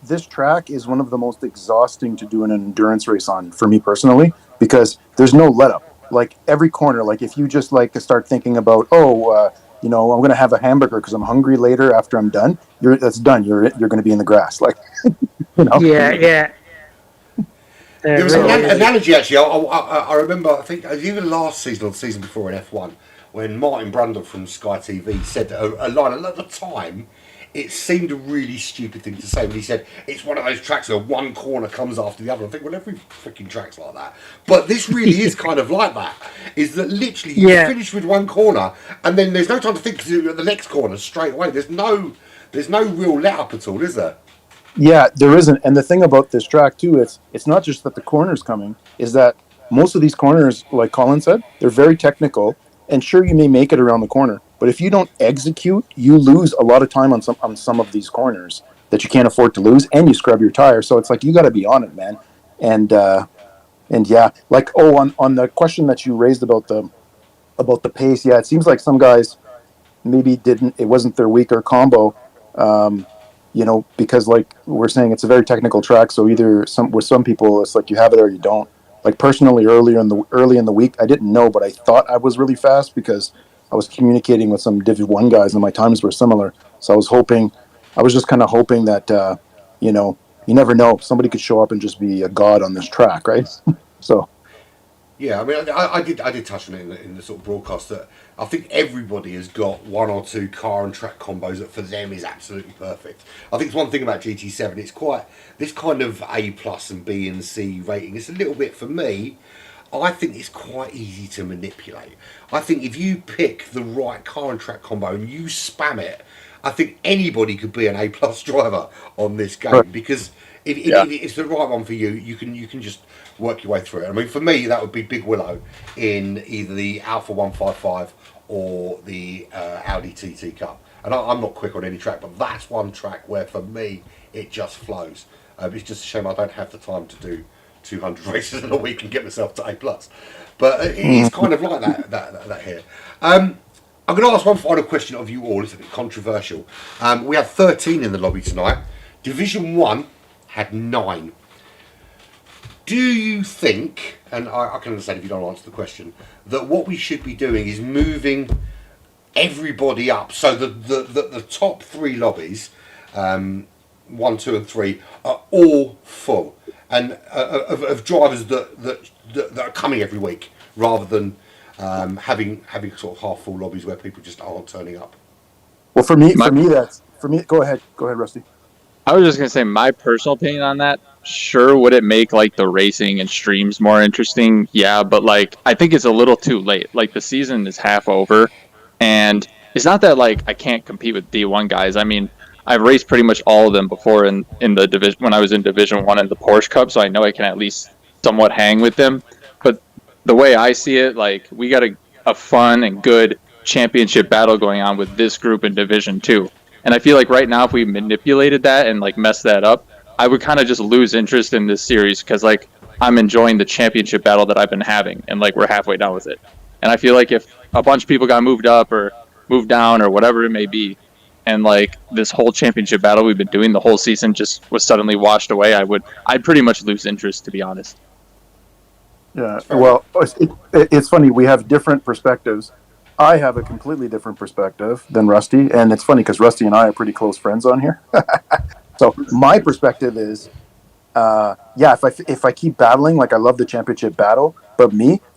this track is one of the most exhausting to do an endurance race on for me personally, because there's no let up. Like every corner, like if you just like start thinking about, I'm going to have a hamburger because I'm hungry later after I'm done, that's done. You're going to be in the grass, like, Yeah. There was an analogy actually. I remember. I think it was either last season or the season before in F1 when Martin Brundle from Sky TV said a line. At the time, it seemed a really stupid thing to say when he said it's one of those tracks where one corner comes after the other. I think, well, every freaking track's like that. But this really is kind of like that. Is that literally you finish with one corner and then there's no time to think because you're at the next corner straight away. There's no real let up at all, is there? Yeah, there isn't. And the thing about this track too, it's not just that the corner's coming, is that most of these corners, like Colin said, they're very technical. And sure, you may make it around the corner, but if you don't execute, you lose a lot of time on some of these corners that you can't afford to lose, and you scrub your tire. So it's like you got to be on it, man. And yeah, like on the question that you raised about the pace, yeah, it seems like some guys maybe it wasn't their weaker combo. Because like we're saying, it's a very technical track. So either with some people, it's like you have it or you don't. Like personally, early in the week, I didn't know, but I thought I was really fast because I was communicating with some Div 1 guys, and my times were similar. So I was just kind of hoping that, you never know, somebody could show up and just be a god on this track, right? So. Yeah, I mean, I did touch on it in the sort of broadcast that I think everybody has got one or two car and track combos that for them is absolutely perfect. I think it's one thing about GT7, it's quite this kind of A plus and B and C rating. It's a little bit for me. I think it's quite easy to manipulate. I think if you pick the right car and track combo and you spam it, I think anybody could be an A plus driver on this game because if it's the right one for you, you can just work your way through it. I mean, for me, that would be Big Willow in either the Alpha 155 or the Audi TT Cup. And I'm not quick on any track, but that's one track where for me it just flows. It's just a shame I don't have the time to do 200 races in a week and get myself to A+. But it is kind of like that here. I'm going to ask one final question of you all. It's a bit controversial. We had 13 in the lobby tonight. Division 1 had 9. Do you think, and I can understand if you don't answer the question, that what we should be doing is moving everybody up so that the top 3 lobbies, 1, 2 and 3, are all full, and of drivers that are coming every week, rather than having sort of half full lobbies where people just aren't turning up? Well, for me, go ahead, Rusty. I was just going to say my personal opinion on that. Sure, would it make like the racing and streams more interesting? Yeah, but like I think it's a little too late. Like the season is half over, and it's not that like I can't compete with D1 guys. I mean, I've raced pretty much all of them before in the division when I was in Division 1 in the Porsche Cup, so I know I can at least somewhat hang with them. But the way I see it, like we got a fun and good championship battle going on with this group in Division 2. And I feel like right now, if we manipulated that and like messed that up, I would kind of just lose interest in this series because like I'm enjoying the championship battle that I've been having, and like we're halfway done with it. And I feel like if a bunch of people got moved up or moved down or whatever it may be, and like this whole championship battle we've been doing the whole season just was suddenly washed away, I'd pretty much lose interest, to be honest. Yeah, well, it's funny. We have different perspectives. I have a completely different perspective than Rusty, and it's funny because Rusty and I are pretty close friends on here. So my perspective is, if I keep battling, like I love the championship battle, but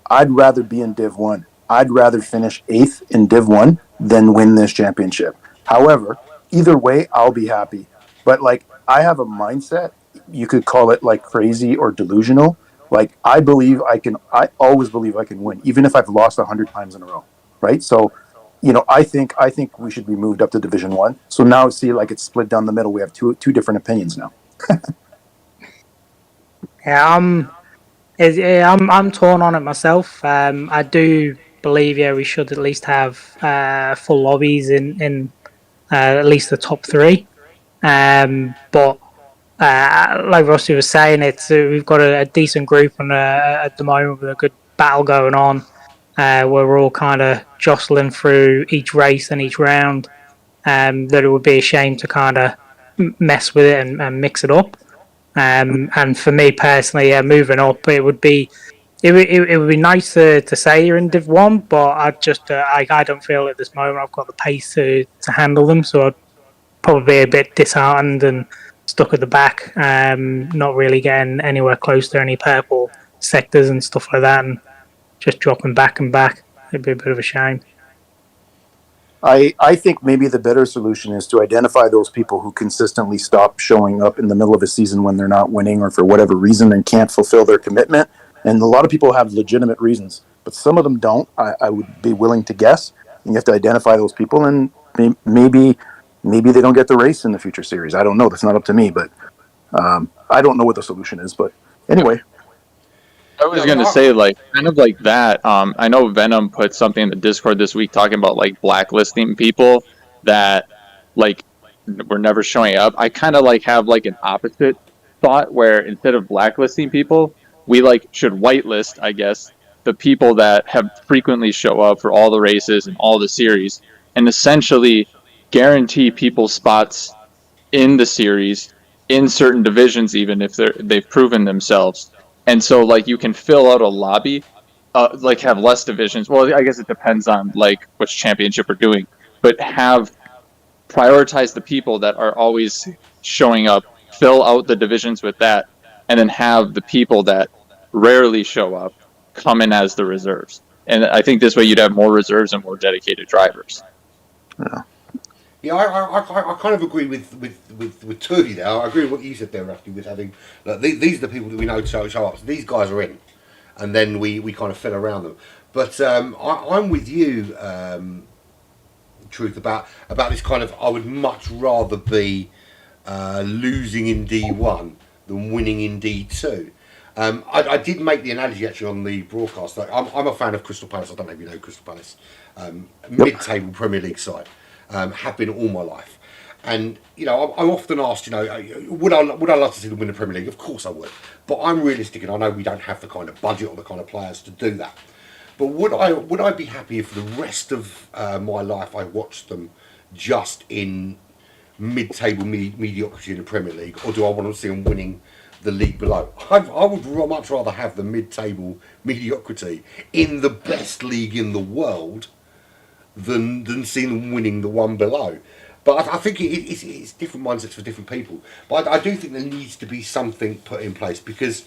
I'd rather be in Div 1. I'd rather finish 8th in Div 1 than win this championship. However, either way, I'll be happy. But like I have a mindset, you could call it like crazy or delusional. Like I always believe I can win, even if I've lost 100 times in a row. Right, so I think we should be moved up to Division 1. So now see, like it's split down the middle. We have two different opinions now. I'm torn on it myself. I do believe we should at least have full lobbies in at least the top 3. But like Rusty was saying, we've got a decent group at the moment with a good battle going on. Where we're all kind of jostling through each race and each round, that it would be a shame to kind of mess with it and mix it up. And for me personally, moving up, it would be nice to say you're in Div 1, but I don't feel at this moment I've got the pace to handle them, so I'd probably be a bit disheartened and stuck at the back, not really getting anywhere close to any purple sectors and stuff like that, and just dropping back and back. It'd be a bit of a shame. I think maybe the better solution is to identify those people who consistently stop showing up in the middle of a season when they're not winning or for whatever reason and can't fulfill their commitment. And a lot of people have legitimate reasons, but some of them don't. I would be willing to guess. And you have to identify those people, and maybe they don't get the race in the future series. I don't know. That's not up to me, but I don't know what the solution is. But anyway. I was going to say, like, kind of like that. I know Venom put something in the Discord this week talking about, like, blacklisting people that, like, were never showing up. I kind of, like, have, like, an opposite thought where instead of blacklisting people, we, like, should whitelist, I guess, the people that have frequently show up for all the races and all the series, and essentially guarantee people spots in the series, in certain divisions even, if they've proven themselves. And so, like, you can fill out a lobby, like, have less divisions. Well, I guess it depends on, like, which championship we're doing. But prioritize the people that are always showing up, fill out the divisions with that, and then have the people that rarely show up come in as the reserves. And I think this way you'd have more reserves and more dedicated drivers. Yeah. Yeah, I kind of agree with two of you there. I agree with what you said there, Rusty, with having these are the people that we know show up. So these guys are in, and then we kind of fill around them. But I'm with you, Truth, about this kind of. I would much rather be losing in D1 than winning in D2. I did make the analogy actually on the broadcast. Like, I'm a fan of Crystal Palace. I don't know if you know Crystal Palace, mid-table Premier League side. Have been all my life, And I'm often asked, would I love to see them win the Premier League? Of course I would, but I'm realistic, and I know we don't have the kind of budget or the kind of players to do that. But would I be happy if the rest of my life I watched them just in mid-table mediocrity in the Premier League, or do I want to see them winning the league below? I would much rather have the mid-table mediocrity in the best league in the world than seeing them winning the one below. But I think it's different mindsets for different people. But I do think there needs to be something put in place, because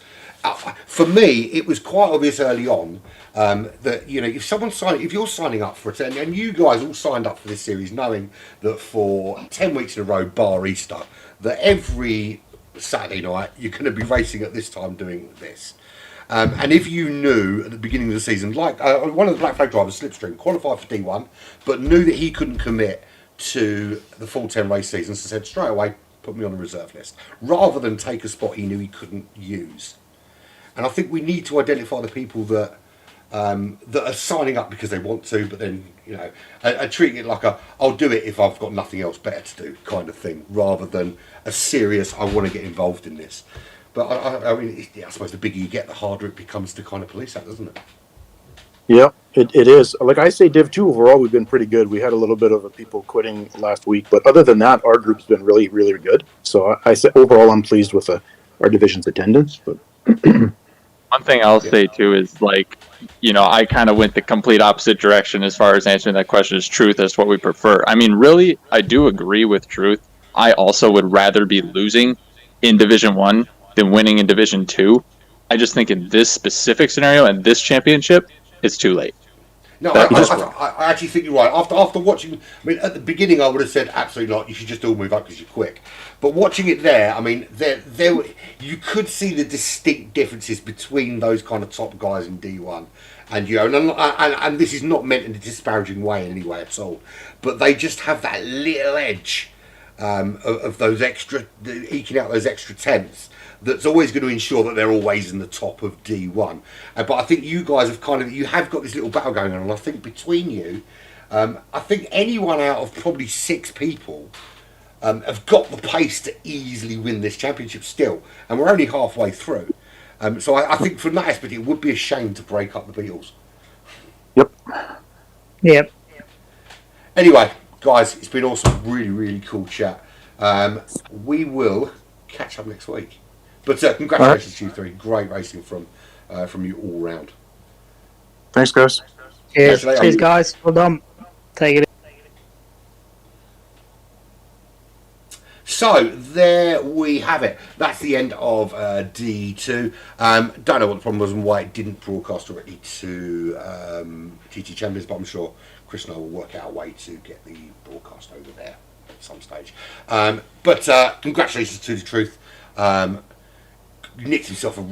for me it was quite obvious early on that if you're signing up for it, and you guys all signed up for this series knowing that for 10 weeks in a row, bar Easter, that every Saturday night you're going to be racing at this time doing this. And if you knew at the beginning of the season, like one of the Black Flag drivers, Slipstream, qualified for D1, but knew that he couldn't commit to the full 10 race season, so said straight away, put me on the reserve list, rather than take a spot he knew he couldn't use. And I think we need to identify the people that are signing up because they want to, but then are treating it like I'll do it if I've got nothing else better to do kind of thing, rather than a serious I want to get involved in this. But I suppose the bigger you get, the harder it becomes to kind of police that, doesn't it? Yeah, it is. Like I say, Div 2 overall, we've been pretty good. We had a little bit of people quitting last week, but other than that, our group's been really, really good. So I say overall, I'm pleased with our division's attendance. But one thing I'll say too is I kind of went the complete opposite direction as far as answering that question. Is truth as what we prefer? I mean, really, I do agree with truth. I also would rather be losing in Division 1 than winning in Division 2. I just think in this specific scenario and this championship, it's too late. No, I actually think you're right. After watching, at the beginning I would have said absolutely not. You should just all move up because you're quick. But watching it there, there you could see the distinct differences between those kind of top guys in D1, and this is not meant in a disparaging way in any way at all. But they just have that little edge of those eking out those extra tenths. That's always going to ensure that they're always in the top of D1. But I think you guys have got this little battle going on, and I think between you, I think anyone out of probably 6 people have got the pace to easily win this championship still, and we're only halfway through. So I think from that aspect, it would be a shame to break up the Beatles. Yep. Anyway, guys, it's been awesome. Really, really cool chat. We will catch up next week. But congratulations to you three. Great racing from you all round. Thanks, guys. Cheers, guys. Well done. Take it. So there we have it. That's the end of D2. Don't know what the problem was and why it didn't broadcast directly to TT Champions, but I'm sure Chris and I will work out a way to get the broadcast over there at some stage. But congratulations to the Truth. He earned himself a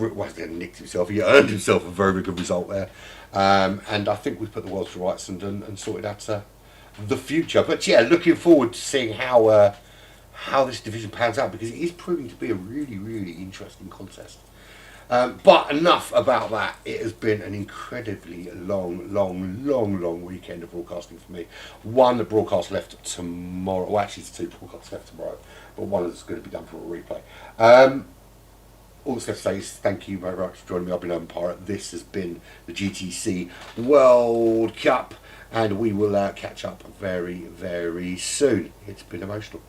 very, very good result there. And I think we've put the world to rights and sorted out the future. But yeah, looking forward to seeing how this division pans out, because it is proving to be a really, really interesting contest. But enough about that. It has been an incredibly long weekend of broadcasting for me. One broadcast left tomorrow. Well, actually, it's 2 broadcasts left tomorrow, but one is going to be done for a replay. All that's left to say is thank you very much for joining me. I've been Open Pirate. This has been the GTC World Cup, and we will catch up very, very soon. It's been emotional.